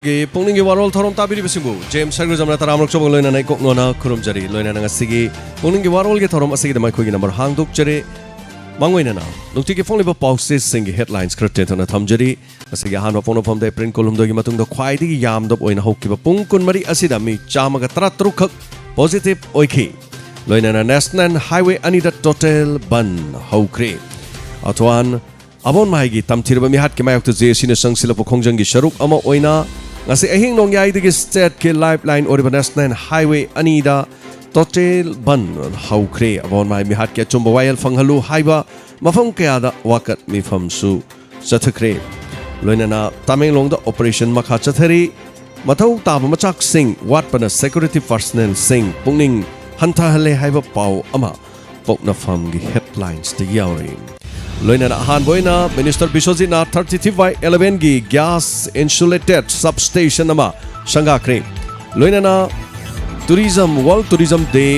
PUKNING WAROL thorom tabiri bisingu James Sargu jamna taramrok chobong loina nai koknona khurum jari loina nang asigi PUKNING WAROL ge thorom asigi damai khogi number hangduk jari mangoina na nungti ge phongliba pauses singi headlines krate thona thamjari asigi hanwa phone phom de print column dogi matung da khwai digi yamdop oina hokkiba pung kun mari asida mi chama ga taratruk khak positive oikhi loina na national highway anida total ban hokre atwan abon mai gi tamthirba mi hat ke mayok to JC na sangsila pokhongjang gi sharuk ama oina ngasi ahing nong yai digi state ke lifeline oriba national highway anida total ban haukre abon mai mi hat ke chumba wail phanghalu haiba mafam kya da wakat mi famsu chathakre loinana tamenglong da operation makha chathari mathau tab machak sing watpana security personnel sing pungning hanta hale haiba pau ama pokna fam gi headlines de yauri loinana han boina minister biswajit na 33/11 gi gas insulated substation ama sanga kre loinana tourism world tourism day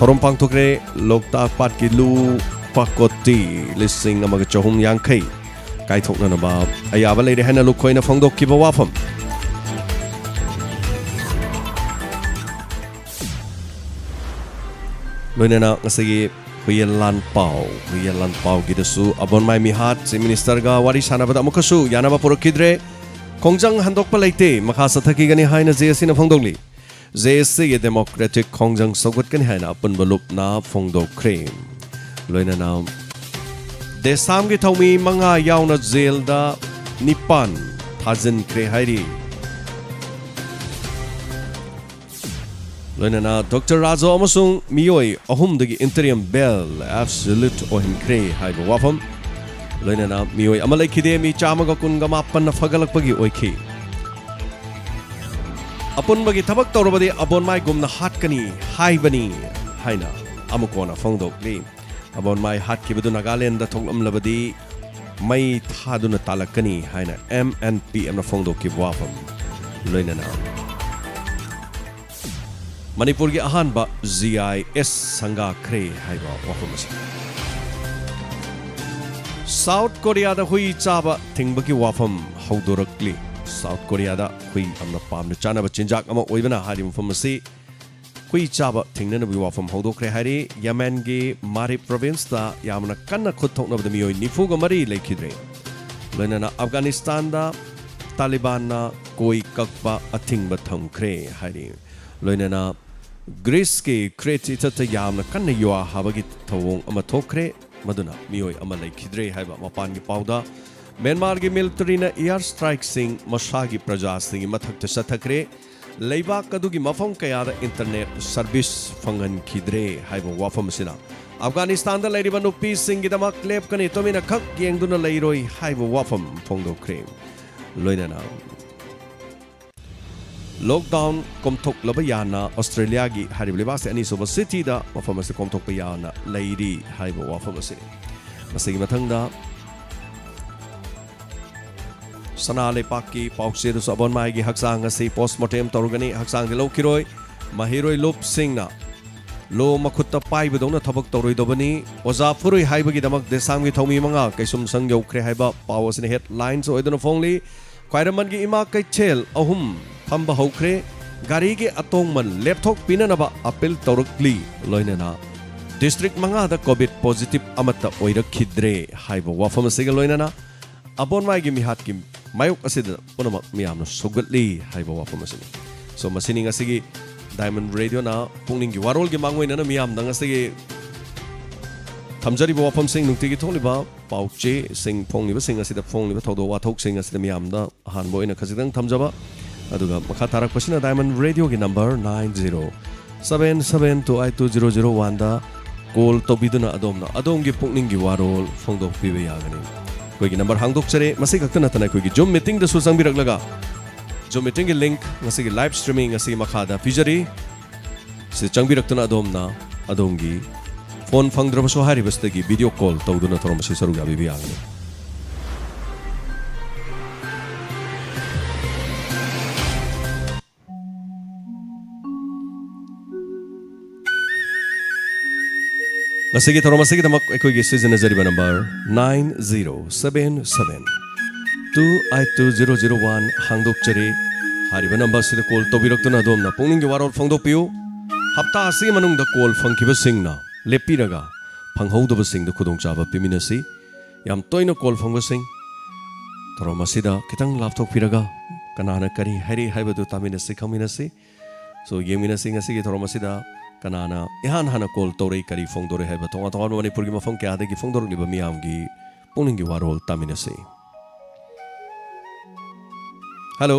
thorom pangthokre loktak pat ki lu pakoti lising amaga chahum yangkai kai thokna na ba ayaba leire hana lu khoina phangdok ki ba wafam loinana ngasigi Huyalan pau gitu su abon mai mihat si minister ga wari sana bada mukasu yana ba puro kidre kongjang handok pa laite makha sathaki gani haina JC na phongdongli JC ye democratic kongjang sogot kan haina apun balup na phongdok kre loina na desam gi thomi manga yauna jail da nipan thajin kre hairi loinana Dr. Razo amasung miyoi ahum dagi interim bell absolute ohim kre haiba wafam loinana miyoi amalai khide mi chamaga kunga mapan na fagalak pagi oikhi apun bagi thabak tawrabadi abon mai gumna hat kani haibani haina amukona phongdokli abon mai hat ki bedu Nagaland da thonglam labadi mai thaduna talakani haina MNP amna phongdok ki wafam loinana Manipur gi ahanba GIS sanga kre haiba wafam ase South Korea da hui chaba thingba ki wafam haudorakli South Korea da hui amna pamna chana ba chinjak ama oibana hari mufam ase hui chaba thingna na bi wafam haudokre hari Yemen gi Mari province da yamna kanna khut thokna ba miyoi nifu ga mari lekhidre loinana Afghanistan da Taliban na koi kakba athingba thamkre hari loinana Greece ke Crete tata yamna kanna yuwa habagi thawong ama thokre maduna miyoi ama laikhidre haiba mapan gi pauda Myanmar gi military na air strike sing masagi praja sing mathak sathakre leiba kadugi mafam kaya da internet service fangan khidre haiba wafam sina Afghanistan da leiriba nupi sing gi dama klep kani tomina khak yengduna leiroi haiba wafam phongdokre loinana Lockdown komthok labayana Australia gi haribaliba se ani soba city da mafam se komthok bayana leiri haiba wafam se masigi mathangda sanale pakki paukse do sabon mai gi haksang se postmortem torgani haksang de lokiroi mahiroi lop singna lo makhutta pai bedona thabak toroi dobani oza puroi haiba gi damak desam gi thomi manga kaisum sang yokre haiba pawas ne headlines oidona phongli Kwairaman gi ima kai chel ahum phamba hokre gari gi atongman laptop pinanaba apel torukli loinana district manga da covid positive amata oirak khidre haiba wafam sega loinana abon mai gi mi hat ki mayok asida punama miyamna sugatli haiba wafam asini so masini ngasigi diamond radio na pungning gi warol gi mangoina na miyam dang asigi Thamjari wafam sing nungtigi tholiba pauche sing phongliba sing asida phongliba thodo wathok sing asida miyamda han boina khajidang thamjaba aduga makha tarak pasina diamond radio gi number 9077728200 da call tobiduna adomna adomgi pukning gi warol phongdok pibe yagani koigi number hangdok chare masi kaktana tana koigi zoom meeting da susang birak laga zoom meeting gi link ngasi gi live streaming ngasi makha da pijari se changbirak tana adomna adongi phone phangdrabaso hari bastagi video call tawduna thoramasi saruga bibi agani Nasigi thoramasi damak ekoi gi season nazari number 9077 282001 hangdokchari hariba number sida call tobirakna domna pungning warol phangdokpiu hapta asi manungda call phangkiba singna lepiraga phanghodaba singda khudongchaba piminasi yam toina call phangba sing toromasida kitang laptop piraga kanana kari hari haibadu taminasi khaminasi so yeminasi ngasi gi toromasida kanana ihan hana call torei kari phongdore haiba tonga tonga manipur gi mafam kya adagi phongdor liba miyam gi pungning warol taminasi hello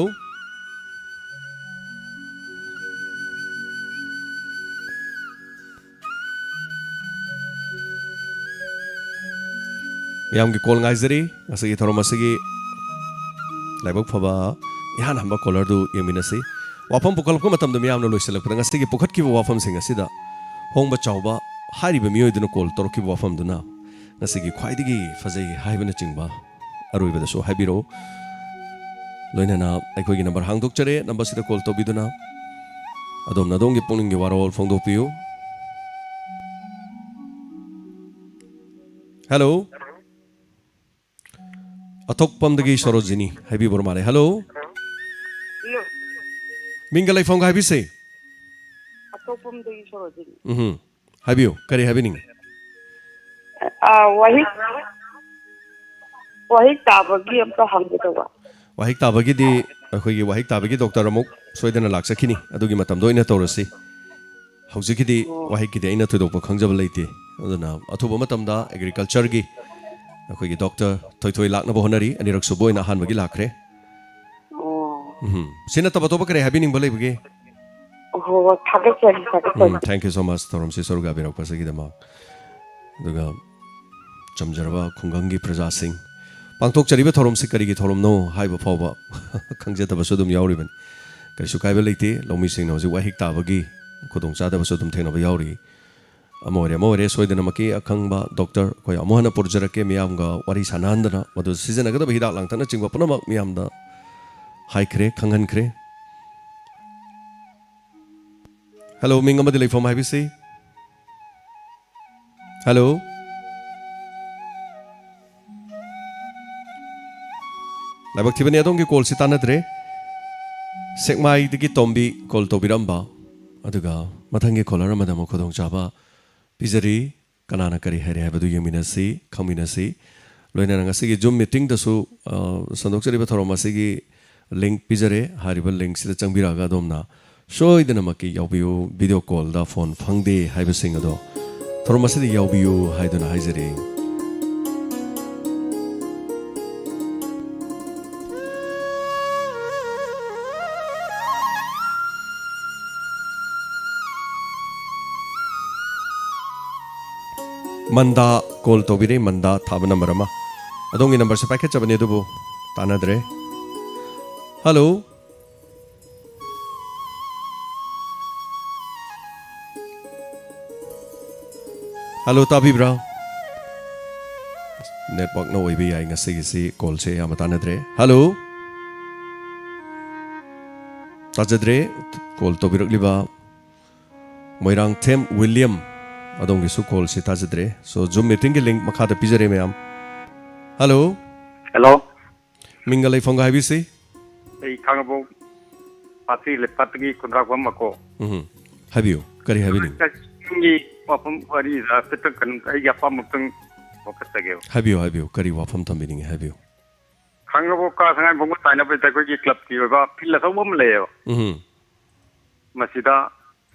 miyam gi call ngaizari asigi toromasigi laibok phaba ihan hamba caller du yeminasi wafam pukal ko matam du miyam no loiselak panga asigi pukhat ki wafam sing asida hongba chawba hariba miyoy duna call torki wafam duna asigi khwaidigi fazai haibana chingba aroi bada so habiro loinana aikoi gi number hangdok chare number sida call to biduna adom na dong gi puning gi warol phongdok piu hello atok pamdagi sorojini habi bormare hello mingalai phong habi se atok pamdagi sorojini habiyo kari habining wahik tabagi amta hangdaba wahik tabagi di akhoi gi wahik tabagi doctor amuk soidana laksakini adugi matam do ina torasi hauji di wahik di ina thudok khangjaba leite aduna athuba matam da agriculture gi akhoi gi doctor thoi lakna bohonari anirak subo ina han bagi lakre sina taba toba kare habining bolai bagi thank you so much torom se sorga birak pasagi dama duga chamjarba khungangi praja singh pangtok chariba thorom se karigi thorom no haiba phawba khangje taba sodum yauriban kaisu kaiba leite lomi sing no ji wahik tabagi khudong cha taba sodum thena ba yauri amore soidana maki akhangba doctor koi amohana purjarake miyamga wari sanandana madu season agada bahida langtana chingba punama miyamda hai kre khangan kre hello minga madilai from ibc hello labak thibani adong ki call sitanadre sekmai digi tombi call to biramba aduga mathangi caller amada mo khodong chaba pizari kanana kari hari habadu yeminasi khaminasi loina ngasi gi zoom meeting da su sandok chari ba thoroma sigi link pizare hariba link sida changbiraga domna soidana maki yaubiu video call da phone phangde haiba sing ado thoroma sidi yaubiu haiduna haijari manda call to bire manda thaba number ama adongi number se packet chabane dubu tanadre hello hello tabibra network no way bi ai ngasi si call se ama tanadre hello tajadre call to birak liba moirang them william adongi su call si tajadre so zoom meeting ki link makha da pizare me am hello mingalai phonga habi si ei khangabo pati le patgi kundra kwam mako habiyo kari habini ngi wapam wari za petak kan ai ya pam tung okatage habiyo kari wafam tambini habiyo khangabo ka sangai bongo taina pe takoi ki club ki ba phil la sobom le masida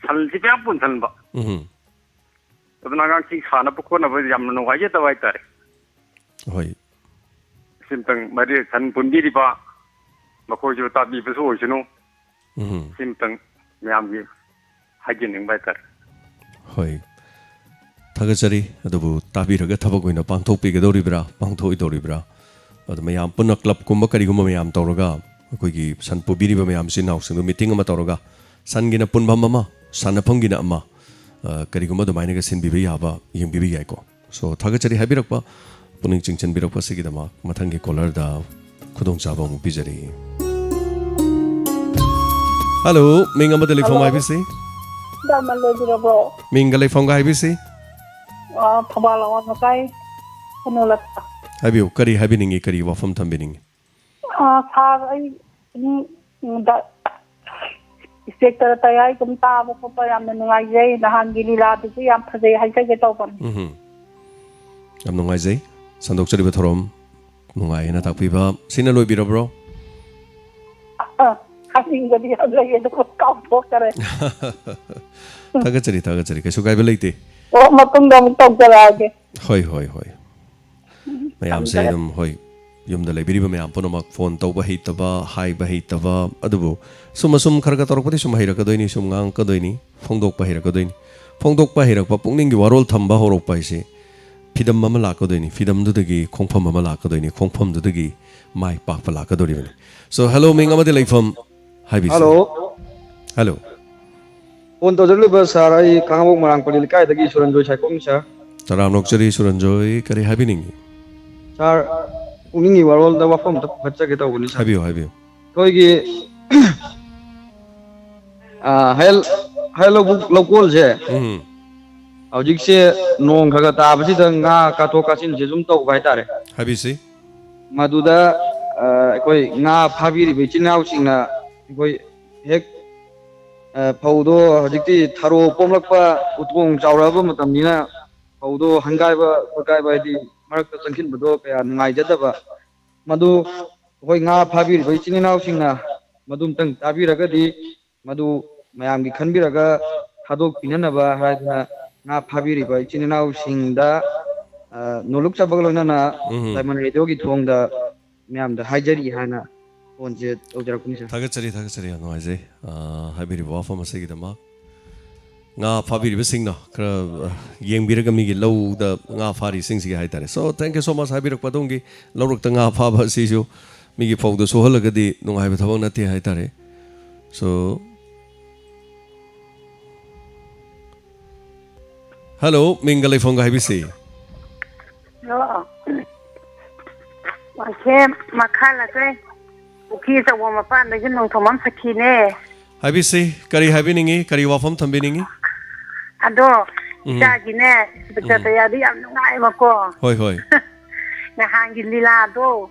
salji pe apun salba aduna gang ki khana pukho na ba yam no ga ye tawai tare hoi simtang mari san pundi ri ba mako jo ta bi beso sino simtang myam gi hagin ning bai tare hoi thagachari adubu tabiraga thabak oina pangthokpi ga doribra pangthoi doribra adu mayam punna club kumba kari gumma mayam tawraga akoi gi san pubiri ba mayam sinau sing meeting ama tawraga san gina punbam ama sanapam gina ama kari gumma do mainaga sin bibi yaba yeng bibi yai ko so thagachari habirakpa puning chingchen birakpa sigidama mathangi caller da khudong chaba mu bijari hello minga madali from ibc damal dirabo minga lai from ibc thabala on kai konolat habiyo kari habiningi kari wafam tambiningi ꯁꯥꯔ ꯑꯩ inspector ꯇꯌꯥꯏꯒꯨꯝ ꯇꯥꯕ ꯈꯣꯠꯄ ꯌꯥꯝꯅ ꯅꯨꯡꯉꯥꯏꯖꯩ ꯅꯍꯥꯟꯒꯤ ꯂꯤꯂꯥꯗꯨꯁꯨ ꯌꯥꯝ ꯐꯖꯩ ꯍꯥꯏꯖꯒꯦ ꯇꯧꯕꯅꯤ ꯌꯥꯝ ꯅꯨꯡꯉꯥꯏꯖꯩ ꯁꯟꯗꯣꯛꯆꯔꯤꯕ ꯊꯧꯔꯝ ꯅꯨꯡꯉꯥꯏꯅ ꯇꯥꯛꯄꯤꯕ ꯁꯤꯅ ꯂꯣꯏꯕꯤꯔꯕ꯭ꯔꯣ ꯈꯪꯅꯤꯡꯕꯗꯤ ꯌꯥꯝ ꯂꯩ ꯑꯗꯨꯒ ꯀꯥꯎꯊꯣꯛꯈꯔꯦ ꯊꯥꯒꯠꯆꯔꯤ ꯀꯩꯁꯨ ꯀꯥꯏꯕ ꯂꯩꯇꯦ ꯑꯣ ꯃꯇꯨꯡꯗ ꯑꯃꯨꯛ ꯇꯧꯖꯔꯛꯑꯒꯦ ꯍꯣꯏ ꯃꯌꯥꯝꯁꯦ ꯑꯗꯨꯝ ꯍꯣꯏ ꯌꯨꯝꯗ ꯂꯩꯕꯤꯔꯤꯕ ꯃꯌꯥꯝ ꯄꯨꯝꯅꯃꯛ ꯐꯣꯟ ꯇꯧꯕ ꯍꯩꯇꯕ ꯍꯥꯏꯕ ꯍꯩꯇꯕ ꯑꯗꯨꯕꯨ ꯁꯨꯝ ꯈꯔ ꯇꯧꯔꯛꯄꯗꯤ ꯁꯨꯝ ꯍꯩꯔꯛꯀꯗꯣꯏꯅꯤ ꯁꯨꯝ ꯉꯥꯡꯉꯛꯀꯗꯣꯏꯅꯤ ꯐꯣꯡꯗꯣꯛꯄ ꯍꯩꯔꯛꯀꯗꯣꯏꯅꯤ ꯐꯣꯡꯗꯣꯛꯄ ꯍꯩꯔꯛꯄ ꯄꯨꯛꯅꯤꯡꯒꯤ ꯋꯥꯔꯣꯜ ꯊꯝꯕ ꯍꯧꯔꯛꯄ ꯍꯥꯏꯁꯦ ꯐꯤꯗꯝ ꯑꯃ ꯂꯥꯛꯀꯗꯣꯏꯅꯤ ꯐꯤꯗꯝꯗꯨꯗꯒꯤ ꯈꯣꯡꯐꯝ ꯑꯃ ꯂꯥꯛꯀꯗꯣꯏꯅꯤ ꯈꯣꯡꯐꯝꯗꯨꯗꯒꯤ ꯃꯥꯏ ꯄꯥꯛꯄ ꯂꯥꯛꯀꯗꯣꯔꯤꯕꯅꯤ ꯁꯣ ꯍꯦꯜꯂꯣ ꯃꯤꯡ ꯑꯃꯗꯤ ꯂꯩꯐꯝ ꯍꯥꯏꯕꯤꯁꯤ Hello. Hello Phone to deliver sir I Kangabok Marangpali Likai dagi Suranjoy Saikom sir. ꯇꯔꯥꯝꯅꯣꯛꯆꯔꯤ ꯁꯨꯔꯟꯖꯣꯏ ꯀꯔꯤ ꯍꯥꯏꯕꯤꯅꯤꯡꯉꯤ Sir PUKNING WAROL da wafam ta phatcha ke tawuni sir. ꯍꯥꯏꯕꯤꯌꯨ Koigi hello book local je. Hojik se nong khaga tabasi da nga kato kasin je zum taw bai tare. ꯍꯥꯏꯕꯤꯁꯤ Maduda koi nga phabiri be chinau singna koi hek ꯐꯧꯗꯣ ꯍꯧꯖꯤꯛꯇꯤ ꯊꯔꯣ ꯄꯣꯝꯂꯛꯄ ꯎꯇꯣꯡ ꯆꯥꯎꯔꯛꯑꯕ ꯃꯇꯝꯅꯤꯅ ꯐꯧꯗꯣ ꯍꯪꯒꯥꯏꯕ ꯈꯣꯠꯀꯥꯏꯕ ꯍꯥꯏꯗꯤ ꯃꯔꯛꯇ ꯆꯪꯁꯤꯟꯕꯗꯣ ꯀꯌꯥ ꯅꯨꯡꯉꯥꯏꯖꯗꯕ ꯃꯗꯨ ꯑꯩꯈꯣꯏ ꯉꯥ ꯐꯥꯕꯤꯔꯤꯕ ꯏꯆꯤꯟ ꯏꯅꯥꯎꯁꯤꯡꯅ ꯃꯗꯨꯝꯇꯪ ꯇꯥꯕꯤꯔꯒꯗꯤ ꯃꯗꯨ ꯃꯌꯥꯝꯒꯤ ꯈꯟꯕꯤꯔꯒ ꯊꯥꯗꯣꯛꯄꯤꯅꯅꯕ ꯍꯥꯏꯗꯅ ꯉꯥ ꯐꯥꯕꯤꯔꯤꯕ ꯏꯆꯤꯟ ꯏꯅꯥꯎꯁꯤꯡꯗ ꯅꯣꯂꯨꯛꯆꯕꯒ ꯂꯣꯏꯅꯅ ꯗꯥꯏꯃꯟ ꯔꯦꯗꯤꯑꯣꯒꯤ ꯊꯣꯡꯗ ꯃꯌꯥꯝꯗ ꯍꯥꯏꯖꯔꯤ ꯍꯥꯏꯅ ꯐꯣꯟꯁꯦ ꯇꯧꯖꯔꯛꯄꯅꯤ ꯁꯥꯔ ꯊꯥꯒꯠꯆꯔꯤ ꯌꯥꯝ ꯅꯨꯡꯉꯥꯏꯖꯩ ꯍꯥꯏꯕꯤꯔꯤꯕ ꯋꯥꯐꯝ ꯑꯁꯤꯒꯤꯗꯃꯛ ꯉꯥ ꯐꯥꯕꯤꯔꯤꯕꯁꯤꯡꯅ ꯈꯔ ꯌꯦꯡꯕꯤꯔꯒ ꯃꯤꯒꯤ ꯂꯧꯗ ꯉꯥ ꯐꯥꯔꯤꯁꯤꯡꯁꯤꯒꯤ ꯍꯥꯏꯇꯥꯔꯦ ꯁꯣ ꯊꯦꯡꯛ ꯌꯨ ꯁꯣ ꯃꯆ ꯍꯥꯏꯕꯤꯔꯛꯄ ꯑꯗꯣꯝꯒꯤ ꯂꯧꯔꯛꯇ ꯉꯥ ꯐꯥꯕ ꯑꯁꯤꯁꯨ ꯃꯤꯒꯤ ꯐꯧꯗ ꯁꯣꯛꯍꯜꯂꯒꯗꯤ ꯅꯨꯡꯉꯥꯏꯕ ꯊꯕꯛ ꯅꯠꯇꯦ ꯍꯥꯏꯇꯥꯔꯦ ꯁꯣ ꯍꯜꯂꯣ ꯃꯤꯡꯒ ꯂꯩꯐꯝꯒ ꯍꯥꯏꯕꯤꯁꯤ ꯋꯥꯡꯈꯦꯝ ꯃꯈꯥ ꯂꯥꯛꯈ꯭ꯔꯦ ꯄꯨꯈ꯭ꯔꯤ ꯑꯆꯧꯕ ꯃꯄꯥꯟꯗꯒꯤ ꯅꯣꯡꯊꯣꯝꯕꯝ ꯁꯈꯤꯅꯦ ꯍꯥꯏꯕꯤꯁꯤ ꯀꯔꯤ ꯍꯥꯏꯕꯤꯅꯤꯡꯉꯤ ꯀꯔꯤ ꯋꯥꯐꯝ ꯊꯝꯕꯤꯅꯤꯡꯉꯤ ꯑꯗꯣ ꯏꯆꯥꯒꯤꯅꯦ ꯏꯟꯁꯄꯦꯛꯇꯔ ꯇꯌꯥꯗꯤ ꯌꯥꯝ ꯅꯨꯡꯉꯥꯏꯕꯀꯣ ꯍꯣꯏ ꯅꯍꯥꯟꯒꯤ ꯂꯤꯂꯥꯗꯣꯏꯁ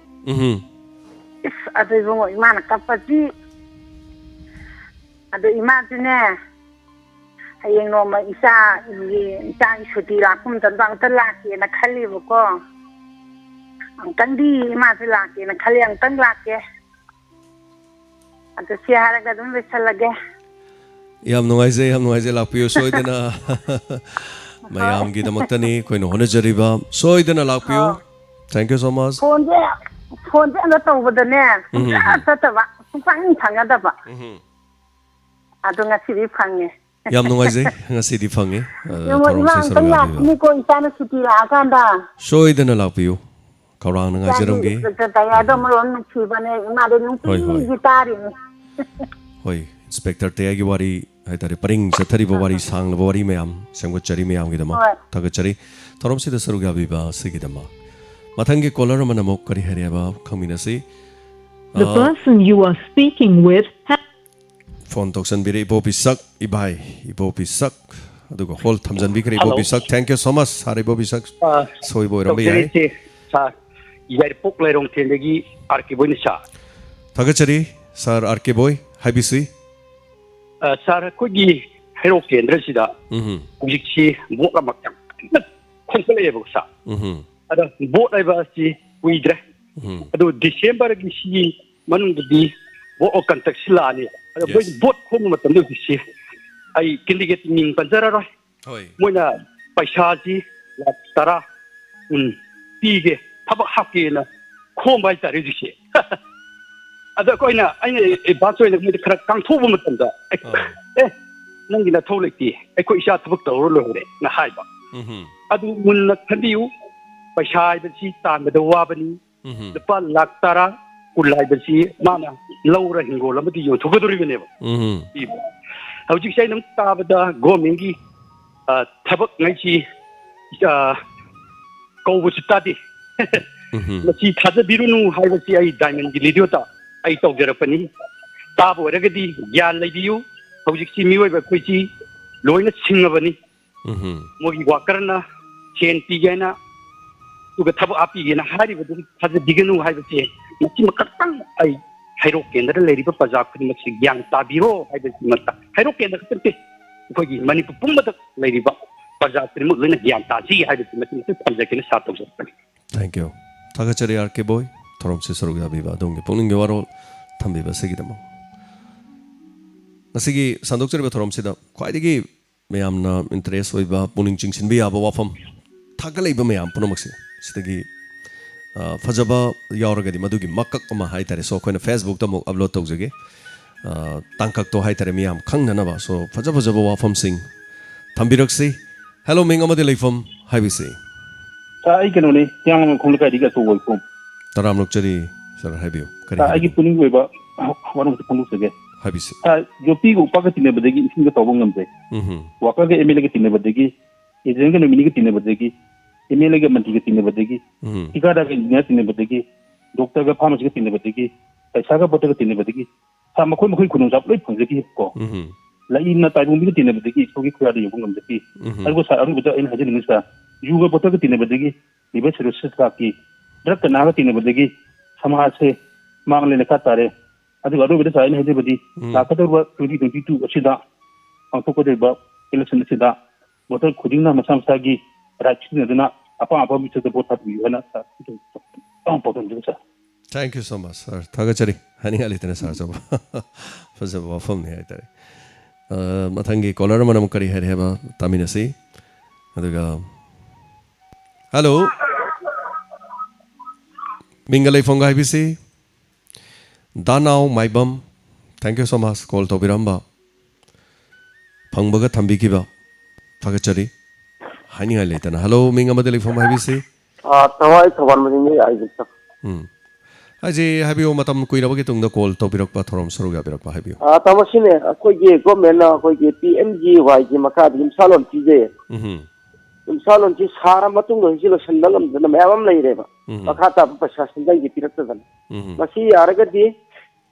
ꯑꯗꯨ ꯏꯕꯨꯡꯉꯣ ꯏꯃꯥꯅ ꯀꯞꯄꯁꯤ ꯑꯗꯣ ꯏꯃꯥꯁꯨꯅꯦ ꯍꯌꯦꯡ ꯅꯣꯡꯃ ꯏꯆꯥꯒꯤ ꯁꯨꯇꯤ ꯂꯥꯛꯄ ꯃꯇꯝꯗ ꯑꯃꯨꯛꯇ ꯂꯥꯛꯀꯦꯅ ꯈꯜꯂꯤꯕꯀꯣ ꯑꯃꯨꯛꯇꯪꯗꯤ ꯏꯃꯥꯁꯨ ꯂꯥꯛꯀꯦꯅ ꯈꯜꯂꯤ ꯑꯃꯨꯛꯇꯪ ꯂꯥꯛꯀꯦ ꯑꯗꯨ ꯁꯤ ꯍꯥꯏꯔꯒ ꯑꯗꯨꯝ ꯂꯣꯏꯁꯜꯂꯒꯦ ꯌꯥꯝ ꯅꯨꯡꯉꯥꯏꯖꯩ ꯂꯥꯛꯄꯤꯌꯨ ꯁꯣꯏꯗꯅ ꯃꯌꯥꯝꯒꯤꯗꯃꯛꯇꯅꯤ ꯑꯩꯈꯣꯏꯅ ꯍꯣꯠꯅꯖꯔꯤꯕ ꯁꯣꯏꯗꯅ ꯂꯥꯛꯄꯤꯌꯨ ꯊꯦꯡꯛ ꯌꯨ ꯁꯣ ꯃꯆ ꯐꯣꯟꯁꯦ ꯑꯝꯇ ꯇꯧꯕꯗꯅꯦ ꯁꯨꯡꯆꯠ ꯆꯠꯇꯕ ꯁꯨꯡꯐꯪ ꯐꯪꯒꯗꯕ ꯑꯗꯣ ꯉꯁꯤꯗꯤ ꯐꯪꯉꯦ ꯌꯥꯝ ꯅꯨꯡꯉꯥꯏꯖꯩ ꯉꯁꯤꯗꯤ ꯐꯪꯉꯦ ꯏꯃꯥ ꯊꯧꯔꯝꯁꯦ ꯁꯔꯨꯛ ꯑꯝꯇꯪ ꯌꯥꯕꯤꯕ ꯂꯥꯛꯈꯤꯅꯤꯀꯣ ꯏꯆꯥꯅ ꯁꯨꯇꯤ ꯂꯥꯛꯑꯀꯥꯟꯗ ꯁꯣꯏꯗꯅ ꯂꯥꯛꯄꯤꯌꯨ ꯈꯧꯔꯥꯡꯅ ꯉꯥꯏꯖꯔꯝꯒꯦ ꯇꯌꯥꯗꯣ ꯑꯃꯔꯣꯝ ꯅꯨꯡꯁꯤꯕꯅꯦ ꯏꯃꯥꯗꯤ ꯅꯨꯡꯇꯤꯒꯤ ꯇꯥꯔꯤꯅꯤ ꯍꯣꯏ ꯏꯟꯁꯄꯦꯛꯇꯔ ꯇꯌꯥꯒꯤ ꯋꯥꯔꯤ ꯍꯥꯏꯇꯥꯔꯦ ꯄꯔꯤꯡ ꯆꯠꯊꯔꯤꯕ ꯋꯥꯔꯤ ꯁꯥꯡꯂꯕ ꯋꯥꯔꯤ ꯃꯌꯥꯝ ꯁꯦꯝꯒꯠꯆꯔꯤ ꯃꯌꯥꯝꯒꯤꯗꯃꯛ ꯍꯣꯏ ꯊꯥꯒꯠꯆꯔꯤ ꯊꯧꯔꯝꯁꯤꯗ ꯁꯔꯨꯛ ꯌꯥꯕꯤꯕ ꯑꯁꯤꯒꯤꯗꯃꯛ ꯃꯊꯪꯒꯤ ꯀꯣꯂꯔ ꯑꯃꯅ ꯑꯃꯨꯛ ꯀꯔꯤ ꯍꯥꯏꯔꯦꯕ ꯈꯪꯃꯤꯟꯅꯁꯤ The person you are speaking with phone ꯇꯧꯁꯟꯕꯤꯔꯦ ꯏꯕꯣꯕꯤꯁꯛ ꯏꯕꯥꯏ ꯏꯕꯣꯕꯤꯁꯛ ꯑꯗꯨꯒ ꯍꯣꯜ ꯊꯝꯖꯟꯕꯤꯈ꯭ꯔꯦ ꯏꯕꯣꯕꯤꯁꯛ thank you so much sir ꯏꯕꯣꯕꯤꯁꯛ ꯁꯣꯏꯕ ꯑꯣꯏꯔꯝꯕ ꯌꯥꯏ ꯁꯥꯔ ꯌꯥꯏꯔꯤꯄꯣꯛ ꯂꯩꯔꯣꯡꯊꯦꯝꯗꯒꯤ ꯑꯥꯔ ꯀꯦ ꯕꯣꯏꯅꯤ ꯁꯥꯔ ꯊꯥꯒꯠꯆꯔꯤ ꯁꯥꯔ ꯑꯥꯔ ꯀꯦ ꯕꯣꯏ ꯍꯥꯏꯕꯤꯁꯤ ꯁꯥꯔ ꯑꯩꯈꯣꯏꯒꯤ ꯍꯩꯔꯣꯛ ꯀꯦꯟꯗ꯭ꯔꯁꯤꯗ ꯍꯧꯖꯤꯛꯁꯤ ꯕꯣꯠ ꯑꯃ ꯌꯥꯝ ꯀꯟꯅ ꯈꯣꯡꯀꯠꯂꯛꯑꯦꯕꯀꯣ ꯁꯥꯔ ꯑꯗ ꯕꯣꯠ ꯍꯥꯏꯕ ꯑꯁꯤ ꯀꯨꯏꯗ꯭ꯔꯦ ꯑꯗꯨ ꯗꯤꯁꯦꯝꯕꯔꯒꯤ ꯁꯤꯒꯤ ꯃꯅꯨꯡꯗꯗꯤ ꯕꯣꯠ ꯀꯟꯇꯛꯁꯤ ꯂꯥꯛꯑꯅꯤ ꯑꯗ ꯃꯣꯏ ꯕꯣꯠ ꯈꯣꯝꯕ ꯃꯇꯝꯗ ꯍꯧꯖꯤꯛꯁꯤ ꯑꯩ ꯀꯦꯟꯗꯤꯗꯦꯠ ꯃꯤꯡ ꯄꯟꯖꯔꯔꯣꯏ ꯃꯣꯏꯅ ꯄꯩꯁꯥꯁꯤ ꯂꯥꯛ 10 20 ꯄꯤꯒꯦ ꯊꯕꯛ ꯍꯥꯞꯀꯦꯅ ꯈꯣꯝꯕ ꯍꯥꯏꯇꯥꯔꯦ ꯍꯧꯖꯤꯛꯁꯦ ꯑꯗ ꯑꯩꯅ ꯑꯦꯗꯚꯥꯟꯁ ꯑꯣꯏꯅ ꯃꯣꯏꯗ ꯈꯔ ꯀꯥꯡꯊꯣꯛꯄ ꯃꯇꯝꯗ ꯅꯪꯒꯤ ꯅꯊꯧ ꯂꯩꯇꯦ ꯑꯩꯈꯣꯏ ꯏꯆꯥ ꯊꯕꯛ ꯇꯧꯔ ꯂꯣꯏꯔꯦꯅ ꯍꯥꯏꯕ ꯑꯗꯨ ꯃꯨꯟꯅ ꯈꯟꯕꯤꯌꯨ ꯄꯩꯁꯥ ꯍꯥꯏꯕꯁꯤ ꯇꯥꯟꯕꯗ ꯋꯥꯕꯅꯤ ꯂꯨꯄꯥ ꯂꯥꯛ 10 20 ꯍꯥꯏꯕꯁꯤ ꯃꯥꯅ ꯂꯧꯔ ꯍꯤꯡꯒꯣꯜ ꯑꯃꯗꯤ ꯌꯣꯟꯊꯣꯛꯀꯗꯣꯔꯤꯕꯅꯦꯕ ꯍꯧꯖꯤꯛꯁꯦ ꯑꯩꯅ ꯇꯥꯕꯗ ꯒꯣꯔꯃꯦꯟꯒꯤ ꯊꯕꯛꯉꯩꯁꯤ ꯀꯧꯕꯁꯨ ꯇꯥꯗꯦ ꯃꯁꯤ ꯊꯥꯖꯕꯤꯔꯨꯅꯨ ꯍꯥꯏꯕꯁꯤ ꯑꯩ ꯗꯥꯏꯃꯟꯒꯤ ꯔꯦꯗꯤꯑꯣꯗ ꯑꯩ ꯇꯧꯖꯔꯛꯄꯅꯤ ꯇꯥꯕ ꯑꯣꯏꯔꯒꯗꯤ ꯒ꯭ꯌꯥꯟ ꯂꯩꯕꯤꯌꯨ ꯍꯧꯖꯤꯛꯁꯤ ꯃꯤꯑꯣꯏꯕ ꯑꯩꯈꯣꯏꯁꯤ ꯂꯣꯏꯅ ꯁꯤꯡꯉꯕꯅꯤ ꯃꯣꯏꯒꯤ ꯋꯥꯀꯔꯅ ꯁꯦꯟ ꯄꯤꯒꯦꯅ ꯑꯗꯨꯒ ꯊꯕꯛ ꯍꯥꯞꯄꯤꯒꯦꯅ ꯍꯥꯏꯔꯤꯕꯗꯨ ꯊꯥꯖꯕꯤꯒꯅꯨ ꯍꯥꯏꯕꯁꯦ ꯃꯁꯤ ꯃꯈꯛꯇꯪ ꯑꯩ ꯍꯩꯔꯣꯛ ꯀꯦꯟꯗ꯭ꯔꯗ ꯂꯩꯔꯤꯕ ꯄ꯭ꯔꯖꯥ ꯈꯨꯗꯤꯡꯃꯛꯁꯤ ꯒ꯭ꯌꯥꯟ ꯇꯥꯕꯤꯔꯣ ꯍꯥꯏꯕꯁꯤꯃꯛꯇ ꯍꯩꯔꯣꯛ ꯀꯦꯟꯗ꯭ꯔ ꯈꯛꯇ ꯑꯩꯈꯣꯏꯒꯤ ꯃꯅꯤꯄꯨꯔ ꯄꯨꯝꯕꯗ ꯂꯩꯔꯤꯕ ꯄ꯭ꯔꯖꯥ ꯈꯨꯗꯤꯡꯃꯛ ꯂꯣꯏꯅ ꯒ꯭ꯌꯥꯟ ꯇꯥꯁꯤ ꯍꯥꯏꯕꯁꯤ ꯃꯁꯤ ꯊꯝꯖꯒꯦꯅ ꯁꯥ ꯇꯧꯖꯔꯛꯄꯅꯤ Thank you. Thagachari RK boy thorom se sarug yabiba adongi pungning ge warol thambiba sigidama. Nasigi sandokchariba thorom sida khwaidagi mayamna interest oiba puning chingsinbi yaba wafam thagalaiba mayam punamakse sidagi fajaba yauragadi madugi makak ama haitare so koina Facebook ta mo upload tawjage tangkak to haitare miyam khangnanaba so fajaba wafam sing thambiraksi hello ming amade leifam haibise ai cái này yang không được cái gì cái số người cũng taram lokchari sir haibiu kari ai cái puning người ba warung itu puning sege habise jopi ko pa ka tine badegi isin ka tawong ngamse waka ke emele ke tine badegi ejen ke nomini ke tine badegi emele ke manti ke tine badegi tikada ke nya tine badegi doctor ka pharmacy ke tine badegi paisa ka bota ke tine badegi sa makhoi khunung jap loi phangje ko la inna tai bumi ke tine badegi sogi khura de yong ngamse pi algo sa aru bota in hajin nisa yuga bota ke tine badegi libe services ka ki drak na ka tine badegi samaj se mang le ka tare adu adu bida sai ne hede badi takadaba 2022 asida angtokadeba election asida voter khudingna masam sagi rajni aduna apa mi chete vote hat bihana sa important jinsa. Thank you so much sir thagachari hani ali tene sir jab fazaba wafam ne aitare mathangi caller manam kari hai heba taminasi aduga hello mingalai fonga ibisi Danau Maibam, thank you so much. Call to Biramba. Pangbaga Tambikiba. Thagachari. Hani Haletana. Hello, Mingamadeli from IBC. Tawai Tawan Mini, I just. Aji, have you Matam Kuirabagitung the call to Birokpa from Suruga Birokpa? Have you? Tamasine, a Koye, Gomena, Koye, PMG, YG Makad, in Salon TJ. In Salon Tis Haramatung, Zilla Sandalam, the Mavam Lady, Makata, Pashasan, the Piratan. Masi Aragadi.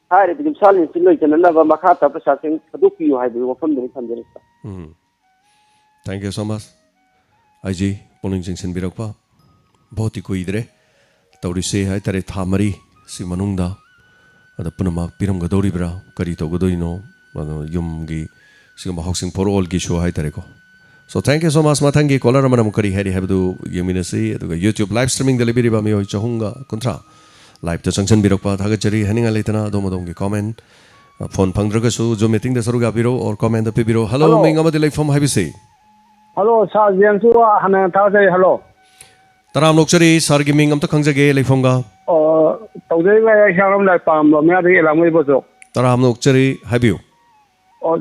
Hari di misal ni silo ito na ba makata pa sa ating kaduki yung hybrid wafam din isang dirista. Thank you so much. Aji, puning jingsin birok pa. Bahut hi ko idre. Tauri se hai tare thamari si manungda. Ada punamak piram gadori bra kari to gadoi no. Yum gi sigama housing for all gi show hai tare ko. So thank you so much. Mathangi caller manam kari hari habdu yaminasi aduga YouTube live streaming delivery ba mi hoi chahunga kontra. Live to junction birokpa thagachari haninga leitana domodom gi comment phone phangdragasu jo meeting da saruga biro or comment da pibiro hello ming amadi live from habise hello sa jensu hana thagachari hello taram lokchari sar gi ming am ta khangjage live from ga tawdei ga sharam lai pam lo mya ri lamai boso taram lokchari habiu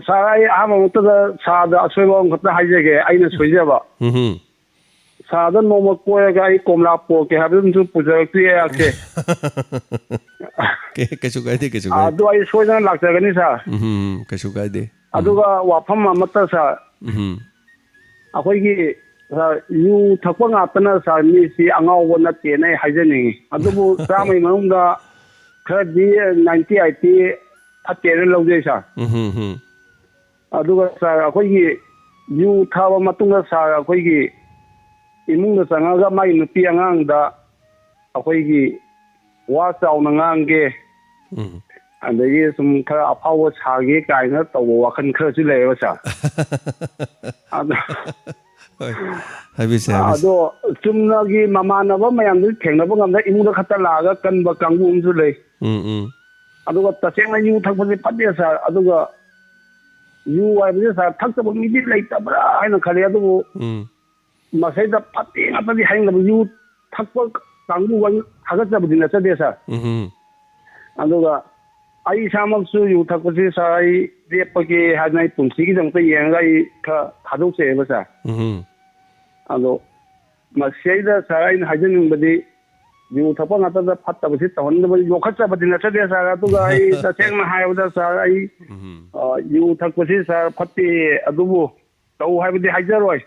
sa ai ama mutta sa da aswebo ngata haijege aina soijaba Sada nomo koya ga I komla po ke habun su puja kriya ke ke chukai de adu ai soja lakta gani sa ke chukai de adu ga wafam amata sa akoi gi yu thakpa nga pana sa ni si angau wona te nai hajani adu bu samai manung da khadi 90 IT atene logje sa adu ga sa akoi gi yu thawa matunga sa akoi gi imung da sangaga mai nupi angang da akoigi wa chauna ngange andagi sum khara apawa chage kaina tawo wakhan khara chu lewa sa habise ado chumna gi mamana ba mayam du thengna ba ngamda imung da khata laga kan ba kangbu umsu le aduga tasengna yu thakpasi padya sa aduga yu ai bi sa thakta ba mi di leita bra haina khale adu masai da pati ngata di haing da yu thakpa kangbu wan haga sa budina sa desa aduga ai samak su yu thakpa si sai de pake hanai tumsi gi jang ta yang gai kha khadu se ba sa ado masai da sai hajin badi yu thakpa ngata da phatta ba si tawon da yo khacha budina sa desa aduga ai ta seng na hai da sai yu thakpa si sa phatti adubu tau hai badi hajaroi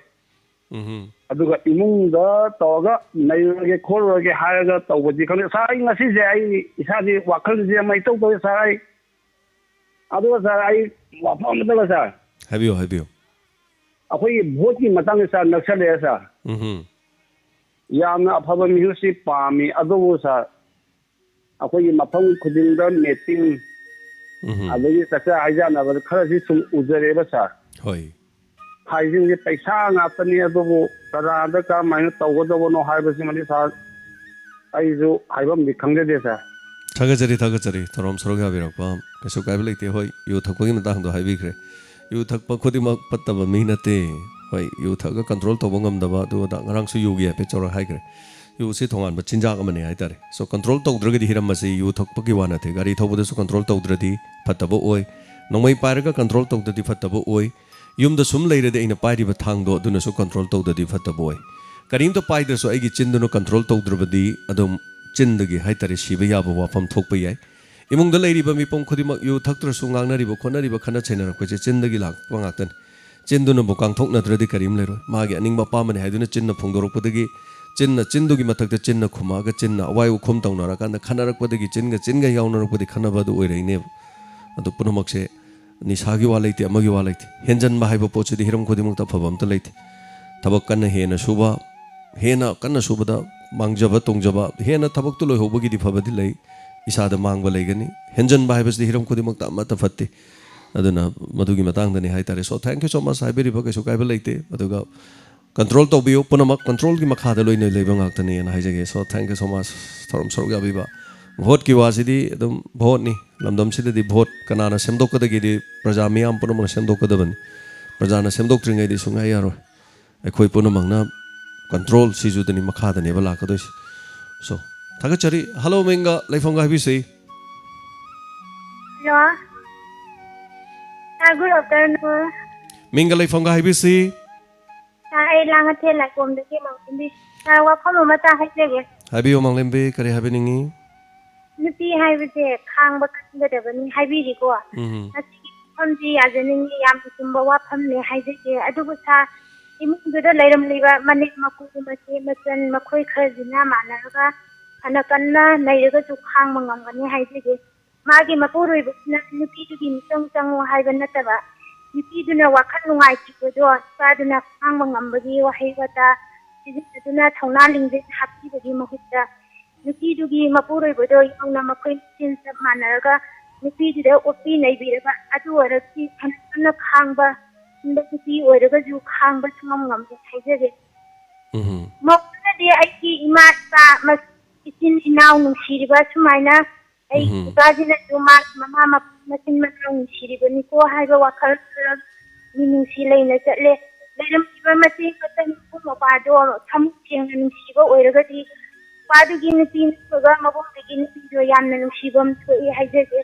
aduga imung da toga nairage khorage haraga tawji khane sai ngasi je ai isadi wakhal je mai to to sai aduga sai wafam da sa habiyo akoi bhoti matang sa naksale sa yamna afaba mihusi pami adubu sa ꯑꯩꯈꯣꯏꯒꯤ ꯃꯐꯝ ꯈꯨꯗꯤꯡꯗ meeting ꯑꯗꯒꯤ ꯆꯥꯛꯆꯥ ꯍꯩꯖꯥꯟꯅꯕꯗ ꯈꯔꯗꯤ ꯁꯨꯝ ꯎꯖꯔꯦꯕ ꯁꯥꯔ ꯍꯣꯏ ꯍꯥꯏꯁꯤꯡꯁꯦ ꯄꯩꯁꯥ ꯉꯥꯛꯇꯅꯤ ꯑꯗꯨꯕꯨ ꯀꯗꯥꯗ ꯀꯔꯝꯍꯥꯏꯅ ꯇꯧꯒꯗꯕꯅꯣ ꯍꯥꯏꯕꯁꯤꯃꯗꯤ ꯁꯥꯔ ꯑꯩꯁꯨ ꯍꯥꯏꯐꯝꯗꯤ ꯈꯪꯖꯗꯦ ꯁꯥꯔ ꯊꯥꯒꯠꯆꯔꯤ ꯊꯧꯔꯝ ꯁꯔꯨꯛ ꯌꯥꯕꯤꯔꯛꯄ ꯀꯩꯁꯨ ꯀꯥꯏꯕ ꯂꯩꯇꯦ ꯍꯣꯏ ꯌꯨ ꯊꯛꯄꯒꯤ ꯃꯇꯥꯡꯗꯣ ꯍꯥꯏꯕꯤꯈ꯭ꯔꯦ ꯌꯨ ꯊꯛꯄ ꯈꯨꯗꯤꯡꯃꯛ ꯐꯠꯇꯕ ꯃꯤ ꯅꯠꯇꯦ ꯍꯣꯏ ꯌꯨ ꯊꯛꯑꯒ ꯀꯟꯇ꯭ꯔꯣꯜ ꯇꯧꯕ ꯉꯝꯗꯕ ꯑꯗꯨꯒ ꯉꯔꯥꯡꯁꯨ ꯌꯨꯒꯤ ꯍꯥꯏꯐꯦꯠ ꯆꯥꯎꯔꯥꯛ ꯍꯥꯏꯈ꯭ꯔꯦ ꯌꯨꯁꯤ ꯇꯣꯉꯥꯟꯕ ꯆꯤꯟꯖꯥꯛ ꯑꯃꯅꯦ ꯍꯥꯏꯇꯥꯔꯦ ꯁꯣ ꯀꯟꯇ꯭ꯔꯣꯜ ꯇꯧꯗ꯭ꯔꯒꯗꯤ ꯍꯤꯔꯝ ꯑꯁꯤ ꯌꯨ ꯊꯛꯄꯒꯤ ꯋꯥ ꯅꯠꯇꯦ ꯒꯥꯔꯤ ꯊꯧꯕꯗꯁꯨ ꯀꯟꯇ꯭ꯔꯣल ꯇꯧꯗ꯭ꯔꯗꯤ ꯐꯠꯇꯕ ꯑꯣꯏ ꯅꯣꯡꯃꯩ ꯄꯥꯏꯔꯒ ꯀꯟꯇ꯭ꯔꯣल ꯇꯧꯗ꯭ꯔꯗꯤ ꯐꯠꯇꯕ ꯑꯣꯏ ꯌꯨꯝꯗ ꯁꯨꯝ ꯂꯩꯔꯗꯤ ꯑꯩꯅ ꯄꯥꯏꯔꯤꯕ ꯊꯥꯡꯗꯣ ꯑꯗꯨꯅꯁꯨ ꯀꯟꯇ꯭ꯔꯣल ꯇꯧꯗ꯭ꯔꯗꯤ ꯐꯠꯇꯕ ꯑꯣꯏ ꯀꯔꯤꯝꯇ ꯄꯥꯏꯗ꯭ꯔꯁꯨ ꯑꯩꯒꯤ ꯆꯤꯟꯗꯨꯅ ꯀꯟꯇ꯭ꯔꯣल ꯇꯧꯗ꯭ꯔꯕꯗꯤ ꯑꯗꯨꯝ ꯆꯤꯟꯗꯒꯤ ꯍꯥꯏꯇꯥꯔꯦ ꯁꯤꯕ ꯌꯥꯕ ꯋꯥꯐꯝ ꯊꯣꯛꯄ ꯌꯥꯏ ꯏꯃꯨꯡꯗ ꯂꯩꯔꯤꯕ ꯃꯤꯄꯨꯝ ꯈꯨꯗꯤꯡꯃꯛ ꯌꯨ ꯊꯛꯇ꯭ꯔꯁꯨ ꯉꯥꯡꯅꯔꯤꯕ ꯈꯣꯠꯅꯔꯤꯕ ꯈꯟꯅ ꯆꯩꯅꯔꯛꯄꯁꯦ ꯆꯤꯟꯗꯒꯤ ꯂꯥꯛꯄ ꯉꯥꯛꯇꯅꯤ ꯆꯤꯟꯗꯨꯅꯕꯨ ꯀꯥꯡꯊꯣꯛꯅꯗ꯭ꯔꯗꯤ ꯀꯔꯤꯝ ꯂꯩꯔꯣꯏ ꯃꯥꯒꯤ ꯑꯅꯤꯡꯕ ꯑꯄꯥꯝꯕꯅꯤ ꯍꯥꯏꯗꯨꯅ ꯆꯤꯟꯅ ꯐꯣꯡꯗꯣꯔꯛꯄꯗꯒꯤ ꯆꯤꯟꯗꯨꯒꯤ ꯃꯊꯛꯇ ꯆꯤꯟꯅ ꯈꯨꯝꯃꯛꯑꯒ ꯆꯤꯟꯅ ꯑꯋꯥꯏ ꯎꯈꯨꯝ ꯇꯧꯅꯔꯀꯥꯟꯗ ꯈꯟꯅꯔꯛꯄꯗꯒꯤ ꯆꯤꯟꯒ ꯌꯥꯎꯅꯔꯛꯄꯗꯤ ꯈꯟꯅꯕ ꯑꯗꯨ ꯑꯣꯏꯔꯛꯏꯅꯦꯕ ꯑꯗꯨ ꯄꯨꯝꯅꯃꯛꯁꯦ ꯅꯤꯁꯥꯒꯤ ꯋꯥ ꯂꯩꯇꯦ ꯑꯃꯒꯤ ꯋꯥ ꯂꯩꯇꯦ ꯍꯦꯟꯖꯟꯕ ꯍꯥꯏꯕ ꯄꯣꯠꯁꯤꯗꯤ ꯍꯤꯔꯝ ꯈꯨꯗꯤꯡꯃꯛꯇ ꯑꯐꯕ ꯑꯝꯇ ꯂꯩꯇꯦ ꯊꯕꯛ ꯀꯟꯅ ꯍꯦꯟꯅ ꯀꯟꯅ ꯁꯨꯕꯗ ꯃꯥꯡꯖꯕ ꯇꯣꯡꯖꯕ ꯍꯦꯟꯅ ꯊꯕꯛꯇꯨ ꯂꯣꯏꯍꯧꯕꯒꯤꯗꯤ ꯐꯕꯗꯤ ꯂꯩ ꯏꯁꯥꯗ ꯃꯥꯡꯕ ꯂꯩꯒꯅꯤ ꯍꯦꯟꯖꯟꯕ ꯍꯥꯏꯕꯁꯤꯗꯤ ꯍꯤꯔꯝ ꯈꯨꯗꯤꯡꯃꯛꯇ ꯑꯃꯠꯇ ꯐꯠꯇꯦ ꯑꯗꯨꯅ ꯃꯗꯨꯒꯤ ꯃꯇꯥꯡꯗꯅꯤ ꯍꯥꯏꯇꯥꯔꯦ ꯁꯣ ꯊꯦꯡꯛ ꯌꯨ ꯁꯣ ꯃꯆ ꯍꯥꯏꯕꯤꯔꯤꯕ ꯀꯩꯁꯨ ꯀꯥꯏꯕ ꯂꯩꯇꯦ ꯑꯗꯨꯒ ꯀꯟꯇ꯭ꯔꯣꯜ ꯇꯧꯕꯤꯌꯨ ꯄꯨꯝꯅꯃꯛ ꯀꯟꯇ꯭ꯔꯣꯜꯒꯤ ꯃꯈꯥꯗ ꯂꯣꯏꯅ ꯂꯩꯕ ꯉꯥꯛꯇꯅꯦꯅ ꯍꯥꯏꯖꯒꯦ ꯁꯣ ꯊꯦꯡꯛ ꯌꯨ ꯁꯣ ꯃꯆ ꯊꯧꯔꯝ ꯁꯔꯨꯛ ꯌꯥꯕꯤꯕ ꯚꯣꯠꯀꯤ ꯋꯥꯁꯤꯗꯤ ꯑꯗꯨꯝ ꯚꯣꯠꯅꯤ ꯂꯝꯗꯝꯁꯤꯗꯗꯤ ꯚꯣꯠ ꯀꯅꯥꯅ ꯁꯦꯝꯗꯣꯛꯀꯗꯒꯦꯗꯤ ꯄ꯭ꯔꯖꯥ ꯃꯤꯌꯥꯝ ꯄꯨꯝꯅꯃꯛꯅ ꯁꯦꯝꯗꯣꯛꯀꯗꯕꯅꯤ ꯄ꯭ꯔꯖꯥꯅ ꯁꯦꯝꯗꯣꯛꯇ꯭ꯔꯤꯉꯩꯗꯤ ꯁꯨꯡꯌꯥ ꯌꯥꯔꯣꯏ ꯑꯩꯈꯣꯏ ꯄꯨꯝꯅꯃꯛꯅ ꯀꯟꯇ꯭ꯔꯣꯜ ꯁꯤꯁꯨꯗꯅꯤ ꯃꯈꯥꯗꯅꯦꯕ ꯂꯥꯛꯀꯗꯣꯏꯁꯤ ꯁꯣ ꯊꯥꯒꯠꯆꯔꯤ ꯍꯜꯂꯣ ꯃꯤꯡꯒ ꯂꯩꯐꯝꯒ ꯍꯥꯏꯕꯤꯁꯤ Hello. Good afternoon. ꯃꯤꯡꯒ ꯂꯩꯐꯝꯒ ꯍꯥꯏꯕꯤꯁꯤ ꯑꯩ ꯂꯥꯡꯉꯊꯦꯜ ꯂꯩꯀꯣꯝꯗꯒꯤ ꯃꯥꯡꯂꯦꯝꯕꯤ ꯋꯥꯐꯝ ꯑꯃꯇ ꯍꯥꯏꯖꯒꯦ ꯍꯥꯏꯕꯤꯌꯨ ꯃꯥꯡꯂꯦꯝꯕꯤ ꯀꯔꯤ ꯍꯥꯏꯕꯤꯅꯤꯡꯉꯤ ꯅꯨꯄꯤ ꯍꯥꯏꯕꯁꯦ ꯈꯥꯡꯕ ꯀꯟꯒꯗꯕꯅꯤ ꯍꯥꯏꯕꯤꯔꯤꯀꯣ ꯑꯁꯤꯒꯤ ꯋꯥꯐꯝꯁꯤ ꯌꯥꯖꯅꯤꯡꯉꯤ ꯌꯥꯝꯅ ꯆꯨꯝꯕ ꯋꯥꯐꯝꯅꯦ ꯍꯥꯏꯖꯒꯦ ꯑꯗꯨꯕꯨ ꯏꯃꯨꯡꯗꯨꯗ ꯂꯩꯔꯝꯂꯤꯕ ꯃꯅꯦꯝ ꯃꯀꯨ ꯃꯆꯦ ꯃꯆꯟ ꯃꯈꯣꯏ ꯈꯔꯁꯤꯅ ꯃꯥꯟꯅꯔꯒ ꯐꯅ ꯀꯟꯅ ꯅꯩꯔꯒꯁꯨ ꯈꯥꯡꯕ ꯉꯝꯒꯅꯤ ꯍꯥꯏꯖꯒꯦ ꯃꯥꯒꯤ ꯃꯄꯨꯔꯣꯏꯕꯁꯤꯅ ꯅꯨꯄꯤꯗꯨꯒꯤ ꯃꯤꯆꯪ ꯆꯪꯉꯨ ꯍꯥꯏꯕ ꯅꯠꯇꯕ ꯅꯨꯄꯤꯗꯨꯅ ꯋꯥꯈꯜ ꯅꯨꯡꯉꯥꯏꯇ꯭ꯔꯤꯕꯗꯣ ꯅꯨꯄꯥꯗꯨꯅ ꯈꯥꯡꯕ ꯉꯝꯕꯒꯤ ꯋꯥꯍꯩ ꯋꯥꯇꯥ ꯁꯤꯖꯤꯟꯅꯗꯨꯅ ꯊꯧꯅꯥ ꯂꯤꯡꯖꯦꯜ ꯍꯥꯞꯄꯤꯕꯒꯤ ꯃꯍꯨꯠꯇ ꯅꯨꯄꯤꯗꯨꯒꯤ ꯃꯄꯨꯔꯣꯏꯕꯗꯣ ꯌꯥꯎꯅ ꯃꯈꯣꯏ ꯃꯁꯦꯟ ꯆꯞ ꯃꯥꯟꯅꯔꯒ ꯅꯨꯄꯤꯗꯨꯗ ꯑꯣꯠꯄꯤ ꯅꯩꯕꯤꯔꯒ ꯑꯗꯨ ꯑꯣꯏꯔꯗꯤ ꯐꯅ ꯀꯟꯅ ꯈꯥꯡꯕ ꯅꯨꯄꯤ ꯑꯣꯏꯔꯒꯁꯨ ꯈꯥꯡꯕ ꯁꯨꯉꯝ ꯉꯝꯗꯦ ꯍꯥꯏꯖꯒꯦ ꯃꯧꯗꯨꯅꯗꯤ ꯑꯩꯒꯤ ꯏꯃꯥ ꯏꯄꯥ ꯏꯆꯤꯟ ꯏꯅꯥꯎ ꯅꯨꯡꯁꯤꯔꯤꯕ ꯁꯨꯃꯥꯏꯅ ꯑꯩꯒꯤ ꯅꯨꯄꯥꯁꯤꯅꯁꯨ ꯃꯃꯥ ꯃꯆꯤꯟ ꯃꯅꯥꯎ ꯅꯨꯡꯁꯤꯔꯤꯕꯅꯤꯀꯣ ꯍꯥꯏꯕ ꯋꯥꯈꯜ ꯈꯔ ꯃꯤꯅꯨꯡꯁꯤ ꯂꯩꯅ ꯆꯠꯂꯦ ꯂꯩꯔꯝꯂꯤꯕ ꯃꯆꯦ ꯃꯆꯟ ꯃꯄꯨ ꯃꯄꯥꯗꯣ ꯊꯃꯣꯏ ꯁꯦꯡꯅ ꯅꯨꯡꯁꯤꯕ ꯑꯣꯏꯔꯒꯗꯤ ꯅꯨꯄꯥꯗꯨꯒꯤ ꯅꯨꯄꯤ ꯅꯠꯇ꯭ꯔꯒ ꯃꯕꯨꯡꯗꯨꯒꯤ ꯅꯨꯄꯤꯗꯣ ꯌꯥꯝꯅ ꯅꯨꯡꯁꯤꯕꯝ ꯊꯣꯛꯏ ꯍꯥꯏꯖꯒꯦ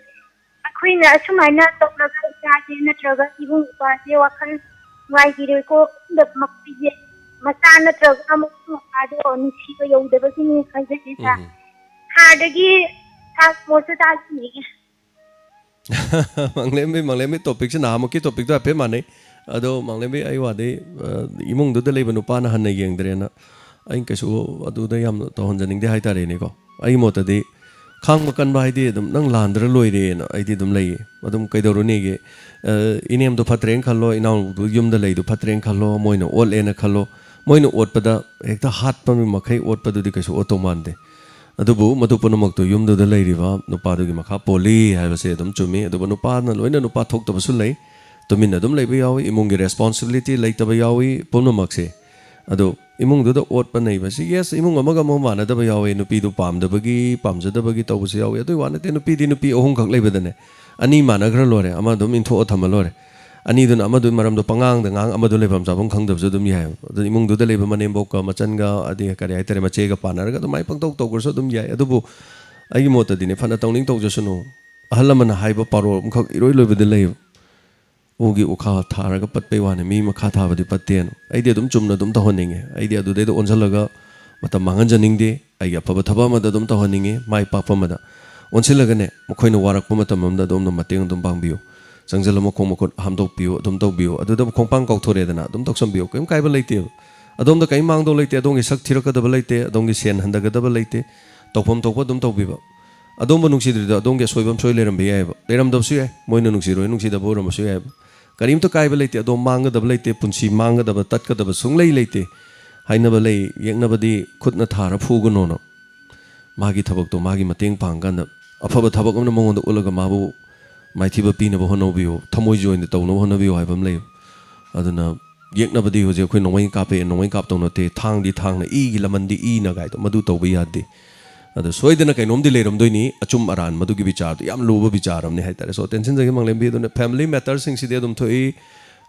ꯑꯩꯈꯣꯏꯅ ꯑꯁꯨꯃꯥꯏꯅ ꯇꯧꯔꯒ ꯏꯆꯥꯁꯦ ꯅꯠꯇ꯭ꯔꯒ ꯏꯕꯨꯡ ꯏꯄ꯭ꯋꯥꯁꯦ ꯋꯥꯈꯜ ꯅꯨꯡꯉꯥꯏꯈꯤꯔꯣꯏꯀꯣ ꯃꯈꯣꯏꯁꯦ ꯃꯆꯥ ꯅꯠꯇ꯭ꯔꯒ ꯃꯄꯨ ꯃꯄꯥꯗꯣ ꯅꯨꯡꯁꯤꯕ ꯌꯧꯗꯕꯒꯤꯅꯤ ꯍꯥꯏꯖꯒꯦ ꯍꯥꯔꯗꯒꯤ ꯃꯣꯠꯁꯨ ꯇꯥꯛꯄꯤꯒꯦ ꯃꯥꯡꯂꯦꯝꯕꯤ ꯇꯣꯄꯤꯛꯁꯦ ꯅꯍꯥꯟꯃꯨꯛꯀꯤ ꯇꯣꯄꯤꯛꯇꯣ ꯍꯥꯏꯐꯦꯠ ꯃꯥꯟꯅꯩ ꯑꯗꯣ ꯃꯥꯡꯂꯦꯝꯕꯤ ꯑꯩ ꯋꯥꯗꯤ ꯏꯃꯨꯡꯗꯨꯗ ꯂꯩꯕ ꯅꯨꯄꯥꯅ ꯍꯟꯅ ꯌꯦꯡꯗ꯭ꯔꯦꯅ ꯑꯩ ꯀꯩꯁꯨ ꯑꯗꯨꯗ ꯌꯥꯝꯅ ꯇꯧꯍꯟꯖꯅꯤꯡꯗꯦ ꯍꯥꯏꯇꯥꯔꯦꯅꯦꯀꯣ ꯑꯩꯒꯤ ꯃꯣꯠꯇꯗꯤ ꯈꯥꯡꯕ ꯀꯟꯕ ꯍꯥꯏꯗꯤ ꯑꯗꯨꯝ ꯅꯪ ꯂꯥꯟꯗ꯭ꯔ ꯂꯣꯏꯔꯦꯅ ꯑꯩꯗꯤ ꯑꯗꯨꯝ ꯂꯩꯌꯦ ꯑꯗꯨꯝ ꯀꯩꯗꯧꯔꯨꯅꯤꯒꯦ ꯏꯅꯦꯝꯗꯣ ꯐꯠꯇ꯭ꯔꯦꯅ ꯈꯜꯂೋ ꯏꯅꯥꯎꯗꯨ ꯌꯨꯝꯗ ꯂꯩꯗꯣ ꯐꯠꯇ꯭ꯔꯦꯅ ꯈꯜꯂೋ ꯃꯣꯏꯅ ꯑꯣꯠꯂꯦꯅ ꯈꯜꯂೋ ꯃꯣꯏꯅ ꯑꯣꯠꯄꯗ ꯍꯦꯛꯇ ꯍꯥꯠꯄ ꯃꯈꯩ ꯑꯣꯠꯄꯗꯨꯗꯤ ꯀꯩꯁꯨ ꯑꯣꯠꯇꯧ ꯃꯥꯟꯗꯦ ꯑꯗꯨꯕꯨ ꯃꯗꯨ ꯄꯨꯝꯅꯃꯛꯇꯨ ꯌꯨꯝꯗꯨꯗ ꯂꯩꯔꯤꯕ ꯅꯨꯄꯥꯗꯨꯒꯤ ꯃꯈꯥ ꯄꯣꯜꯂꯤ ꯍꯥꯏꯕꯁꯦ ꯑꯗꯨꯝ ꯆꯨꯝꯃꯤ ꯑꯗꯨꯕꯨ ꯅꯨꯄꯥꯅ ꯂꯣꯏꯅ ꯅꯨꯄꯥ ꯊꯣꯛꯇꯕꯁꯨ ꯂꯩ ꯇꯨꯃꯤꯟꯅ ꯑꯗꯨꯝ ꯂꯩꯕ ꯌꯥꯎꯏ ꯏꯃꯨꯡꯒꯤ ꯔꯦꯁꯄꯣꯟꯁꯤꯕꯤꯂꯤꯇꯤ ꯂꯩꯇꯕ ꯌꯥꯎꯏ ꯄꯨꯝꯅꯃꯛꯁꯦ ꯑꯗꯣ ꯏꯃꯨꯡꯗꯨꯗ ꯑꯣꯠꯄ ꯅꯩꯕꯁꯤ ꯌꯦꯁ ꯏꯃꯨꯡ ꯑꯃꯒ ꯑꯃꯒ ꯃꯥꯟꯅꯗꯕ ꯌꯥꯎꯏ ꯅꯨꯄꯤꯗꯨ ꯄꯥꯝꯗꯕꯒꯤ ꯄꯥꯝꯖꯗꯕꯒꯤ ꯇꯧꯕꯁꯨ ꯌꯥꯎꯏ ꯑꯗꯨꯒꯤ ꯋꯥ ꯅꯠꯇꯦ ꯅꯨꯄꯤꯗꯤ ꯅꯨꯄꯤ ꯑꯍꯨꯝꯈꯛ ꯂꯩꯕꯗꯅꯦ ꯑꯅꯤ ꯃꯥꯟꯅꯈ꯭ꯔ ꯂꯣꯏꯔꯦ ꯑꯃ ꯑꯗꯨꯝ ꯏꯟꯊꯣꯛꯑ ꯊꯝꯃ ꯂꯣꯏꯔꯦ ꯑꯅꯤꯗꯨꯅ ꯑꯃꯗꯨꯒꯤ ꯃꯔꯝꯗꯣ ꯄꯉꯥꯡꯗ ꯑꯃꯗꯨ ꯂꯩꯐꯝ ꯆꯥꯐꯝ ꯈꯪꯗꯕꯁꯨ ꯑꯗꯨꯝ ꯌꯥꯏꯑꯕ ꯑꯗꯨ ꯏꯃꯨꯡꯗꯨꯗ ꯂꯩꯕ ꯃꯅꯦꯝꯕꯣꯛꯀ ꯃꯆꯟꯒ ꯑꯗꯩ ꯀꯔꯤ ꯍꯥꯏꯇꯥꯔꯦ ꯃꯆꯦꯒ ꯄꯥꯟꯅꯔꯒ ꯑꯗꯨꯃꯥꯏꯅ ꯄꯪꯇꯧ ꯇꯧꯈ꯭ꯔꯁꯨ ꯑꯗꯨꯝ ꯌꯥꯏ ꯑꯗꯨꯕꯨ ꯑꯩꯒꯤ ꯃꯣꯠꯇꯗꯤꯅꯦ ꯐꯅ ꯇꯧꯅꯤꯡ ꯇꯧꯖꯁꯅꯨ ꯑꯍꯜ ꯂꯃꯟꯅ ꯍꯥꯏꯕ ꯄꯥꯔꯣ ꯑꯃꯈꯛ ꯏꯔꯣꯏ ꯂꯣꯏꯕꯗ ꯂꯩꯌꯦꯕ ꯎꯒꯤ ꯎꯈꯥ ꯊꯥꯔꯒ ꯄꯠꯄꯩ ꯋꯥꯅꯤ ꯃꯤ ꯃꯈꯥ ꯊꯥꯕꯗꯤ ꯄꯠꯇꯦꯅ ꯑꯩꯗꯤ ꯑꯗꯨꯝ ꯆꯨꯝꯅ ꯑꯗꯨꯝ ꯇꯧꯍꯟꯅꯤꯡꯉꯦ ꯑꯩꯗꯤ ꯑꯗꯨꯗꯩꯗ ꯑꯣꯟꯁꯤꯜꯂꯒ ꯃꯇꯝ ꯃꯥꯡꯍꯟꯖꯅꯤꯡꯗꯦ ꯑꯩꯒꯤ ꯑꯐꯕ ꯊꯕꯛ ꯑꯃꯗ ꯑꯗꯨꯝ ꯇꯧꯍꯟꯅꯤꯡꯉꯦ ꯃꯥꯏ ꯄꯥꯛꯄ ꯑꯃꯗ ꯑꯣꯟꯁꯤꯜꯂꯒꯅꯦ ꯃꯈꯣꯏꯅ ꯋꯥꯔꯛꯄ ꯃꯇꯝ ꯑꯃꯗ ꯑꯗꯣꯝꯅ ꯃꯇꯦꯡ ꯑꯗꯨꯝ ꯄꯥꯡꯕꯤꯌꯨ ꯆꯪꯁꯤꯜꯂ ꯃꯈꯣꯡ ꯃꯈꯨꯠ ꯍꯥꯝꯗꯣꯛꯄꯤꯌꯨ ꯑꯗꯨꯝ ꯇꯧꯕꯤꯌꯨ ꯑꯗꯨꯗ ꯈꯣꯡꯄꯥꯡ ꯀꯥꯎꯊꯣꯔꯛꯑꯦꯗꯅ ꯑꯗꯨꯝ ꯇꯧꯁꯟꯕꯤꯌꯨ ꯀꯩꯝ ꯀꯥꯏꯕ ꯂꯩꯇꯦꯕ ꯑꯗꯣꯝꯗ ꯀꯩꯝ ꯃꯥꯡꯗꯧ ꯂꯩꯇꯦ ꯑꯗꯣꯝꯒꯤ ꯁꯛ ꯊꯤꯔꯛꯀꯗꯕ ꯂꯩꯇꯦ ꯑꯗꯣꯝꯒꯤ ꯁꯦꯟ ꯍꯟꯊꯒꯗꯕ ꯂꯩꯇꯦ ꯇꯧꯐꯝ ꯊꯣꯛꯄ ꯑꯗꯨꯝ ꯇꯧꯕꯤꯕ ꯑꯗꯣꯝꯕꯨ ꯅꯨꯡꯁꯤꯗ꯭ꯔꯤꯗꯣ ꯑꯗꯣꯝꯒꯤ ꯑꯁꯣꯏꯕ ꯑꯃ ꯁꯣꯏ ꯂꯩꯔꯝꯕ ꯌꯥꯏꯑꯕ ꯂꯩꯔꯝꯗꯕꯁꯨ ꯌꯥꯏ ꯃꯣꯏꯅ ꯅꯨꯡꯁꯤꯔꯣꯏ ꯅꯨꯡꯁꯤꯗꯕ ꯑꯣꯏꯔꯝꯕꯁꯨ ꯌꯥꯏꯑꯕ ꯀꯔꯤꯝꯇ ꯀꯥꯏꯕ ꯂꯩꯇꯦ ꯑꯗꯣꯝ ꯃꯥꯡꯒꯗꯕ ꯂꯩꯇꯦ ꯄꯨꯟꯁꯤ ꯃꯥꯡꯒꯗꯕ ꯇꯠꯀꯗꯕ ꯁꯨꯡꯂꯩ ꯂꯩꯇꯦ ꯍꯥꯏꯅꯕ ꯂꯩ ꯌꯦꯛꯅꯕꯗꯤ ꯈꯨꯠꯅ ꯊꯥꯔ ꯐꯨꯒꯅꯣꯅ ꯃꯥꯒꯤ ꯊꯕꯛꯇꯣ ꯃꯥꯒꯤ ꯃꯇꯦꯡ ꯄꯥꯡꯀꯥꯟꯗ ꯑꯐꯕ ꯊꯕꯛ ꯑꯃꯅ ꯃꯉꯣꯟꯗ ꯎꯠꯂꯒ ꯃꯥꯕꯨ ꯃꯥꯏꯊꯤꯕ ꯄꯤꯅꯕ ꯍꯣꯠꯅꯕꯤꯌꯨ ꯊꯃꯣꯏꯁꯤ ꯑꯣꯏꯅ ꯇꯧꯅꯕ ꯍꯣꯠꯅꯕꯤꯌꯨ ꯍꯥꯏꯕ ꯑꯃ ꯂꯩ ꯑꯗꯨꯅ ꯌꯦꯛꯅꯕꯗꯤ ꯍꯧꯖꯤꯛ ꯑꯩꯈꯣꯏ ꯅꯣꯡꯃꯩ ꯀꯥꯞꯄꯦ ꯅꯣꯡꯃꯩ ꯀꯥꯞꯇꯧ ꯅꯠꯇꯦ ꯊꯥꯡꯗꯤ ꯊꯥꯡꯅ ꯏꯒꯤ ꯂꯃꯟꯗꯤ ꯏꯅ ꯒꯥꯏꯗꯣ ꯃꯗꯨ ꯇꯧꯕ ꯌꯥꯗꯦ ꯑꯗꯣ ꯁꯣꯏꯗꯅ ꯀꯩꯅꯣꯝꯗꯤ ꯂꯩꯔꯝꯗꯣꯏꯅꯤ ꯑꯆꯨꯝ ꯑꯔꯥꯟ ꯃꯗꯨꯒꯤ ꯕꯤꯆꯥꯔꯗꯣ ꯌꯥꯝ ꯂꯨꯕ ꯕꯤꯆꯥꯔ ꯑꯃꯅꯤ ꯍꯥꯏꯇꯥꯔꯦ ꯁꯣ ꯇꯦꯟꯁꯟꯖꯒꯤ ꯃꯪꯂꯦꯝꯕꯤ ꯑꯗꯨꯅ ꯐꯦꯃꯤꯂꯤ ꯃꯦꯇꯔꯁꯤꯡꯁꯤꯗꯤ ꯑꯗꯨꯝ ꯊꯣꯛꯏ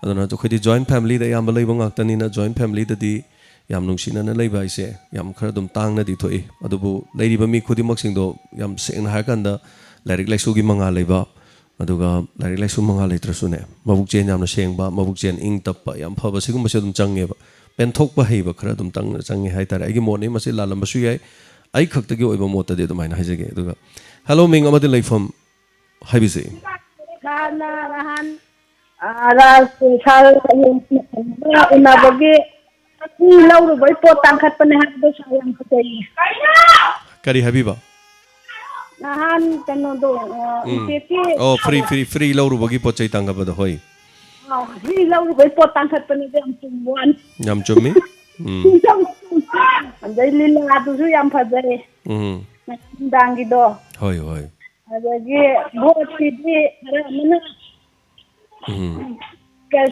ꯑꯗꯨꯅ ꯑꯩꯈꯣꯏꯗꯤ ꯖꯣꯏꯟ ꯐꯦꯃꯤꯂꯤꯗ ꯑꯌꯥꯝꯕ ꯂꯩꯕ ꯉꯥꯛꯇꯅꯤꯅ ꯖꯣꯏꯟ ꯐꯦꯃꯤꯂꯤꯗꯗꯤ ꯌꯥꯝ ꯅꯨꯡꯁꯤꯅꯅ ꯂꯩꯕ ꯍꯥꯏꯁꯦ ꯌꯥꯝ ꯈꯔ ꯑꯗꯨꯝ ꯇꯥꯡꯅꯗꯤ ꯊꯣꯛꯏ ꯑꯗꯨꯕꯨ ꯂꯩꯔꯤꯕ ꯃꯤ ꯈꯨꯗꯤꯡꯃꯛꯁꯤꯡꯗꯣ ꯌꯥꯝ ꯁꯦꯡꯅ ꯍꯥꯏꯔꯀꯥꯟꯗ ꯂꯥꯏꯔꯤꯛ ꯂꯥꯏꯁꯨꯒꯤ ꯃꯉꯥꯜ ꯂꯩꯕ ꯑꯗꯨꯒ ꯂꯥꯏꯔꯤꯛ ꯂꯥꯏꯁꯨ ꯃꯉꯥꯜ ꯂꯩꯇ꯭ꯔꯁꯨꯅꯦ ꯃꯕꯨꯛ ꯆꯦꯟ ꯌꯥꯝꯅ ꯁꯦꯡꯕ ꯃꯕꯨꯛ ꯆꯦꯟ ꯏꯪ ꯇꯞꯄ ꯌꯥꯝ ꯐꯕ ꯁꯤꯒꯨꯝꯕꯁꯦ ꯑꯗꯨꯝ ꯆꯪꯉꯦꯕ ꯄꯦꯟꯊꯣꯛꯄ ꯍꯩꯕ ꯈꯔ ꯑꯗꯨꯝ ꯆꯪꯉꯦ ꯍꯥꯏꯇꯥꯔꯦ ꯑꯩꯒꯤ ꯃꯣꯠꯅꯤ ꯃꯁꯤ ꯂꯥꯜꯂꯝꯕꯁꯨ ꯌꯥꯏ ꯑꯩ ꯈꯛꯇꯒꯤ ꯑꯣꯏꯕ ꯃꯣꯠꯇꯗꯤ ꯑꯗꯨꯃꯥꯏꯅ ꯍꯥꯏꯖꯒꯦ ꯑꯗꯨꯒ ꯍꯦꯜꯂꯣ ꯃꯤꯡ ꯑꯃꯗꯤ ꯂꯩꯐꯝ ꯍꯥꯏꯕꯤꯁꯦ ꯎꯅꯕꯒꯤ ꯂꯧꯔꯨꯕꯩ ꯄꯣꯠ ꯇꯥꯡꯈꯠꯄꯅꯦ ꯍꯥꯏꯕꯗꯣ ꯌꯥꯝ ꯐꯖꯩꯌꯦ ꯀꯔꯤ ꯍꯥꯏꯕꯤꯕ ꯅꯍꯥꯟ ꯀꯩꯅꯣꯗꯣ ꯏꯆꯦꯀꯤ ꯑꯣ ꯐ꯭ꯔꯤ ꯂꯧꯔꯨꯕꯒꯤ ꯄꯣꯠ ꯆꯩ ꯇꯥꯡꯈꯠꯄꯗꯣ ꯍꯣꯏ ꯐ꯭ꯔꯤ ꯂꯧꯔꯨꯕꯩ ꯄꯣꯠ ꯇꯥꯡꯈꯠꯄꯅꯦꯗ ꯌꯥꯝ ꯆꯨꯝꯕ ꯋꯥꯅꯤ ꯌꯥꯝ ꯆꯨꯝꯃꯤ ꯑꯗꯩ ꯂꯤꯂꯥꯗꯨꯁꯨ ꯌꯥꯝ ꯐꯖꯩ ꯅꯨꯡꯗꯥꯡꯒꯤꯗꯣ ꯍꯣꯏ ꯍꯣꯏ ꯑꯗꯒꯤ ꯚꯣꯠꯀꯤꯗꯤ ꯈꯔ ꯑꯃꯅ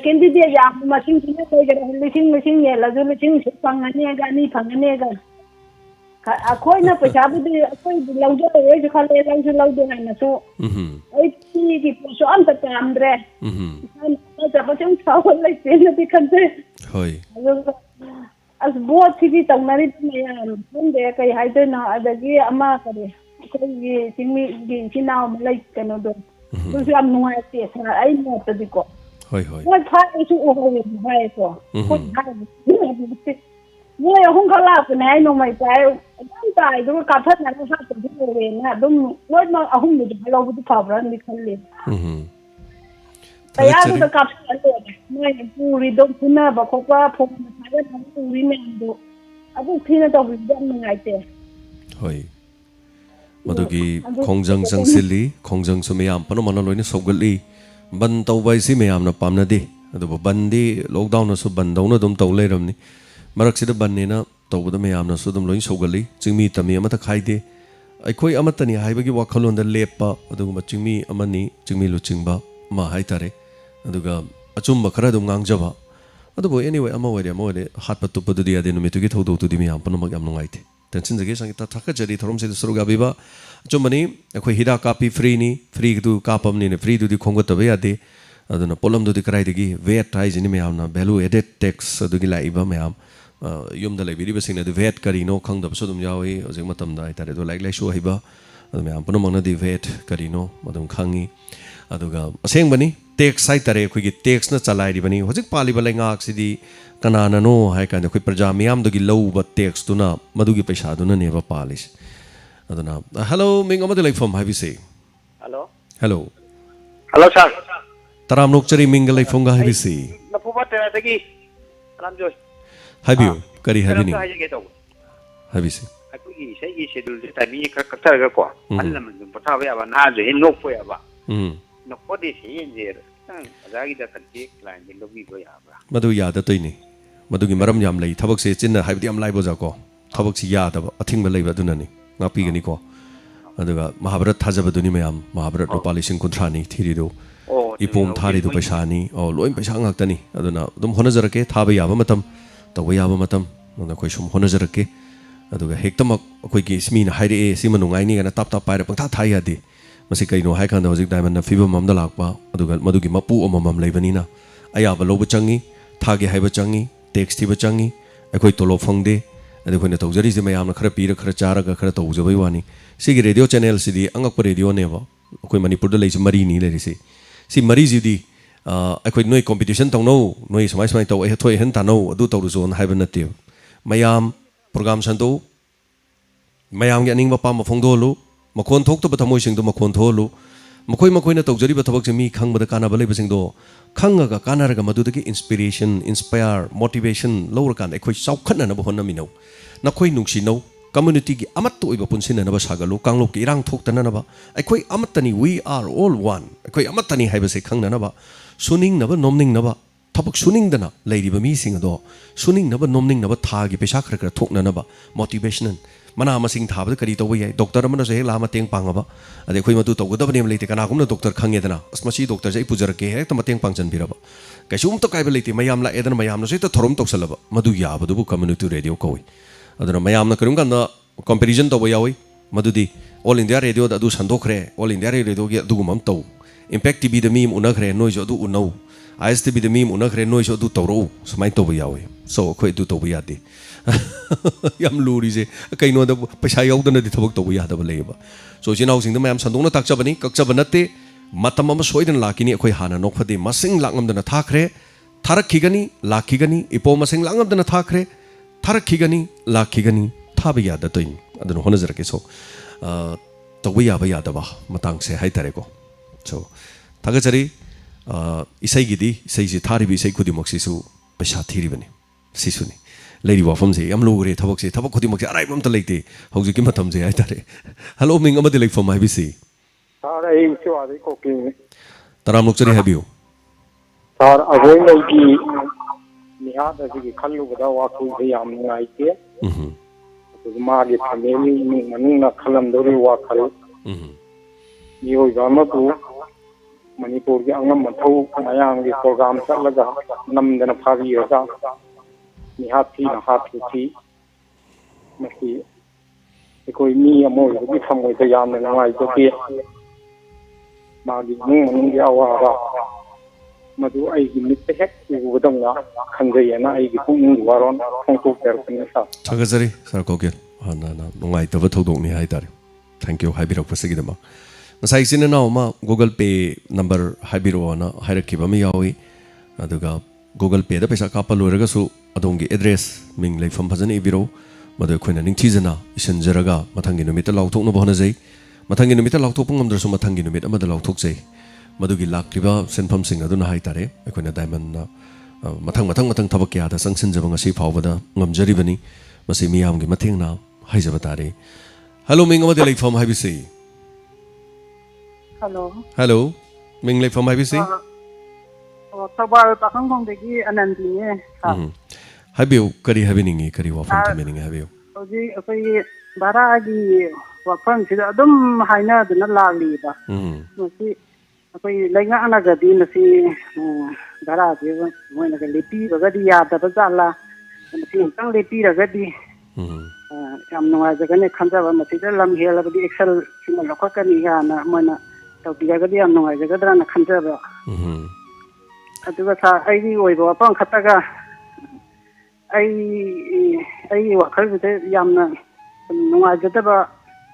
ꯀꯦꯟꯗꯤꯗꯦꯠ ꯌꯥꯝ ꯃꯁꯤꯡ ꯊꯤꯅ ꯂꯩꯈꯔꯦ ꯂꯤꯁꯤꯡ ꯌꯦꯜꯂꯁꯨ ꯂꯤꯁꯤꯡ ꯐꯪꯒꯅꯤꯒ 2 ꯐꯪꯒꯅꯤꯒ ꯑꯩꯈꯣꯏꯅ ꯄꯩꯁꯥꯕꯨꯗꯤ ꯑꯩꯈꯣꯏꯗꯤ ꯂꯧꯖꯔꯔꯣꯏꯁꯨ ꯈꯜꯂꯦ ꯂꯧꯁꯨ ꯂꯧꯗꯦ ꯍꯥꯏꯅꯁꯨ ꯑꯩ ꯐꯤꯒꯤ ꯄꯣꯠꯁꯨ ꯑꯝꯇ ꯄꯥꯝꯗ꯭ꯔꯦ ꯆꯠꯄ ꯁꯨꯝ ꯁꯥꯎꯕ ꯂꯩꯇꯦꯅꯗꯤ ꯈꯟꯖꯩ ꯍꯣꯏ ꯑꯗꯨꯒ ꯑꯁ ꯚꯣꯠꯁꯤꯗꯤ ꯇꯧꯅꯔꯤꯕ ꯃꯌꯥꯝ ꯈꯪꯗꯦ ꯀꯩ ꯍꯥꯏꯗꯣꯏꯅꯣ ꯑꯗꯒꯤ ꯑꯃ ꯀꯔꯤ ꯑꯩꯈꯣꯏꯒꯤ ꯆꯤꯡꯃꯤꯒꯤ ꯏꯆꯤꯟ ꯏꯅꯥꯎ ꯑꯃ ꯂꯩ ꯀꯩꯅꯣꯗꯣ ꯑꯗꯨꯁꯨ ꯌꯥꯝ ꯅꯨꯡꯉꯥꯏꯇꯦ ꯁꯥꯔ ꯑꯩ ꯃꯣꯠꯇꯗꯤꯀꯣ ꯍꯣꯏ ꯍꯣꯏ ꯃꯣꯏ ꯐꯥꯏꯁꯨ ꯎꯍꯧꯋꯦꯕ ꯍꯥꯏꯀꯣ ꯃꯣꯏ 3 ꯈꯛ ꯂꯥꯛꯄꯅꯦ ꯑꯩ ꯅꯣꯡꯃꯩ ꯄꯥꯏ ꯑꯗꯨꯝ ꯇꯥꯏ ꯑꯗꯨꯒ ꯀꯥꯞꯊꯠꯅꯔꯒ ꯍꯥꯠꯄꯗꯤ ꯂꯣꯏꯔꯦꯅ ꯑꯗꯨꯝ ꯂꯣꯏꯅꯃꯛ ꯑꯍꯨꯝꯗꯨꯗꯤ ꯂꯧꯕꯗꯤ ꯐꯕ꯭ꯔꯥꯅꯗꯤ ꯈꯜꯂꯤ ꯀꯌꯥꯗꯨꯗ ꯀꯥꯞꯁꯤꯜꯂ ꯂꯣꯏꯔꯦ ꯃꯣꯏꯅ ꯄꯨꯔꯤꯗꯣ ꯐꯨꯅꯕ ꯈꯣꯠꯄ ꯐꯣꯟꯗ ꯊꯥꯒꯠꯅꯕ ꯄꯨꯔꯤ ꯃꯌꯥꯝꯗꯣ ꯑꯗꯨ ꯊꯤꯅ ꯇꯧꯕꯤꯕꯗꯤ ꯌꯥꯝ ꯅꯨꯡꯉꯥꯏꯇꯦ ꯍꯣꯏ ꯃꯗꯨꯒꯤ ꯈꯣꯡꯖꯪ ꯆꯪꯁꯤꯜꯂꯤ ꯈꯣꯡꯖꯪꯁꯨ ꯃꯌꯥꯝ ꯄꯨꯝꯅꯃꯛꯅ ꯂꯣꯏꯅ ꯁꯧꯒꯠꯂꯤ ꯕꯟ ꯇꯧꯕ ꯍꯥꯏꯁꯤ ꯃꯌꯥꯝꯅ ꯄꯥꯝꯅꯗꯦ ꯑꯗꯨꯕꯨ ꯕꯟꯗꯤ ꯂꯣꯛꯗꯥꯎꯟꯅꯁꯨ ꯕꯟꯗꯧꯅ ꯑꯗꯨꯝ ꯇꯧ ꯂꯩꯔꯝꯅꯤ ꯃꯔꯛꯁꯤꯗ ꯕꯟꯅꯦꯅ ꯇꯧꯕꯗ ꯃꯌꯥꯝꯅꯁꯨ ꯑꯗꯨꯝ ꯂꯣꯏꯅ ꯁꯧꯒꯠꯂꯤ ꯆꯤꯡꯃꯤ ꯇꯝꯃꯤ ꯑꯃꯠꯇ ꯈꯥꯏꯗꯦ ꯑꯩꯈꯣꯏ ꯑꯃꯠꯇꯅꯤ ꯍꯥꯏꯕꯒꯤ ꯋꯥꯈꯜꯂꯣꯟꯗ ꯂꯦꯞꯄ ꯑꯗꯨꯒꯨꯝꯕ ꯆꯤꯡꯃꯤ ꯑꯃꯅꯤ ꯆꯤꯡꯃꯤ ꯂꯨꯆꯤꯡꯕ ꯑꯃ ꯍꯥꯏꯇꯥꯔꯦ ꯑꯗꯨꯒ ꯑꯆꯨꯝꯕ ꯈꯔ ꯑꯗꯨꯝ ꯉꯥꯡꯖꯕ ꯑꯗꯨꯕꯨ ꯑꯦꯅꯤꯋꯦ ꯑꯃ ꯑꯣꯏꯔꯦ ꯍꯥꯠꯄ ꯇꯨꯞꯄꯗꯨꯗꯤ ꯌꯥꯗꯦ ꯅꯨꯃꯤꯠꯇꯨꯒꯤ ꯊꯧꯗꯣꯛꯇꯨꯗꯤ ꯃꯌꯥꯝ ꯄꯨꯝꯅꯃꯛ ꯌꯥꯝ ꯅꯨꯡꯉꯥꯏꯇꯦ ꯇꯦꯟꯁꯤꯟꯖꯒꯦ ꯁꯪꯒꯤꯇ ꯊꯥꯒꯠꯆꯔꯤ ꯊꯧꯔꯝꯁꯤꯗ ꯁꯔꯨꯛ ꯌꯥꯕꯤꯕ ꯑꯆꯨꯝꯕꯅꯤ ꯑꯩꯈꯣꯏ ꯍꯤꯗꯥꯛ ꯀꯥꯞꯄꯤ ꯐ꯭ꯔꯤꯅꯤ ꯐ꯭ꯔꯤꯗꯨ ꯀꯥꯞꯄꯕꯅꯤꯅ ꯐ꯭ꯔꯤꯗꯨꯗꯤ ꯈꯣꯝꯒꯠꯇꯕ ꯌꯥꯗꯦ ꯑꯗꯨꯅ ꯄꯣꯠꯂꯝꯗꯨꯗꯤ ꯀꯗꯥꯏꯗꯒꯤ ꯚꯦꯠ ꯍꯥꯏꯁꯤꯅꯤ ꯃꯌꯥꯝꯅ ꯚꯦꯂꯨ ꯑꯦꯗꯦꯠ ꯇꯦꯛꯁ ꯑꯗꯨꯒꯤ ꯂꯥꯛꯏꯕ ꯃꯌꯥꯝ ꯌꯨꯝꯗ ꯂꯩꯕꯤꯔꯤꯕꯁꯤꯡꯅ ꯑꯗꯨ ꯚꯦꯠ ꯀꯔꯤꯅೋ ꯈꯪꯗꯕꯁꯨ ꯑꯗꯨꯝ ꯌꯥꯎꯏ ꯍꯧꯖꯤꯛ ꯃꯇꯝꯗ ꯍꯥꯏꯇꯥꯔꯦ ꯑꯗꯣ ꯂꯥꯏꯔꯤꯛ ꯂꯥꯏꯁꯨ ꯍꯩꯕ ꯑꯗꯨ ꯃꯌꯥꯝ ꯄꯨꯝꯅꯃꯛꯅꯗꯤ ꯚꯦꯠ ꯀꯔꯤꯅೋ ꯑꯗꯨꯝ ꯈꯪꯉꯤ ꯑꯗꯨꯒ ꯑꯁꯦꯡꯕꯅꯤ ꯇꯦꯛꯁ ꯍꯥꯏꯇꯥꯔꯦ ꯑꯩꯈꯣꯏꯒꯤ ꯇꯦꯛꯁꯅ ꯆꯂꯥꯏꯔꯤꯕꯅꯤ ꯍꯧꯖꯤꯛ ꯄꯥꯜꯂꯤꯕ ꯂꯩꯉꯥꯛꯁꯤꯗꯤ ꯀꯅꯥꯅꯅꯣ ꯍꯥꯏ ꯀꯥꯟꯗ ꯑꯩꯈꯣꯏ ꯄ꯭ꯔꯖꯥ ꯃꯤꯌꯥꯝꯗꯒꯤ ꯂꯧꯕ ꯇꯦꯛꯁꯇꯨꯅ ꯃꯗꯨꯒꯤ ꯄꯩꯁꯥꯗꯨꯅꯅꯦꯕ ꯄꯥꯜꯂꯤꯁꯦ ꯑꯗꯨꯅ ꯍꯦꯜꯂꯣ ꯃꯤꯡ ꯑꯃꯗ ꯂꯩꯐꯝ ꯍꯥꯏꯕꯤꯁꯦ ꯍꯦꯜꯂꯣ ꯁꯥꯔ ꯇꯔꯥꯝꯅꯣꯛꯆꯔꯤ ꯃꯤꯡꯒ ꯂꯩꯐꯝꯒ ꯍꯥꯏꯕꯤꯁꯤ ꯂꯐꯨꯄꯥꯠꯇꯒꯤ ꯔꯥꯝꯖꯣꯏ ꯍꯥꯏꯕꯤꯌꯨ ꯀꯔꯤ ꯍꯥꯏꯕꯤꯅꯤꯡ ꯀꯩꯅꯣꯝꯇ ꯍꯥꯏꯖꯒꯦ ꯇꯧꯕ ꯍꯥꯏꯕꯤꯁꯤ ꯑꯩꯈꯣꯏꯒꯤ ꯏꯁꯩꯒꯤ ꯁꯦꯗꯨꯜꯁꯦ ꯇꯥꯏꯃꯤꯡ ꯈꯔ ꯀꯛꯊꯔꯒꯀꯣ ꯑꯍꯜ ꯂꯃꯟꯁꯨ ꯄꯣꯊꯥꯕ ꯌꯥꯕ ꯅꯍꯥꯁꯨ ꯍꯦꯛ ꯅꯣꯛꯄ ꯌꯥꯕ ꯅꯣꯛꯄꯗꯤ ꯁꯦꯟꯁꯦ ꯈꯤꯇꯪ ꯑꯣꯖꯥꯒꯤꯗ ꯀꯟꯇꯦꯛ ꯂꯥꯏꯟꯁꯦ ꯂꯧꯕꯤꯕ ꯌꯥꯕ꯭ꯔꯥ ꯃꯗꯨ ꯌꯥꯗꯇꯣꯏꯅꯤ ꯃꯗꯨꯒꯤ ꯃꯔꯝ ꯌꯥꯝ ꯂꯩ ꯊꯕꯛꯁꯦ ꯆꯤꯟꯅ ꯍꯥꯏꯕꯗꯤ ꯌꯥꯝ ꯂꯥꯏꯕ ꯑꯣꯖꯥꯀꯣ ꯊꯕꯛꯁꯤ ꯌꯥꯗꯕ ꯑꯊꯤꯡꯕ ꯂꯩꯕ ꯑꯗꯨꯅꯅꯤ ꯉꯥꯛꯄꯤꯒꯅꯤꯀꯣ ꯑꯗꯨꯒ ꯃꯍꯥꯚꯥꯔꯠ ꯊꯥꯖꯕꯗꯨꯅꯤ ꯃꯌꯥꯝ ꯃꯍꯥꯚꯥꯔꯠ ꯂꯨꯄꯥ 50,000 ꯊꯤꯔꯤꯗꯨ ꯏꯄꯣꯝ ꯊꯥꯔꯤꯗꯨ ꯄꯩꯁꯥꯅꯤ ꯂꯣꯏ ꯄꯩꯁꯥ ꯉꯥꯛꯇꯅꯤ ꯑꯗꯨꯅ ꯑꯗꯨꯝ ꯍꯣꯠꯅꯖꯔꯛꯀே ꯊꯥꯕ ꯌꯥꯕ ꯃꯇꯝ ꯇꯧꯕ ꯌꯥꯕ ꯃꯇꯝ ꯑꯗꯨꯅ ꯑꯩꯈꯣꯏ ꯁꯨꯝ ꯍꯣꯠꯅꯖꯔꯛꯀꯦ ꯑꯗꯨꯒ ꯍꯦꯛꯇꯃꯛ ꯑꯩꯈꯣꯏꯒꯤ ꯃꯤꯅ ꯍꯥꯏꯔꯛꯑꯦ ꯁꯤꯃ ꯅꯨꯡꯉꯥꯏꯅꯤ ꯀꯥꯏꯅ ꯇꯥꯞ ꯄꯥꯏꯔ ꯄꯪꯊꯥ ꯊꯥ ꯌꯥꯗꯦ ꯃꯁꯤ ꯀꯩꯅꯣ ꯍꯥꯏ ꯀꯥꯟꯗ ꯍꯧꯖꯤꯛ ꯗꯥꯏꯃꯟꯅ ꯐꯤꯕꯝ ꯑꯃꯗ ꯂꯥꯛꯄ ꯑꯗꯨꯒ ꯃꯗꯨꯒꯤ ꯃꯄꯨ ꯑꯃꯃꯝ ꯂꯩꯕꯅꯤꯅ ꯑꯌꯥꯕ ꯂꯧꯕ ꯆꯪꯉꯤ ꯊꯥꯒꯦ ꯍꯥꯏꯕ ꯆꯪꯉꯤ ꯇꯦꯛꯁ ꯊꯤꯕ ꯆꯪꯉꯤ ꯑꯩꯈꯣꯏ ꯇꯣꯂꯣꯞ ꯐꯪꯗꯦ ꯑꯗ ꯑꯩꯈꯣꯏꯅ ꯇꯧꯖꯔꯤꯁꯦ ꯃꯌꯥꯝꯅ ꯈꯔ ꯄꯤꯔ ꯈꯔ ꯆꯥꯔꯒ ꯈꯔ ꯇꯧꯖꯕꯩ ꯋꯥꯅꯤ ꯁꯤꯒꯤ ꯔꯦꯗꯤꯑꯣ ꯆꯦꯅꯦꯜꯁꯤꯗꯤ ꯑꯉꯛꯄ ꯔꯦꯗꯤꯑꯣꯅꯦꯕ ꯑꯩꯈꯣꯏ ꯃꯅꯤꯄꯨꯔꯗ ꯂꯩꯔꯤꯁꯤ ꯃꯔꯤꯅꯤ ꯂꯩꯔꯤꯁꯤ ꯁꯤ ꯃꯔꯤꯁꯤꯗꯤ ꯑꯩꯈꯣꯏ ꯅꯣꯏ ꯀꯣꯝꯄꯤꯇꯤꯁꯟ ꯇꯧꯅꯧ ꯅꯣꯏ ꯁꯨꯃꯥꯏꯅ ꯇꯧ ꯑꯊꯣꯏ ꯑꯍꯦꯟ ꯇꯥꯅꯧ ꯑꯗꯨ ꯇꯧꯔꯨꯁꯣꯅ ꯍꯥꯏꯕ ꯅꯠꯇꯦꯕ ꯃꯌꯥꯝ ꯄ꯭ꯔꯣꯒ꯭ꯔꯥꯝ ꯁꯟꯗꯣꯛꯎ ꯃꯌꯥꯝꯒꯤ ꯑꯅꯤꯡꯕ ꯑꯄꯥꯝꯕ ꯐꯣꯡꯗꯣꯛꯍꯜꯂꯨ ꯃꯈꯣꯟ ꯊꯣꯛꯇꯕ ꯊꯃꯣꯏꯁꯤꯡꯗꯨ ꯃꯈꯣꯟ ꯊꯣꯛꯍꯜꯂꯨ ꯃꯈꯣꯏꯅ ꯇꯧꯖꯔꯤꯕ ꯊꯕꯛꯁꯦ ꯃꯤ ꯈꯪꯕꯗ ꯀꯥꯟꯅꯕ ꯂꯩꯕꯁꯤꯡꯗꯣ ꯈꯪꯉꯒ ꯀꯥꯟꯅꯔꯒ ꯃꯗꯨꯗꯒꯤ ꯏꯟꯁꯄꯌꯥꯔ ꯃꯣꯇꯤꯚꯦꯁꯟ ꯂꯧꯔꯀꯥꯟꯗ ꯑꯩꯈꯣꯏ ꯆꯥꯎꯈꯠꯅꯅꯕ ꯍꯣꯠꯅꯃꯤꯟꯅꯧ ꯅꯈꯣꯏ ꯅꯨꯡꯁꯤꯅꯧ ꯀꯝꯃ꯭ꯌꯨꯅꯤꯇꯤꯒꯤ ꯑꯃꯠꯇ ꯑꯣꯏꯕ ꯄꯨꯟꯁꯤꯟꯅꯅꯕ ꯁꯥꯒꯠꯂꯨ ꯀꯥꯡꯂꯨꯞꯀꯤ ꯏꯔꯥꯡ ꯊꯣꯛꯇꯅꯅꯕ ꯑꯩꯈꯣꯏ ꯑꯃꯠꯇꯅꯤ ꯋꯤ ꯑꯥꯔ ꯑꯣꯜ ꯋꯥꯟ ꯑꯩꯈꯣই ꯑꯃꯠꯇꯅꯤ ꯍꯥꯏꯕꯁꯦ ꯈꯪꯅꯅꯕ ꯁꯨꯅꯤꯡꯅꯕ ꯅꯣꯝꯅꯤꯡꯅꯕ ꯊꯕꯛ ꯁꯨꯅꯤꯡꯗꯅ ꯂꯩꯔꯤꯕ ꯃꯤꯁꯤꯡ ꯑꯗꯣ ꯁꯨꯅꯤꯡꯅꯕ ꯅꯣꯝꯅꯤꯡꯅꯕ ꯊꯥꯒꯤ ꯄꯩꯁꯥ ꯈꯔ ꯊꯣꯛꯅꯅꯕ motivational mana masing thabda kari tawba yai doctor amana se la mateng pangaba ade khoi matu tawgada bane leite kana gumna doctor khangedana asmasi doctor jai pujarake he ta mateng pangchan biraba kaisum to kai leite mayam la edana mayam no se ta thorom toksalaba madu yabadu bu community radio koi aduna mayam na karum kanda comparison tawba yawi madudi all india radio da du sandokre all india radio gi du gumam taw impact tv da mim unakre noise du unau ISTV da mim unakre noise du tawro sumai tawba yawi so khoi du tawba yadi yam luri je kaino da paisa yaudana di thabak tawba yadaba leiba so jinau sing da mayam sandongna takchabani kakchabanate matam ama soidan lakini akhoi hana nokphade masing langamdana thakre tharakhigani lakhigani ipo masing langamdana thakre tharakhigani lakhigani thaba yada toin adun honazarake so tawba yaba yadaba matang se haitare ko so thagachari isai gidi isai ji tharibi isai khudi moksisu paisa thiribani sisuni lady wafam se yam logre thabak khudi mokse arai bam ta leite hauji ki matam je haitare hello ming amadi like from ibc sar ai chwari ko ki taram lokchari habiyo sar agoi lagi niha da gi khallu gada wa khu de yam ngai ke ma ge family ni mani na khalam dori wa khal ni hoi ga ma tu manipur gi angam mathau mayang gi program chatlaga namdana phagi ra ni hathi na hathi thi maki koi mi amo gi thamoi ta yam na ngai to ke ma gi mung gi awa ba madu ai gi mit hek u dang na khanjai na ai gi pung waron thong ko per pin sa thagazari sar ko gel na ngai ta ba thodok ni hai tare thank you habirak pasagi dama nasai sin na ma google pay number habiro na hairakki ba mi yawi aduga google pay da paisa kapa loiraga su adongi address ming leifam phajani ibiro madu khoina ning thijana isanjaraga mathangi numita lauthok na bhana jai mathangi numita lauthok pungam darsu mathangi numit amada lauthok jai madugi lakliba senpham sing aduna hai tare khoina diamond na mathang thabak ya da sangsin jaba ngasi phawbada ngamjari bani masi miyam gi matheng na haijaba tare hello ming amada leifam habisi hello ming leifam habisi Tawal pakang bong degi anandi ne. Habiyo kari habiningi kari wafam taminingi habiyo. Oji apai bara gi wafam sida adum haina dana lagli ba. Masi apai lenga anaga di masi bara gi mo na lepi baga di ya da bazala masi tang lepi raga di. Yam no aja kane khanja ba masi da lam hela di excel sima lokha kani ya na mo na taw di ga di yam no aja ga dra na khanja ba. aduga sa ai oi bo pang khataga ai wa khal de yamna nunga jadaba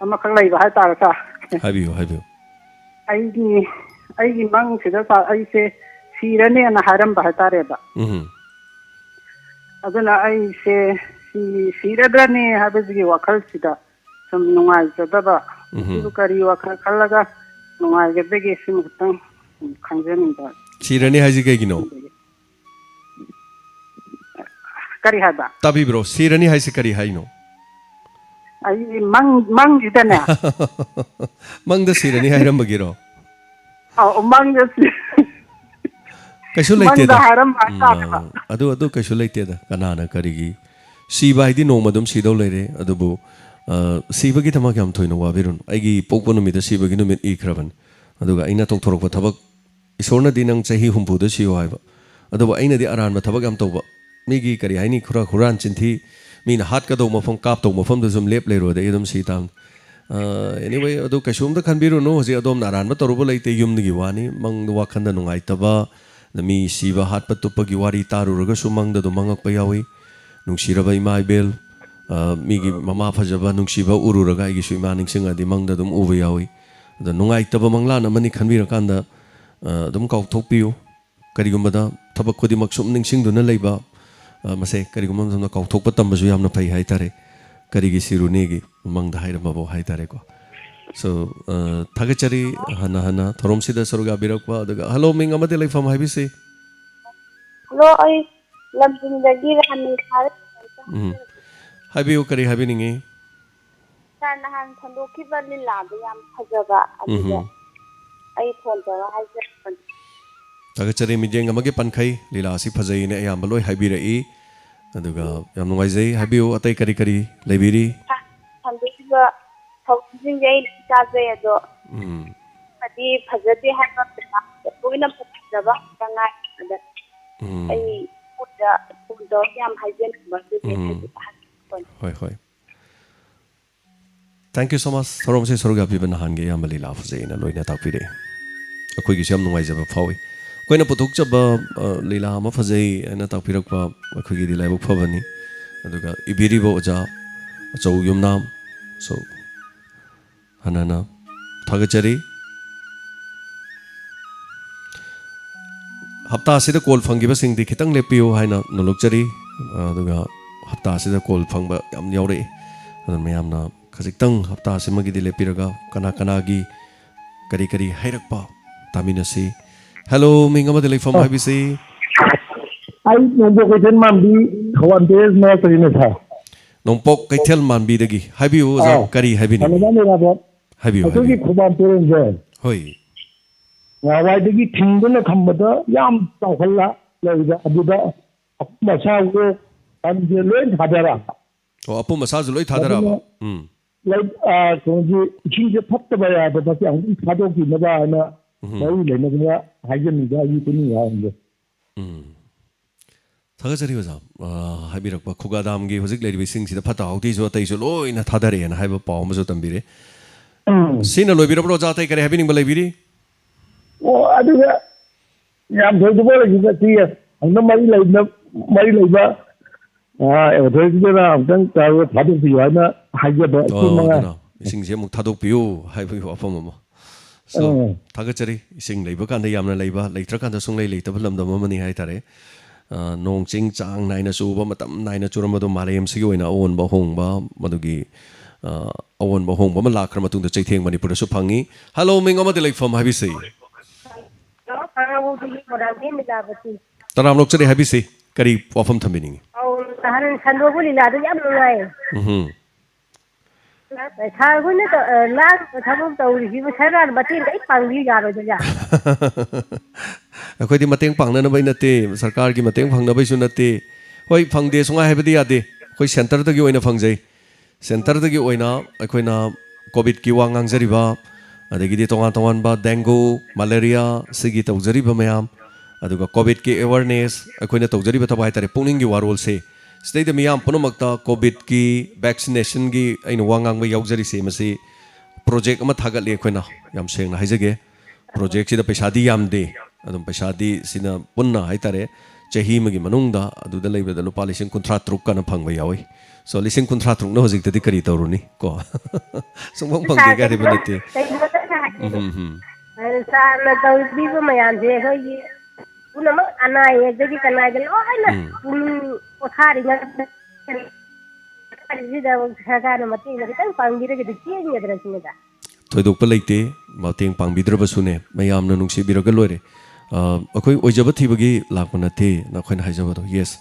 ama khang lai ba ha ta ka habiyo ai gi mang sida sa ai se sirane na haram ba ta re ba aduna ai se siradane habezi wa khal sida sam nunga jadaba du kari wa khalaga nunga jadege sim tang khangjanin ba Sirani haji kai gino. Kari hada. Tapi bro, sirani haji kari hai no. Ai mang ida na. Mang da sirani hai ram bagiro. Mang da. Kaisu leite da. Mang da haram ata. Adu kaisu leite da. Kanana kari gi. Siba idi no madum sido leire adu bu. Siba gi tama kyam thoino wa birun. Ai gi pokponu mi da siba gi no mit ikraban. Adu ga ina tok thorok pa thabak Isorna di nang chahi humpu da siyo haiba. Aduba aina di aran ma thabak am tawba. Migi kari haini khuran chinthi mina hat ka do mafam kap to mafam da zum lep le ro da idum si tam. Anyway adu kasum da khanbiru no hoji adom naran ma toruba leite yum gi wani mang wa khanda nungai taba na mi siba hat pa tu pa gi wari taru raga sumang da do mangak pa yawi nungsiraba imai bel migi mama phajaba nungsiba uru raga gi su ima ning singa di mang da dum uba yawi da nungai taba mangla na mani khanbira kanda dum kau thokpiu karigumada thabak khodimak sum ningsingduna leiba mase karigumam samna kau thokpa tambasu yamna phai haitare karigi sirunegi mangda hairama bo haitare ko so thagachari hana thorom sida saruga birakwa daga hello ming amade leifam haibisi hello ai lamjindagi rahani khar haibiu kari habiningi sanahan thandoki balila yam phajaba adiga ai phone da haija Thagachari mijeng amage pankhai lila asi phajai ne ayam baloi haibira e aduga yam nungai jai habiu atai kari leibiri ꯊꯧꯁꯤꯡꯁꯦ ꯑꯩꯅ ꯆꯥꯖꯩ ꯑꯗꯣ ꯍꯥꯏꯗꯤ ꯐꯖꯗꯦ ꯍꯥꯏꯕ ꯂꯣꯏꯅ ꯐꯖꯕ ꯉꯥꯏ ꯑꯗ ꯑꯩ ꯄꯣꯠꯇ ꯐꯣꯟꯗꯣ ꯌꯥꯝ ꯍꯥꯏꯖꯅꯤꯡꯕ ꯑꯗꯨꯗꯤ ꯍꯣꯏ ꯍꯣꯏ ꯊꯦꯡꯛ ꯌꯨ ꯁꯣ ꯃꯆ ꯊꯧꯔꯝꯁꯦ ꯁꯔꯨꯛ ꯌꯥꯕꯤꯕ ꯅꯍꯥꯟꯒꯤ ꯑꯌꯥꯝꯕ ꯂꯤꯂꯥ ꯐꯖꯩꯅ ꯂꯣꯏꯅ ꯇꯥꯛꯄꯤꯔꯛꯑꯦ ꯑꯩꯈꯣꯏꯒꯤꯁꯨ ꯌꯥꯝ ꯅꯨꯡꯉꯥꯏꯖꯕ ꯐꯥꯎꯏ ꯑꯩꯈꯣꯏꯅ ꯄꯨꯊꯣꯛꯆꯕ ꯂꯤꯂꯥ ꯑꯃ ꯐꯖꯩ ꯍꯥꯏꯅ ꯇꯥꯛꯄꯤꯔꯛꯄ ꯑꯩꯈꯣꯏꯒꯤꯗꯤ ꯂꯥꯏꯕꯛ ꯐꯕꯅꯤ ꯑꯗꯨꯒ ꯏꯕꯤꯔꯤꯕ ꯑꯣꯖꯥ ꯑꯆꯧ ꯌꯨꯝꯅꯥꯝ ꯁꯣ ꯍꯟꯅ ꯊꯥꯒꯠꯆꯔꯤ ꯍꯞꯇꯥ ꯑꯁꯤꯗ ꯀꯣꯜ ꯐꯪꯈꯤꯕꯁꯤꯡꯗꯤ ꯈꯤꯇꯪ ꯂꯦꯞꯄꯤꯌꯨ ꯍꯥꯏꯅ ꯅꯣꯜꯂꯛꯆꯔꯤ ꯑꯗꯨꯒ ꯍꯞꯇꯥ ꯑꯁꯤꯗ ꯀꯣꯜ ꯐꯪꯕ ꯌꯥꯝ ꯌꯥꯎꯔꯛꯏ ꯑꯗꯨꯅ ꯃꯌꯥꯝꯅ ꯈꯖꯤꯛꯇꯪ ꯍꯞꯇꯥ ꯑꯁꯤꯃꯒꯤꯗꯤ ꯂꯦꯞꯄꯤꯔꯒ ꯀꯅꯥ ꯀꯅꯥꯒꯤ ꯀꯔꯤ ꯀꯔꯤ ꯍꯩꯔꯛꯄ ꯇꯥꯃꯤꯟꯅꯁꯤ ꯍꯦꯜꯂꯣ ꯃꯤꯡ ꯑꯃꯗꯤ ꯂꯩꯐꯝ ꯍꯥꯏꯕꯤꯁꯤ ꯑꯩ ꯅꯣꯡꯄꯣꯛ ꯀꯩꯊꯦꯜ ꯃꯥꯟꯕꯤ ꯊꯧꯕꯥꯜ ꯇꯦꯔꯦꯁ ꯃꯔꯛꯇꯒꯤꯅꯦ ꯁꯥꯔ ꯅꯣꯡꯄꯣꯛ ꯀꯩꯊꯦꯜ ꯃꯥꯟꯕꯤꯗꯒꯤ ꯍꯥꯏꯕꯤꯌꯨ ꯑꯣꯖꯥ ꯀꯔꯤ ꯍꯥꯏꯕꯤꯅꯤꯡꯉꯤ ꯍꯥꯏꯕꯤꯌꯨ ꯑꯩꯈꯣꯏꯒꯤ ꯊꯧꯕꯥꯜ ꯇꯨꯔꯦꯟꯁꯦ ꯍꯣꯏ ꯉꯍꯥꯟꯋꯥꯏꯗꯒꯤ ꯊꯤꯡꯗꯨꯅ ꯊꯝꯕꯗ ꯌꯥꯝ ꯆꯥꯎꯈꯠꯂ ꯂꯩꯕ ꯑꯗꯨꯗ ꯑꯄꯨꯝ ꯑꯁꯥꯁꯦ ꯄꯟꯁꯦ ꯂꯣꯏ ꯊꯥꯗꯔꯛꯑꯕ ꯑꯄꯨꯝ ꯑꯁꯥꯁꯨ ꯂꯣꯏ ꯊꯥꯗꯔꯛꯑꯕ ꯀꯩꯅꯣꯒꯤ ꯏꯁꯤꯡꯁꯦ ꯐꯠꯇꯕ ꯌꯥꯗꯕꯁꯦ ꯑꯃꯨꯛꯇꯪ ꯊꯥꯗꯣꯛꯈꯤꯅꯕ ꯍꯥꯏꯅ ꯃꯔꯤ ꯂꯩꯅꯕ ꯍꯥꯏꯖꯅꯤꯡꯕ ꯑꯩꯒꯤ ꯄꯨꯛꯅꯤꯡ ꯋꯥꯍꯪꯁꯦ ꯊꯥꯒꯠꯆꯔꯤ ꯑꯣꯖꯥ ꯍꯥꯏꯕꯤꯔꯛꯄ ꯈꯨꯒꯥ ꯗꯥꯝꯒꯤ ꯍꯧꯖꯤꯛ ꯂꯩꯔꯤꯕ ꯏꯁꯤꯡꯁꯤꯗ ꯐꯠꯇ ꯍꯥꯎꯊꯤꯁꯨ ꯑꯇꯩꯁꯨ ꯂꯣꯏꯅ ꯊꯥꯗꯔꯛꯑꯦꯅ ꯍꯥꯏꯕ ꯄꯥꯎ ꯑꯃꯁꯨ ꯇꯝꯕꯤꯔꯦ ꯁꯤꯅ ꯂꯣꯏꯕꯤꯔꯕ꯭ꯔꯣ ꯑꯣꯖꯥ ꯑꯇꯩ ꯀꯔꯤ ꯍꯥꯏꯕꯤꯅꯤꯡꯕ ꯂꯩꯕꯤꯔꯤ ꯑꯣ ꯑꯗꯨꯒ ꯌꯥꯝ ꯊꯣꯏꯗꯣꯛꯄ ꯂꯩꯕꯁꯤ ꯑꯗꯨꯝ ꯃꯔꯤ ꯂꯩꯕ ꯑꯣꯊꯣꯔꯤꯇꯤꯗꯨꯅ ꯑꯃꯨꯛꯇꯪ ꯇꯧꯔꯒ ꯊꯥꯗꯣꯛꯄꯤꯌꯨ ꯍꯥꯏꯅ ꯍꯥꯏꯖꯕ ꯑꯗꯨꯅ ꯏꯁꯤꯡꯁꯦ ꯑꯃꯨꯛ ꯊꯥꯗꯣꯛꯄꯤꯌꯨ ꯍꯥꯏꯕꯒꯤ ꯋꯥꯐꯝ ꯑꯃ ꯁꯣ ꯊꯥꯒꯠꯆꯔꯤ ꯏꯁꯤꯡ ꯂꯩꯕ ꯀꯥꯟꯗ ꯌꯥꯝꯅ ꯂꯩꯕ ꯂꯩꯇ꯭ꯔꯀꯥꯟꯗ ꯁꯨꯡꯂꯩ ꯂꯩꯇꯕ ꯂꯝꯗꯝ ꯑꯃꯅꯤ ꯍꯥꯏꯇꯥꯔꯦ ꯅꯣꯡ ꯆꯤꯡ ꯆꯥꯡ ꯅꯥꯏꯅ ꯆꯨꯕ ꯃꯇꯝ ꯅꯥꯏꯅ ꯆꯨꯔꯝꯕꯗꯣ ꯃꯥꯂꯦꯝꯁꯤꯒꯤ ꯑꯣꯏꯅ ꯑꯑꯣꯟꯕ ꯑꯍꯣꯡꯕ ꯃꯗꯨꯒꯤ ꯑꯑꯣꯟꯕ ꯑꯍꯣꯡꯕ ꯑꯃ ꯂꯥꯛꯈ꯭ꯔ ꯃꯇꯨꯡꯗ ꯆꯩꯊꯦꯡ ꯃꯅꯤꯄꯨꯔꯗꯁꯨ ꯐꯪꯉꯤ ꯍꯜꯂꯣ ꯃꯤꯡ ꯑꯃꯗꯤ ꯂꯩꯐꯝ ꯍꯥꯏꯕꯤꯁꯤ ꯇꯔꯥꯝꯂꯣꯛꯆꯔꯤ ꯍꯥꯏꯕꯤꯁꯤ ꯀꯔꯤ ꯋꯥꯐꯝ ꯊꯝꯕꯤꯅꯤꯡꯉꯤ ꯁꯟꯗꯣꯛꯄ ꯂꯤꯂꯥꯗꯣ ꯌꯥꯝ ꯅꯨꯡꯉꯥꯏ ꯁꯥꯔ ꯈꯣꯏꯅ ꯂꯥꯡꯕ ꯊꯕꯛ ꯇꯧꯔꯤꯁꯤꯕꯨ ꯁꯔꯀꯥꯔꯅ ꯃꯇꯦꯡ ꯀꯔꯤ ꯄꯥꯡꯕꯤꯌꯨ ꯌꯥꯔꯣꯏꯗꯣꯏꯔꯥ ꯑꯩꯈꯣꯏꯗꯤ ꯃꯇꯦꯡ ꯄꯥꯡꯅꯅꯕꯩ ꯅꯠꯇꯦ ꯁꯔꯀꯥꯔꯒꯤ ꯃꯇꯦꯡ ꯐꯪꯅꯕꯩꯁꯨ ꯅꯠꯇꯦ ꯍꯣꯏ ꯐꯪꯗꯦ ꯁꯨꯡꯉꯥꯏ ꯍꯥꯏꯕꯗꯤ ꯌꯥꯗꯦ ꯑꯩꯈꯣꯏ ꯁꯦꯟꯇꯔꯗꯒꯤ ꯑꯣꯏꯅ ꯐꯪꯖꯩ ꯁꯦꯟꯇꯔꯗꯒꯤ ꯑꯣꯏꯅ ꯑꯩꯈꯣꯏꯅ ꯀꯣꯚꯤꯗꯀꯤ ꯋꯥ ꯉꯥꯡꯖꯔꯤꯕ ꯑꯗꯒꯤꯗꯤ ꯇꯣꯉꯥꯟ ꯇꯣꯉꯥꯟꯕ ꯗꯦꯡꯒꯨ ꯃलेꯔꯤꯌꯥ ꯁꯤꯒꯤ ꯇꯧꯖꯔꯤꯕ ꯃꯌꯥꯝ ꯑꯗꯨꯒ ꯀꯣꯚꯤꯗꯀꯤ ꯑꯦꯋꯥꯔꯅꯦꯁ ꯑꯩꯈꯣꯏꯅ ꯇꯧꯖꯔꯤꯕ ꯊꯕꯛ ꯍꯥꯏꯇꯥꯔꯦ ꯄꯨꯛꯅꯤꯡꯒꯤ ꯋꯥꯔꯣꯜꯁꯦ ꯁꯤꯗꯩꯗ ꯃꯤꯌꯥꯝ ꯄꯨꯝꯅꯃꯛꯇ ꯀꯣꯚꯤꯗꯀꯤ ꯚꯦꯛꯁꯤꯅꯦꯁꯟꯒꯤ ꯑꯩꯅ ꯋꯥ ꯉꯥꯡꯕ ꯌꯥꯎꯖꯔꯤꯁꯦ ꯃꯁꯤ ꯄ꯭ꯔꯣꯖꯦꯛ ꯑꯃ ꯊꯥꯒꯠꯂꯤ ꯑꯩꯈꯣꯏꯅ ꯌꯥꯝ ꯁꯦꯡꯅ ꯍꯥꯏꯖꯒꯦ ꯄ꯭ꯔꯣꯖꯦꯛꯁꯤꯗ ꯄꯩꯁꯥꯗꯤ ꯌꯥꯝꯗꯦ ꯑꯗꯨꯝ ꯄꯩꯁꯥꯗꯤ ꯁꯤꯅ ꯄꯨꯟꯅ ꯍꯥꯏꯇꯥꯔꯦ ꯆꯍꯤ ꯑꯃꯒꯤ ꯃꯅꯨꯡꯗ ꯑꯗꯨꯗ ꯂꯩꯕꯗ ꯂꯨꯄꯥ 53,000 ꯀꯥꯟꯅ ꯐꯪꯕ ꯌꯥꯎꯏ ꯁꯣ 53,000ꯅ ꯍꯧꯖꯤꯛꯇꯗꯤ ꯀꯔꯤ ꯇꯧꯔꯨꯅꯤ ꯀꯣ ꯁꯨꯡꯐꯪ ꯐꯪꯗꯦ ꯀꯥꯏꯗꯕ ꯅꯠꯇꯦ ꯁꯥꯔꯅ ꯇꯧꯕꯤꯕ ꯃꯌꯥꯝꯁꯦ ꯑꯩꯈꯣꯏꯒꯤ ꯄꯨꯝꯅꯃꯛ ꯑꯅꯥ ꯑꯌꯦꯛꯇꯒꯤ ꯀꯅꯥꯒꯤ ꯂꯣꯏꯅ ꯄꯨꯛꯅꯤꯡ ꯄꯣꯊꯥꯔꯤꯉꯩꯁꯤꯗ ꯁꯔꯀꯥꯔꯅ ꯃꯇꯦꯡ ꯈꯤꯇꯪ ꯄꯥꯡꯕꯤꯔꯒꯗꯤ ꯆꯦꯟꯒꯗ꯭ꯔꯥ ꯁꯤꯅꯤꯗ ꯊꯣꯏꯗꯣꯛꯄ ꯂꯩꯇꯦ ꯃꯇꯦꯡ ꯄꯥꯡꯕꯤꯗ꯭ꯔꯕꯁꯨꯅꯦ ꯃꯌꯥꯝꯅ ꯅꯨꯡꯁꯤꯕꯤꯔꯒ ꯂꯣꯏꯔꯦ ꯑꯩꯈꯣꯏ ꯑꯣꯏꯖꯕ ꯊꯤꯕꯒꯤ ꯂꯥꯛꯄ ꯅꯠꯇꯦ ꯑꯩꯈꯣꯏꯅ ꯍꯥꯏꯖꯕꯗꯣ ꯌꯦꯁ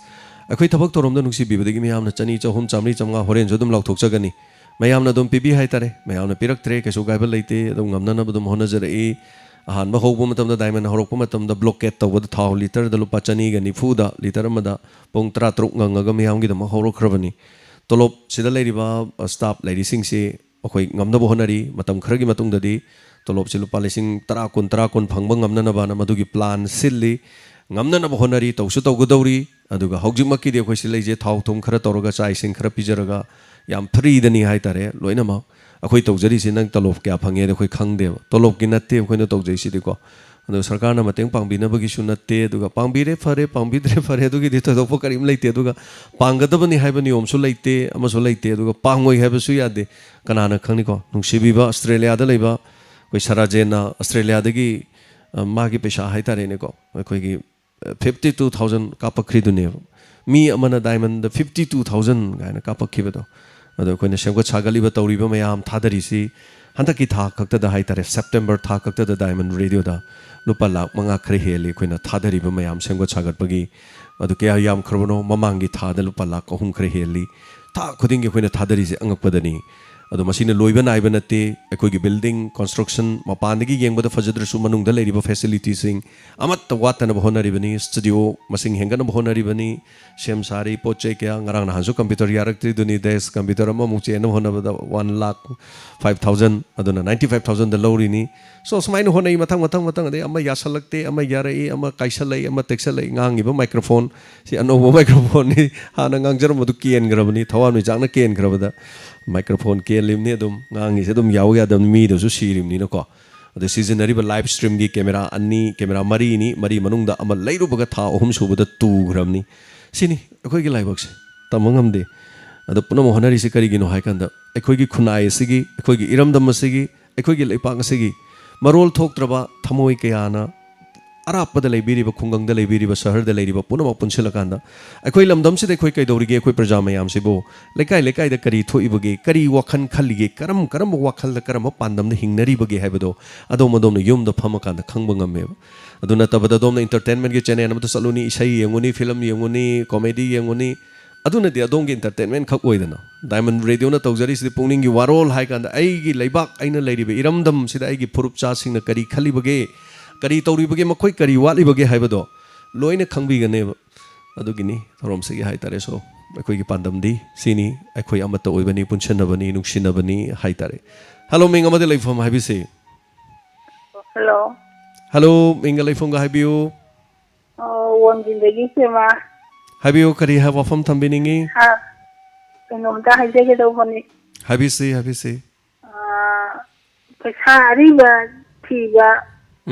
ꯑꯩꯈꯣꯏ ꯊꯕꯛ ꯊꯧꯔꯝꯗ ꯅꯨꯡꯁꯤꯕꯤꯕꯗꯒꯤ ꯃꯌꯥꯝꯅ 200, 300, 400, 500 ꯍꯣꯔꯦꯟꯁꯨ ꯑꯗꯨꯝ ꯂꯥꯎꯊꯣꯛꯆꯒꯅꯤ ꯃꯌꯥꯝꯅ ꯑꯗꯨꯝ ꯄꯤꯕꯤ ꯍꯥꯏꯇꯥꯔꯦ ꯃꯌꯥꯝꯅ ꯄꯤꯔꯛꯇ꯭ꯔꯦ ꯀꯩꯁꯨ ꯀꯥꯏꯕ ꯂꯩꯇꯦ ꯑꯗꯨꯝ ꯉꯝꯅꯅꯕ ꯑꯗꯨꯝ ꯍꯣꯠꯅꯖꯔꯛꯏ ꯑꯍꯥꯟꯕ ꯍꯧꯕ ꯃꯇꯝꯗ ꯗꯥꯏꯃꯟ ꯍꯧꯔꯛꯄ ꯃꯇꯝꯗ ꯕ꯭ꯂꯣꯀꯦꯠ ꯇꯧꯕꯗ ꯊꯥꯎ ꯂꯤꯇꯔꯗ ꯂꯨꯄꯥ 290ꯗ ꯂꯤꯇꯔ ꯑꯃꯗ ꯄꯨꯡ 13 ꯉꯪꯉꯒ ꯃꯌꯥꯝꯒꯤꯗꯃꯛ ꯍꯧꯔꯛꯈ꯭ꯔꯕꯅꯤ ꯇꯣꯂꯣꯞ ꯁꯤꯗ ꯂꯩꯔꯤꯕ ꯁ꯭ꯇꯥꯐ ꯂꯩꯔꯤꯁꯤꯡꯁꯤ ꯑꯩꯈꯣꯏ ꯉꯝꯅꯕ ꯍꯣꯠꯅꯔꯤ ꯃꯇꯝ ꯈꯔꯒꯤ ꯃꯇꯨꯡꯗꯗꯤ ꯇꯣꯂꯣꯞꯁꯤ ꯂꯨꯄꯥ 10,10, ꯐꯪꯕ ꯉꯝꯅꯅꯕꯅ ꯃꯗꯨꯒꯤ ꯄ꯭ꯂꯥꯟ ꯁꯤꯜꯂꯤ ꯉꯝꯅꯅꯕ ꯍꯣꯠꯅꯔꯤ ꯇꯧꯁꯨ ꯇꯧꯒꯗꯧꯔꯤ ꯑꯗꯨꯒ ꯍꯧꯖꯤꯛꯃꯛꯀꯤꯗꯤ ꯑꯩꯈꯣꯏ ꯁꯤ ꯂꯩꯖꯦ ꯊꯥꯎ ꯊꯨꯝ ꯈꯔ ꯇꯧꯔꯒ ꯆꯥꯛ ꯏꯁꯤꯡ ꯈꯔ ꯄꯤꯖꯔꯒ ꯌꯥꯝ ꯐ꯭ꯔꯤꯗꯅꯤ ꯍꯥꯏꯇꯥꯔꯦ ꯂꯣꯏꯅꯃꯛ ꯑꯩꯈꯣꯏ ꯇꯧꯖꯔꯤꯁꯤ ꯅꯪ ꯇꯣꯂꯣꯞ ꯀꯌꯥ ꯐꯪꯉꯦꯗ ꯑꯩꯈꯣꯏ ꯈꯪꯗꯦꯕ ꯇꯣꯂꯣꯞꯀꯤ ꯅꯠꯇꯦ ꯑꯩꯈꯣꯏꯅ ꯇꯧꯖꯩꯁꯤꯗꯤꯀꯣ ꯑꯗꯨ ꯁꯔꯀꯥꯔꯅ ꯃꯇꯦꯡ ꯄꯥꯡꯕꯤꯅꯕꯒꯤꯁꯨ ꯅꯠꯇꯦ ꯑꯗꯨꯒ ꯄꯥꯡꯕꯤꯔꯦ ꯐꯔꯦ ꯄꯥꯡꯕꯤꯗ꯭ꯔꯦ ꯐꯔꯦ ꯑꯗꯨꯒꯤꯗꯤ ꯊꯣꯏꯗꯣꯛꯄ ꯀꯔꯤꯝ ꯂꯩꯇꯦ ꯑꯗꯨꯒ ꯄꯥꯡꯒꯗꯕꯅꯤ ꯍꯥꯏꯕ ꯅꯤꯌꯣꯝꯁꯨ ꯂꯩꯇꯦ ꯑꯃꯁꯨ ꯂꯩꯇꯦ ꯑꯗꯨꯒ ꯄꯥꯡꯉꯣꯏ ꯍꯥꯏꯕꯁꯨ ꯌꯥꯗꯦ ꯀꯅꯥꯅ ꯈꯪꯅꯤꯀꯣ ꯅꯨꯡꯁꯤꯕꯤꯕ ꯑꯁꯇ꯭ꯔꯦꯂꯤꯌꯥꯗ ꯂꯩꯕ ꯑꯩꯈꯣꯏ ꯁꯔꯥꯖꯦꯟꯅ ꯑꯁꯇ꯭ꯔꯦꯂꯤꯌꯥꯗꯒꯤ ꯃꯥꯒꯤ ꯄꯩꯁꯥ ꯍꯥꯏꯇꯥꯔꯦꯅꯦꯀꯣ ꯑꯩꯈꯣꯏꯒꯤ 52,000 ꯀꯥꯞꯄꯛꯈ꯭ꯔꯤꯗꯨꯅꯦꯕ ꯃꯤ ꯑꯃꯅ ꯗꯥꯏꯃꯟꯗ 52,000 ꯀꯥꯏꯅ ꯀꯥꯞꯄꯛꯈꯤꯕꯗꯣ ꯑꯗꯣ ꯑꯩꯈꯣꯏꯅ ꯁꯦꯝꯒꯠ ꯁꯥꯒꯠꯂꯤꯕ ꯇꯧꯔꯤꯕ ꯃꯌꯥꯝ ꯊꯥꯗꯔꯤꯁꯤ ꯍꯟꯗꯛꯀꯤ ꯊꯥ ꯈꯛꯇꯗ ꯍꯥꯏꯇꯥꯔꯦ ꯁꯦꯞꯇꯦꯝꯕꯔ ꯊꯥ ꯈꯛꯇꯗ ꯗꯥꯏꯃꯟ ꯔꯦꯗꯤꯑꯣꯗ ꯂꯨꯄꯥ 5,00,000 ꯈꯔ ꯍꯦꯜꯂꯤ ꯑꯩꯈꯣꯏꯅ ꯊꯥꯗꯔꯤꯕ ꯃꯌꯥꯝ ꯁꯦꯝꯒꯠ ꯁꯥꯒꯠꯄꯒꯤ ꯑꯗꯨ ꯀꯌా ꯌꯥꯝꯈ꯭ꯔꯕꯅꯣ ꯃꯃꯥꯡꯒꯤ ꯊꯥꯗ ꯂꯨꯄꯥ 3,00,000 ꯈꯔ ꯍꯦꯜꯂꯤ ꯊꯥ ꯈꯨꯗꯤꯡꯒꯤ ꯑꯩꯈꯣꯏꯅ ꯊꯥꯗꯔꯤꯁꯦ ꯑꯉꯛꯄꯗꯅꯤ ꯑꯗꯣ ꯃꯁꯤꯅ ꯂꯣꯏꯕ ꯅꯥꯏꯕ ꯅꯠꯇꯦ ꯑꯩꯈꯣꯏꯒꯤ ꯕꯤꯜꯗꯤꯡ ꯀꯟꯁꯇ꯭ꯔꯛꯁꯟ ꯃꯄꯥꯟꯗꯒꯤ ꯌꯦꯡꯕꯗ ꯐꯖꯗ꯭ꯔꯁꯨ ꯃꯅꯨꯡꯗ ꯂꯩꯔꯤꯕ ꯐꯦꯁꯤꯂꯤꯇꯤꯁꯤꯡ ꯑꯃꯠꯇ ꯋꯥꯠꯇꯅꯕ ꯍꯣꯠꯅꯔꯤꯕꯅꯤ ꯁ꯭ꯇꯨꯗꯤꯑꯣ ꯃꯁꯤꯡ ꯍꯦꯟꯒꯠꯅꯕ ꯍꯣꯠꯅꯔꯤꯕꯅꯤ ꯁꯦꯝ ꯁꯥꯔꯤ ꯄꯣꯠ ꯆꯩ ꯀꯌꯥ ꯉꯔꯥꯡ ꯅꯍꯥꯟꯁꯨ ꯀꯝꯄ꯭ꯌꯨꯇꯔ ꯌꯥꯔꯛꯇ꯭ꯔꯤꯗꯨꯅꯤ ꯗꯦꯁ ꯀꯝꯄ꯭ꯌꯨꯇꯔ ꯑꯃꯃꯨꯛ ꯆꯦꯟꯅꯕ ꯍꯣꯠꯅꯕꯗ 1,05,000 ꯑꯗꯨꯅ 95,000ꯗ ꯂꯧꯔꯤꯅꯤ ꯁꯣ ꯁꯨꯃꯥꯏꯅ ꯍꯣꯠꯅꯩ ꯃꯊꯪ ꯑꯗꯩ ꯑꯃ ꯌꯥꯁꯜꯂꯛꯇꯦ ꯑꯃ ꯌꯥꯔꯛꯏ ꯑꯃ ꯀꯥꯏꯁꯜꯂꯛꯏ ꯑꯃ ꯇꯦꯛꯁꯜꯂꯛꯏ ꯉꯥꯡꯉꯤꯕ ꯃꯥꯏꯀ꯭ꯔꯣꯐꯣꯟ ꯁꯤ ꯑꯅꯧꯕ ꯃꯥꯏꯀ꯭ꯔꯣꯐꯣꯟꯅꯤ ꯍꯥꯟꯅ ꯉꯥꯡꯖꯔꯝꯕꯗꯨ ꯀꯦꯟꯈ꯭ꯔꯕꯅꯤ ꯊꯋꯥꯟꯃꯤꯆꯥꯛꯅ ꯀꯦꯟꯈ꯭ꯔꯕꯗ ꯃꯥꯏꯀ꯭ꯔꯣꯐꯣꯟ ꯀꯦꯜꯂꯤꯕꯅꯤ ꯑꯗꯨꯝ ꯉꯥꯡꯉꯤꯁꯦ ꯑꯗꯨꯝ ꯌꯥꯎ ꯌꯥꯗꯕꯅꯤ ꯃꯤꯗꯨꯁꯨ ꯁꯤꯔꯤꯕꯅꯤꯅꯀꯣ ꯑꯗ ꯁꯤꯖꯤꯟꯅꯔꯤꯕ ꯂꯥꯏꯚ ꯁ꯭ꯇ꯭ꯔꯤꯝꯒꯤ ꯀꯦꯃꯦꯔꯥ ꯀꯦꯃꯦꯔꯥ ꯃꯔꯤꯅꯤ ꯃꯔꯤ ꯃꯅꯨꯡꯗ ꯑꯃ ꯂꯩꯔꯨꯕꯒ ꯊꯥ 3 ꯁꯨꯕꯗ ꯇꯨꯈ꯭ꯔꯕꯅꯤ ꯁꯤꯅꯤ ꯑꯩꯈꯣꯏꯒꯤ ꯂꯥꯏꯕꯛꯁꯦ ꯇꯝꯕ ꯉꯝꯗꯦ ꯑꯗꯣ ꯄꯨꯝꯅꯃꯛ ꯍꯣꯠꯅꯔꯤꯁꯤ ꯀꯔꯤꯒꯤꯅꯣ ꯍꯥꯏ ꯀꯥꯟꯗ ꯑꯩꯈꯣꯏꯒꯤ ꯈꯨꯟꯅꯥꯏ ꯑꯁꯤꯒꯤ ꯑꯩꯈꯣꯏꯒꯤ ꯏꯔꯝꯗꯝ ꯑꯁꯤꯒꯤ ꯑꯩꯈꯣꯏꯒꯤ ꯂꯩꯄꯥꯛ ꯑꯁꯤꯒꯤ ꯃꯔꯣꯜ ꯊꯣꯛꯇ꯭ꯔꯕ ꯊꯃꯣꯏ ꯀꯌꯥꯅ ꯑꯔꯥꯞꯄꯗ ꯂꯩꯕꯤꯔꯤꯕ ꯈꯨꯡꯒꯪꯗ ꯂꯩꯕꯤꯔꯤꯕ ꯁꯍꯔꯗ ꯂꯩꯔꯤꯕ ꯄꯨꯝꯅꯃꯛ ꯄꯨꯟꯁꯤꯜꯂꯀꯥꯟꯗ ꯑꯩꯈꯣꯏ ꯂꯝꯗꯝꯁꯤꯗ ꯑꯩꯈꯣꯏ ꯀꯩꯗꯧꯔꯤꯒꯦ ꯑꯩꯈꯣꯏ प्रजा ꯃꯌꯥꯝꯁꯤꯕꯨ ꯂꯩꯀꯥꯏꯗ ꯀꯔꯤ ꯊꯣꯛꯏꯕꯒꯦ ꯀꯔꯤ ꯋꯥꯈꯜ ꯈꯜꯂꯤꯒꯦ ꯀꯔꯝꯕ ꯋꯥꯈꯜꯗ ꯀꯔꯝꯕ ꯄꯥꯟꯗꯝꯗ ꯍꯤꯡꯅꯔꯤꯕꯒꯦ ꯍꯥꯏꯕꯗꯣ ꯑꯗꯣꯝꯅ ꯌꯨꯝꯗ ꯐꯝꯃꯀꯥꯟꯗ ꯈꯪꯕ ꯉꯝꯃꯦꯕ ꯑꯗꯨ ꯅꯠꯇꯕꯗ ꯑꯗꯣꯝꯅ ꯏꯟꯇꯔꯇꯦꯟꯃꯦꯟꯒꯤ ꯆꯦꯅꯦꯜ ꯑꯃꯗ ꯆꯠꯂꯨꯅꯤ ꯏꯁꯩ ꯌꯦꯡꯉꯨꯅꯤ ꯐꯤꯂꯝ ꯌꯦꯡꯉꯨꯅꯤ ꯀꯣꯃꯦꯗꯤ ꯌꯦꯡꯉꯨꯅꯤ ꯑꯗꯨꯅꯗꯤ ꯑꯗꯣꯝꯒꯤ ꯏꯟꯇꯔꯇꯦꯟꯃꯦꯟ ꯈꯛ ꯑꯣꯏꯗꯅ ꯗꯥꯏꯃꯟ ꯔꯦꯗꯤꯑꯣꯅ ꯇꯧꯖꯔꯤꯁꯤꯗꯤ ꯄꯨꯛꯅꯤꯡꯒꯤ ꯋꯥꯔꯣꯜ ꯍꯥꯏ ꯀꯥꯟꯗ ꯑꯩꯒꯤ ꯂꯩꯕꯥꯛ ꯑꯩꯅ ꯂꯩꯔꯤꯕ ꯏꯔꯝꯗꯝꯁꯤꯗ ꯑꯩꯒꯤ ꯐꯨꯔꯨꯞꯆꯥꯁꯤꯡꯅ ꯀꯔꯤ ꯈꯜꯂꯤꯕꯒꯦ ꯀꯔꯤ ꯇꯧꯔꯤꯕꯒꯦ ꯃꯈꯣꯏ ꯀꯔꯤ ꯋꯥꯠꯂꯤꯕꯒꯦ ꯍꯥꯏꯕꯗꯣ ꯂꯣꯏꯅ ꯈꯪꯕꯤꯒꯅꯦꯕ ꯑꯗꯨꯒꯤꯅꯤ ꯊꯧꯔꯝꯁꯤꯒꯤ ꯍꯥꯏꯇꯥꯔꯦ ꯁꯣ ꯑꯩꯈꯣꯏꯒꯤ ꯄꯥꯟꯗꯝꯗꯤ ꯁꯤꯅꯤ ꯑꯩꯈꯣই ꯑꯃꯠꯇ ꯑꯣꯏꯕꯅꯤ ꯄꯨꯟꯁꯤꯟꯅꯕꯅꯤ ꯅꯨꯡꯁꯤꯅꯕꯅꯤ ꯍꯥꯏꯇꯥꯔꯦ ꯍꯜꯂꯣ ꯃꯤꯡ ꯑꯃꯗ ꯂꯩꯐꯝ ꯍꯥꯏꯕꯤꯁꯤ ꯍꯜꯂꯣ ꯍꯜꯂꯣ ꯃꯤꯡꯒ ꯂꯩꯐꯝꯒ ꯍꯥꯏꯕꯤꯌꯨ ꯋꯥꯡꯖꯤꯡꯗꯒꯤ ꯄ꯭ꯔꯦꯃꯥ ꯍꯥꯏꯕꯤꯌꯨ ꯀꯔꯤ ꯋꯥꯐꯝ ꯊꯝꯕꯤꯅꯤꯡꯉꯤ ꯀꯩꯅꯣꯝꯇ ꯍꯥꯏꯖꯒꯗꯧꯕꯅꯤ ꯍꯥꯏꯕꯤꯁꯤ ꯄꯩꯁꯥ ꯑꯔꯤꯕ ꯊꯤꯕ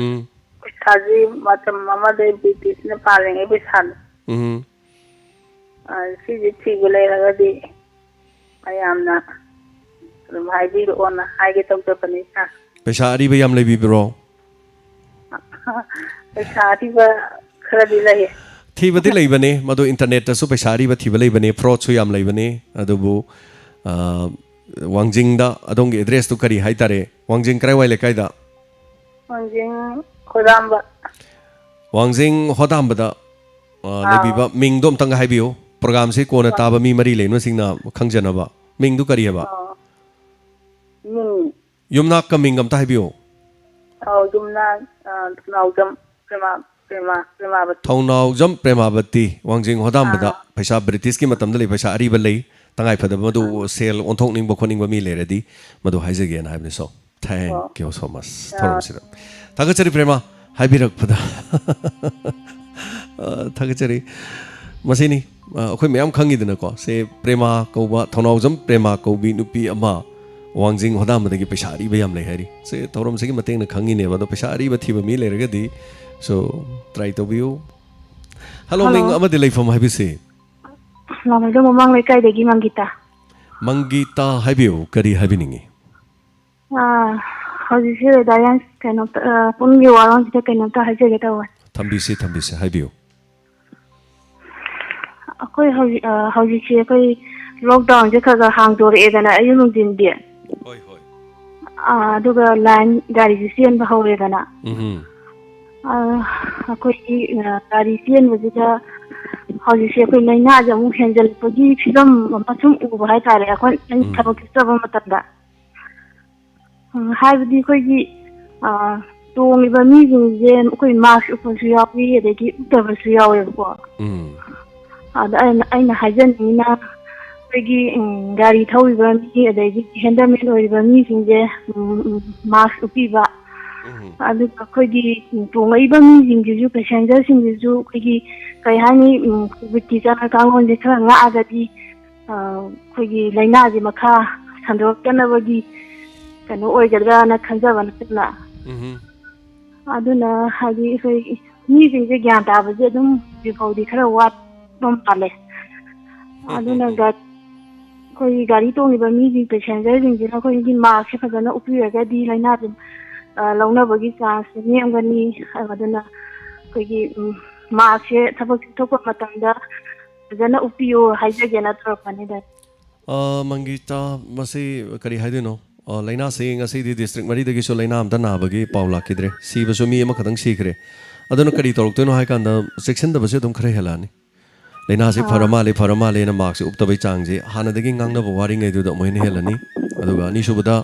ꯄꯩꯁꯥꯁꯤ ꯃꯇꯝ ꯑꯃꯗ ꯕ꯭ꯔꯤꯇꯤꯁꯅ ꯄꯥꯜꯂꯤꯉꯩ ꯄꯩꯁꯥꯅꯤ ꯁꯤꯁꯤ ꯊꯤꯕ ꯂꯩꯔꯒꯗꯤ ꯃꯌꯥꯝꯅ ꯑꯗꯨꯝ ꯍꯥꯏꯕꯤꯔꯛꯑꯣꯅ ꯍꯥꯏꯒꯦ ꯇꯧꯖꯕꯅꯤ ꯁꯥꯔ ꯄꯩꯁꯥ ꯑꯔꯤꯕ ꯌꯥꯝ ꯂꯩꯕꯤꯕ꯭ꯔꯣ ꯄꯩꯁꯥ ꯑꯔꯤꯕ ꯈꯔꯗꯤ ꯂꯩꯌꯦ ꯊꯤꯕꯗꯤ ꯂꯩꯕꯅꯦ ꯃꯗꯨ ꯏꯟꯇꯔꯅꯦꯠꯇꯁꯨ ꯄꯩꯁꯥ ꯑꯔꯤꯕ ꯊꯤꯕ ꯂꯩꯕꯅꯦ ꯐ꯭ꯔꯣꯗꯁꯨ ꯌꯥꯝ ꯂꯩꯕꯅꯦ ꯑꯗꯨꯕꯨ ꯋꯥꯡꯖꯤꯡꯗ ꯑꯗꯣꯝꯒꯤ ꯑꯦꯗ꯭ꯔꯦꯁꯇꯨ ꯀꯔꯤ ꯍꯥꯏꯇꯥꯔꯦ ꯋꯥꯡꯖꯤꯡ ꯀꯔꯥꯏꯋꯥꯏ ꯂꯩꯀꯥꯏꯗ ꯋꯥꯡꯖꯤꯡ ꯈꯣꯏꯔꯥꯝꯕ ꯋꯥꯡꯖꯤꯡ ꯍꯣꯗꯥꯝꯕꯗ ꯂꯩꯕꯤꯕ ꯃꯤꯡꯗꯣ ꯑꯝꯇꯪꯒ ꯍꯥꯏꯕꯤꯌꯨ ꯄ꯭ꯔꯣꯒꯥꯝꯁꯤ ꯀꯣꯟꯅ ꯇꯥꯕ ꯃꯤ 3 ꯂꯩꯅꯕꯁꯤꯡꯅ ꯈꯪꯖꯅꯕ ꯃꯤꯡꯗꯨ ꯀꯔꯤ ꯍꯥꯏꯕ ꯌꯨꯝꯅꯥꯛꯀ ꯃꯤꯡ ꯑꯝꯇ ꯍꯥꯏꯕꯤꯌꯨ ꯌꯨꯝꯅꯥꯛ ꯊꯧꯅꯥꯎꯖꯝ ꯄ꯭ꯔꯦꯃꯥꯕꯇꯤ ꯋꯥꯡꯖꯤꯡ ꯍꯣꯗꯥꯝꯕꯗ ꯄꯩꯁꯥ ꯕ꯭ꯔꯤꯇꯤꯁꯀꯤ ꯃꯇꯝꯗ ꯂꯩ ꯄꯩꯁꯥ ꯑꯔꯤꯕ ꯂꯩ ꯇꯉꯥꯏ ꯐꯗꯕ ꯃꯗꯨ ꯁꯦꯜ ꯑꯣꯟꯊꯣꯛꯅꯤꯡꯕ ꯈꯣꯠꯅꯤꯡꯕ ꯃꯤ ꯂꯩꯔꯗꯤ ꯃꯗꯨ ꯍꯥꯏꯖꯒꯦꯅ ꯍꯥꯏꯕꯅꯤ ꯁꯣ ꯊꯦꯡꯛ ꯌꯨ ꯁꯣ ꯃꯁ ꯊꯧꯔꯝꯁꯤꯗ ꯊꯥꯒꯠꯆꯔꯤ ꯄ꯭ꯔꯦꯃꯥ ꯍꯥꯏꯕꯤꯔꯛꯄꯗ ꯊꯥꯒꯠꯆꯔꯤ ꯃꯁꯤꯅꯤ ꯑꯩꯈꯣꯏ ꯃꯌꯥꯝ ꯈꯪꯉꯤꯗꯅꯀꯣ ꯁꯦ ꯄ꯭ꯔꯦꯃꯥ ꯀꯧꯕ ꯊꯧꯅꯥꯎꯖꯝ ꯄ꯭ꯔꯦꯃꯥ ꯀꯧꯕꯤ ꯅꯨꯄꯤ ꯑꯃ ꯋꯥꯡꯖꯤꯡ ꯍꯣꯗꯥꯝꯕꯗꯒꯤ ꯄꯩꯁꯥ ꯑꯔꯤꯕ ꯌꯥꯝ ꯂꯩ ꯍꯥꯏꯔꯤ ꯁꯦ ꯊꯧꯔꯝꯁꯤꯒꯤ ꯃꯇꯦꯡꯅ ꯈꯪꯉꯤꯅꯦꯕ ꯑꯗꯣ ꯄꯩꯁꯥ ꯑꯔꯤꯕ ꯊꯤꯕ ꯃꯤ ꯂꯩꯔꯒꯗꯤ ꯁꯣ ꯇ꯭ꯔꯥꯏ ꯇꯧꯕꯤꯌꯨ ꯍꯜꯂꯣ ꯃꯤꯡ ꯑꯃꯗꯤ ꯂꯩꯐꯝ ꯍꯥꯏꯕꯤꯁꯤ ꯂꯥꯃꯩꯗꯣ ꯃꯃꯥꯡ ꯂꯩꯀꯥꯏꯗꯒꯤ ꯃꯪꯒꯤꯇꯥ ꯍꯥꯏꯕꯤꯌꯨ ꯀꯔꯤ ꯍꯥꯏꯕꯤꯅꯤꯡꯉꯤ ꯍꯧꯖꯤꯛꯁꯦ ꯗꯥꯌꯥꯟ ꯀꯩꯅꯣꯝꯇ ꯄꯨꯡꯒꯤ ꯋꯥꯔꯣꯜꯁꯤꯗ ꯀꯩꯅꯣꯝꯇ ꯍꯥꯏꯖꯒꯦ ꯇꯧꯕꯅꯤ ꯊꯝꯕꯤꯁꯤ ꯍꯥꯏꯕꯤꯌꯨ ꯑꯩꯈꯣꯏ ꯍꯧꯖꯤꯛꯁꯦ ꯑꯩꯈꯣꯏ ꯂꯣꯛꯗꯥꯎꯟꯁꯦ ꯈꯔ ꯍꯥꯡꯗꯣꯔꯛꯑꯦꯗꯅ ꯑꯌꯨꯛ ꯅꯨꯡꯊꯤꯟꯗꯤ ꯍꯣꯏ ꯑꯗꯨꯒ ꯂꯥꯏꯟ ꯒꯥꯔꯤꯁꯨ ꯆꯦꯟꯕ ꯍꯧꯔꯦꯗꯅ ꯑꯩꯈꯣꯏꯒꯤ ꯒꯥꯔꯤ ꯆꯦꯟꯕꯁꯤꯗ ꯍꯧꯖꯤꯛꯁꯦ ꯑꯩꯈꯣꯏ ꯂꯥꯏꯅꯥꯁꯦ ꯑꯃꯨꯛ ꯍꯦꯟꯖꯜꯂꯛꯄꯒꯤ ꯐꯤꯕꯝ ꯑꯃ ꯁꯨꯝ ꯎꯕ ꯍꯥꯏꯇꯥꯔꯦ ꯑꯩꯈꯣꯏ ꯊꯕꯛ ꯆꯠꯆꯕ ꯃꯇꯝꯗ ꯍꯥꯏꯕꯗꯤ ꯑꯩꯈꯣꯏꯒꯤ ꯇꯣꯡꯉꯤꯕ ꯃꯤꯁꯤꯡꯁꯦ ꯑꯩꯈꯣꯏ ꯃꯥꯛꯁ ꯎꯞꯄꯁꯨ ꯌꯥꯎꯏ ꯑꯗꯒꯤ ꯎꯞꯇꯕꯁꯨ ꯌꯥꯎꯋꯦꯕꯀꯣ ꯑꯗ ꯑꯩꯅ ꯍꯥꯏꯖꯅꯤꯡꯉꯤꯅ ꯑꯩꯈꯣꯏꯒꯤ ꯒꯥꯔꯤ ꯊꯧꯔꯤꯕ ꯃꯤ ꯑꯗꯒꯤ ꯍꯦꯟꯗꯜꯃꯦꯟ ꯑꯣꯏꯔꯤꯕ ꯃꯤꯁꯤꯡꯁꯦ ꯃꯥꯛꯁ ꯎꯞꯄꯤꯕ ꯑꯗꯨꯒ ꯑꯩꯈꯣꯏꯒꯤ ꯇꯣꯡꯉꯛꯏꯕ ꯃꯤꯁꯤꯡꯁꯤꯁꯨ ꯄꯦꯁꯦꯟꯖꯔꯁꯤꯡꯁꯤꯁꯨ ꯑꯩꯈꯣꯏꯒꯤ ꯀꯩ ꯍꯥꯏꯅꯤ ꯀꯣꯚꯤꯗꯀꯤ ꯆꯠꯅ ꯀꯥꯡꯂꯣꯟꯁꯦ ꯈꯔ ꯉꯥꯛꯑꯒꯗꯤ ꯑꯩꯈꯣꯏꯒꯤ ꯂꯥꯏꯅꯥꯁꯦ ꯃꯈꯥ ꯁꯟꯗꯣꯔꯛꯇꯅꯕꯒꯤ ꯀꯩꯅꯣ ꯑꯣꯏꯒꯗ꯭ꯔꯥꯅ ꯈꯟꯖꯕ ꯅꯠꯇꯅ ꯑꯗꯨꯅ ꯍꯥꯏꯗꯤ ꯑꯩꯈꯣꯏ ꯃꯤꯁꯤꯡꯁꯦ ꯒ꯭ꯌꯥꯟ ꯇꯥꯕꯁꯦ ꯑꯗꯨꯝ ꯍꯧꯖꯤꯛꯐꯥꯎꯗꯤ ꯈꯔ ꯋꯥꯠꯄ ꯃꯥꯜꯂꯦ ꯑꯗꯨꯅ ꯑꯩꯈꯣꯏ ꯒꯥꯔꯤ ꯇꯣꯡꯉꯤꯕ ꯃꯤꯁꯤꯡ ꯄꯦꯁꯦꯟꯖꯔꯁꯤꯡꯁꯤꯅ ꯑꯩꯈꯣꯏꯒꯤ ꯃꯥꯛꯁꯁꯦ ꯐꯖꯅ ꯎꯞꯄꯤꯔꯒꯗꯤ ꯂꯥꯏꯅꯥꯁꯦ ꯂꯧꯅꯕꯒꯤ ꯆꯥꯟꯁꯁꯦ ꯅꯦꯝꯒꯅꯤ ꯑꯗꯨꯅ ꯑꯩꯈꯣꯏꯒꯤ ꯃꯥꯛꯁꯁꯦ ꯊꯕꯛ ꯆꯠꯊꯣꯛꯄ ꯃꯇꯝꯗ ꯐꯖꯅ ꯎꯞꯄꯤꯌꯨ ꯍꯥꯏꯖꯒꯦꯅ ꯇꯧꯔꯛꯄꯅꯤꯗ ꯃꯪꯒꯤꯇꯥ ꯃꯁꯤ ꯀꯔꯤ ꯍꯥꯏꯗꯣꯏꯅꯣ ꯂꯥꯏꯅꯥꯁꯤ ꯉꯁꯤꯗꯤ ꯗꯤꯁꯇ꯭ꯔꯤꯛ 4ꯗꯒꯤꯁꯨ ꯂꯥꯏꯅꯥ ꯑꯝꯇ ꯅꯥꯕꯒꯤ ꯄꯥꯎ ꯂꯥꯛꯈꯤꯗ꯭ꯔꯦ ꯁꯤꯕꯁꯨ ꯃꯤ ꯑꯃꯈꯛꯇꯪ ꯁꯤꯈ꯭ꯔꯦ ꯑꯗꯨꯅ ꯀꯔꯤ ꯇꯧꯔꯛꯇꯣꯏꯅꯣ ꯍꯥꯏ ꯀꯥꯟꯗ ꯆꯦꯛꯁꯤꯟꯗꯕꯁꯦ ꯑꯗꯨꯝ ꯈꯔ ꯍꯦꯜꯂꯛꯑꯅꯤ ꯂꯥꯏꯅꯥꯁꯤ ꯐꯔ ꯃꯥꯜꯂꯦꯅ ꯃꯥꯛꯁꯦ ꯎꯞꯇꯕꯩ ꯆꯥꯡꯁꯦ ꯍꯥꯟꯅꯗꯒꯤ ꯉꯥꯡꯅꯕ ꯋꯥꯔꯤꯉꯩꯗꯨꯗ ꯑꯃꯨꯛ ꯍꯦꯟꯅ ꯍꯦꯜꯂꯅꯤ ꯑꯗꯨꯒ ꯑꯅꯤꯁꯨꯕꯗ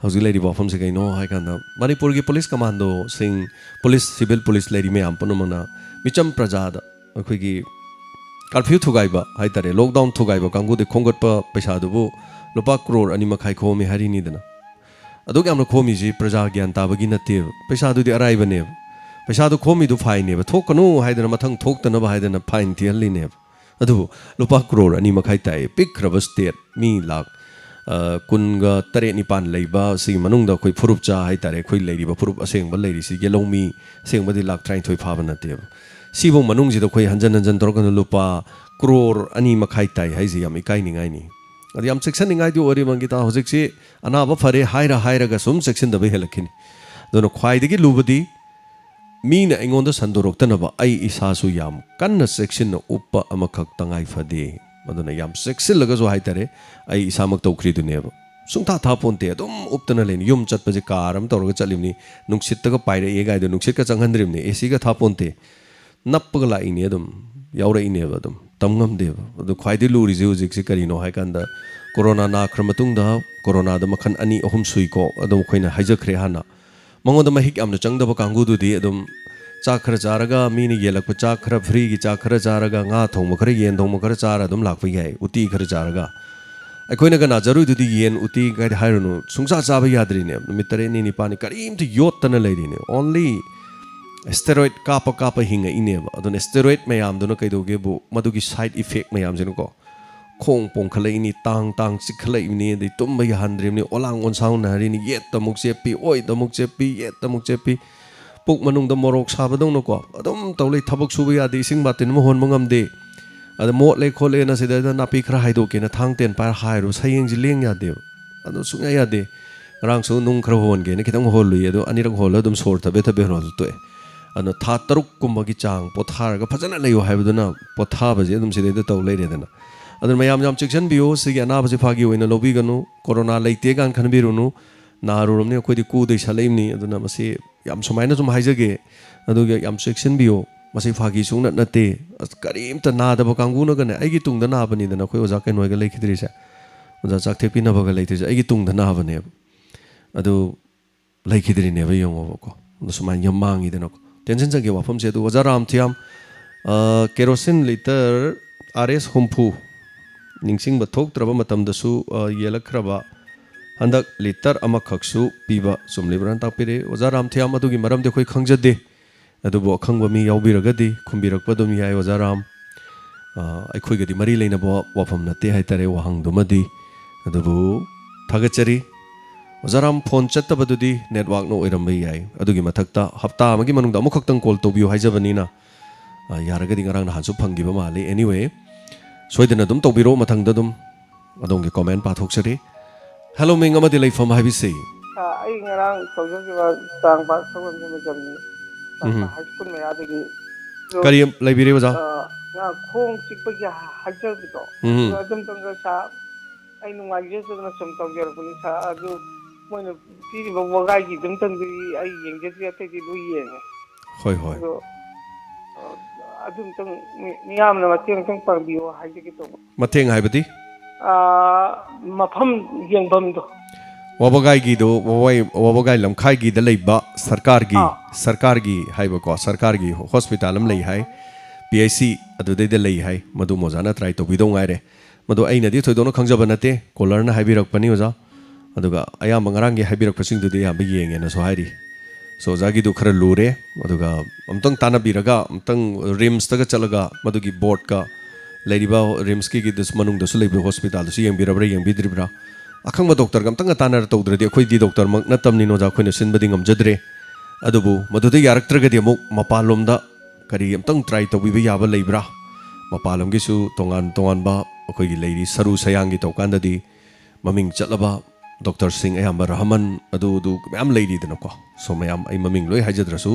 ꯍꯧꯖꯤꯛ ꯂꯩꯔꯤꯕ ꯋꯥꯐꯝꯁꯦ ꯀꯩꯅꯣ ꯍꯥꯏꯀꯥꯟꯗ ꯃꯅꯤꯄꯨꯔꯒꯤ ꯄꯨꯂꯤꯁ ꯀꯃꯥꯟꯗꯣꯁꯤꯡ ꯄꯨꯂꯤꯁ ꯁꯤꯚꯤꯜ ꯄꯨꯂꯤꯁ ꯂꯩꯔꯤ ꯃꯌꯥꯝ ꯄꯨꯝꯅꯃꯛꯅ ꯃꯤꯆꯝ ꯄ꯭ꯔꯖꯥꯗ ꯑꯩꯈꯣꯏꯒꯤ ꯀꯥꯔꯐ꯭ꯌꯨ ꯊꯨꯒꯥꯏꯕ ꯍꯥꯏꯇꯥꯔꯦ ꯂꯣꯛꯗꯥꯎꯟ ꯊꯨꯒꯥꯏꯕ ꯀꯥꯡꯕꯨꯗꯤ ꯈꯣꯝꯒꯠꯄ ꯄꯩꯁꯥꯗꯨꯕꯨ ꯂꯨꯄꯥ ꯀ꯭ꯔꯣꯔ 2.5 ꯈꯣꯝꯃꯤ ꯍꯥꯏꯔꯤꯅꯤꯗꯅ ꯑꯗꯨꯛ ꯌꯥꯝꯅ ꯈꯣꯝꯃꯤꯁꯤ प्रजा ꯒ꯭ꯌꯥꯟ ꯇꯥꯕꯒꯤ ꯅꯠꯇꯦꯕ ꯄꯩꯁꯥꯗꯨꯗꯤ ꯑꯔꯥꯏꯕꯅꯦꯕ ꯄꯩꯁꯥꯗꯨ ꯈꯣꯝꯃꯤꯗꯨ ꯐꯥꯏꯟꯅꯦꯕ ꯊꯣꯛꯀꯅꯨ ꯍꯥꯏꯗꯅ ꯃꯊꯪ ꯊꯣꯛꯇꯅꯕ ꯍꯥꯏꯗꯅ ꯐꯥꯏꯟ ꯊꯤꯍꯜꯂꯤꯅꯦꯕ ꯑꯗꯨꯕꯨ ꯂꯨꯄꯥ ꯀ꯭ꯔꯣꯔ 2.5 ꯇꯥꯏ ꯄꯤꯛꯈ꯭ꯔꯕ ꯁ꯭ꯇꯦꯠ ꯃꯤ ꯂꯥꯛ 19 ꯂꯩꯕ ꯁꯤꯒꯤ ꯃꯅꯨꯡꯗ ꯑꯩꯈꯣꯏ ꯐꯨꯔꯨꯞꯆꯥ ꯍꯥꯏꯇꯥꯔꯦ ꯑꯩꯈꯣꯏ ꯂꯩꯔꯤꯕ ꯐꯨꯔꯨꯞ ꯑꯁꯦꯡꯕ ꯂꯩꯔꯤꯁꯤ ꯌꯦꯂꯧꯃꯤ ꯑꯁꯦꯡꯕꯗꯤ ꯂꯥꯛ 23 ꯐꯥꯕ ꯅꯠꯇꯦꯕ ꯁꯤꯕꯨ ꯃꯅꯨꯡꯁꯤꯗ ꯑꯩꯈꯣꯏ ꯍꯟꯖꯟ ꯍꯟꯖꯟ ꯇꯧꯔꯀꯥꯟꯗ ꯂꯨꯄꯥ ꯀ꯭ꯔꯣꯔ 2.5 ꯇꯥꯏ ꯍꯥꯏꯁꯤ ꯌꯥꯝ ꯏꯀꯥꯏꯅꯤꯡꯉꯥꯏꯅꯤ ꯑꯗꯨ ꯌꯥꯝ ꯆꯦꯛꯁꯤꯟꯅꯤꯡꯉꯥꯏꯗꯤ ꯑꯣꯏꯔꯤ ꯃꯪꯒꯤꯇꯥ ꯍꯧꯖꯤꯛꯁꯤ ꯑꯅꯥꯕ ꯐꯔꯦ ꯍꯥꯏꯔꯒ ꯁꯨꯝ ꯆꯦꯛꯁꯤꯟꯗꯕ ꯍꯦꯜꯂꯛꯈꯤꯅꯤ ꯑꯗꯨꯅ ꯈ꯭ꯋꯥꯏꯗꯒꯤ ꯂꯨꯕꯗꯤ ꯃꯤꯅ ꯑꯩꯉꯣꯟꯗ ꯁꯟꯗꯣꯔꯛꯇꯅꯕ ꯑꯩ ꯏꯁꯥꯁꯨ ꯌꯥꯝ ꯀꯟꯅ ꯆꯦꯛꯁꯤꯟꯅ ꯎꯞꯄ ꯑꯃꯈꯛ ꯇꯉꯥꯏ ꯐꯗꯦ ꯑꯗꯨꯅ ꯌꯥꯝ ꯆꯦꯛꯁꯤꯜꯂꯒꯁꯨ ꯍꯥꯏꯇꯥꯔꯦ ꯑꯩ ꯏꯁꯥꯃꯛ ꯇꯧꯈ꯭ꯔꯤꯗꯨꯅꯦꯕ ꯁꯨꯡꯊꯥ ꯊꯥꯄꯣꯟꯇꯦ ꯑꯗꯨꯝ ꯎꯞꯇꯅ ꯂꯩꯅꯤ ꯌꯨꯝ ꯆꯠꯄꯁꯦ ꯀꯥꯔ ꯑꯃ ꯇꯧꯔꯒ ꯆꯠꯂꯤꯕꯅꯤ ꯅꯨꯡꯁꯤꯠꯇꯒ ꯄꯥꯏꯔꯛꯑꯦ ꯒꯥꯏꯗꯣ ꯅꯨꯡꯁꯤꯠꯀ ꯆꯪꯍꯟꯗ꯭ꯔꯤꯕꯅꯤ ꯑꯦꯁꯤꯒ ꯊꯥꯄꯣꯟꯇꯦ ꯅꯞꯄꯒ ꯂꯥꯛꯏꯅꯦ ꯑꯗꯨꯝ ꯌꯥꯎꯔꯛꯏꯅꯦꯕ ꯑꯗꯨꯝ ꯇꯝ ꯉꯝꯗꯦꯕ ꯑꯗꯨ ꯈ꯭ꯋꯥꯏꯗꯒꯤ ꯂꯨꯔꯤꯁꯦ ꯍꯧꯖꯤꯛꯁꯦ ꯀꯔꯤꯅꯣ ꯍꯥꯏꯀꯥꯟꯗ कोरोना नाख्र मतुंगदा कोरोनादा मखन अनि अहुम सुइको अदम खोइना हाइजख्रे हाना मंगोदा महिक यामना चंगदब कांगुदुदी अदम चाक खरा चारगा मीनी येलक चाक खरा फ्री की चाक खरा चारगा nga thong खरा येन thong खरा चारा अदम लाक याय उती खरा चारगा अखोइना गना जरुदुदी येन उती गाइड हाइरनु सुंसा चाबा याद्रिने नुमित 3 नि पानी करीम ति योत्तना लैरिने ओनली स्टेरॉइड कापा हिंगा इनेब अदन स्टेरॉइड मयाम दुनो कैदोगेबु मदुगी साइड इफेक्ट मयाम जनुको खोंग पोंखलैनी तांग चिखलैनी दे तुम याहंद्रिमनी ओलांग ओनसाउन नारिनी ये तमुक चेपी ओय तमुक चेपी ये तमुक चेपी पुक मनुंग द मोरोक साबदौनको अदम तौले थबक सुबा यादे इसिंग बातिन म होनबो ngamde अद मोटले खोले ना सिदा नापी खरा हाइदोके ना थांग तेन पार हाइरो सयेंग जि लेंग यादे अदो सुंगा यादे रांग सु नुंग खरा होनगे ने खितंग होलुई अदो अनिरक होल अदम सोर तबे रोल तोय अनो था तरुक कुंबगी चांग पोथारगा फजना लैयो हाइबदुना पोथाबजे अदम सिदा तौ लैरेदना अदर मयाम जाम चिक्सन बियो सिगी अनाबसे फागी ओइना लोबिगनु कोरोना लैते गान खनबिरुनु नारुरमने कोइदि कुदै सलैमनि अदुना मसे याम सुमाइना जुम हाइजगे अदुगे याम चिक्सन बियो मसे फागी सुंग नते करीमता नादब कांगुना गने आइगी तुंगदा नाबनि दना कोइ ओजा कैनोइगा लैखिद्रिसे ओजा चाकथे पिनबगा लैथ्रिसे आइगी तुंगदा नाबने अदु लैखिद्रिने बे यंगोबको सुमाइ यम मांगी दना टेंशन जगे वाफम से ओजा Ram Thiyam kerosene litre RS हुम्फु निंगसिंग बथोक्त्रब मतमदसु येलखरबा हंदक लिटर अमखक्सु पीबा सुमलिब्रान तापिरे ओजा रामथियाम अदुगी मरमदे खोइ खंगजदे अदुबो खंगबा मी याउबिरगदि खुंबिरकपदुम याय ओजा राम अखोइगदि मरी लेनबो वाफम नते हाइतरे वहांगदुमदि अदुबु थागचरी ओजा राम फोन चत्तबदुदि नेटवर्क नो ओइरमबे याय अदुगी मथक्ता हप्ता अमगी मनुंगदा अमुखक्तंग कॉल तोबियो हाइजबनिना यारगदि ngarang nahansu phanggiba male anyway सोइदना दुम तौबिरो मथंगदा दुम अदोंगे कमेंट पाथोक्सरी हेलो मिंग अमदि लैफम हाइबिसे आई ngarang तौजगिबा तांग बा सवन के मजमनी हाई स्कूल में आदगी करियम लाइब्रेरी बजा ना खोंग चिकपगी हाइजबितो अदम तंग सा आई नुंगाइजे सदना सम तौजरबनी सा अदु मोइन पीरिबा वगाइगी दुम तंगि आई येंगजेति अतेदि लु येंगे होय होय अदुम तंग मियामना मतेंग तंग पांबियो हाइजगे तो मतेंग हाइबदि मफम येंगबम दो वबगाई दो वबगाई लमखाई गी द लैबा सरकार गी हाइबको सरकार गी हॉस्पिटल अम लै हाय पीआईसी अदुदै द लै हाय मदु मोजाना ट्राई तो बिदो गाइरे मदु अइनदि थोइदोनो खंगजब नते कॉलरना हाइबिरकपनि ओजा अदुगा अयाम ngaraंगी हाइबिरकपसिंग दुदि याम येंगेना सो हाइरि सो जागी दु खरा लुरे अदुगा अमतंग तानाबिरगा अमतंग रिम्स तक चलगा मदुगी बोर्ड का लैरिबा रिम्स की दिस मनुंग दसु लैबो हॉस्पिटल दसु येंबिरब्रा येंबिद्रिब्रा अखंग डॉक्टर गमतंग तानार तौद्रदि अखोइदि डॉक्टर मक नतमनि नोजा अखोइना सिनबदि ngमजद्रे अदुबु मदुदि यारक्त्रगदि अमुक मपालोमदा करी अमतंग ट्राई तौबिबा याबा लैब्रा मपालोमगिसु तोंगान बा अखोइगी लैरि सरु सयांगी तौकांददि ममिंग चलबा डॉक्टर सिंह अयाम्बा रहमान अदु मैम लैरिदनको सो मैम आई ममिंग लोय हाइजद्रसु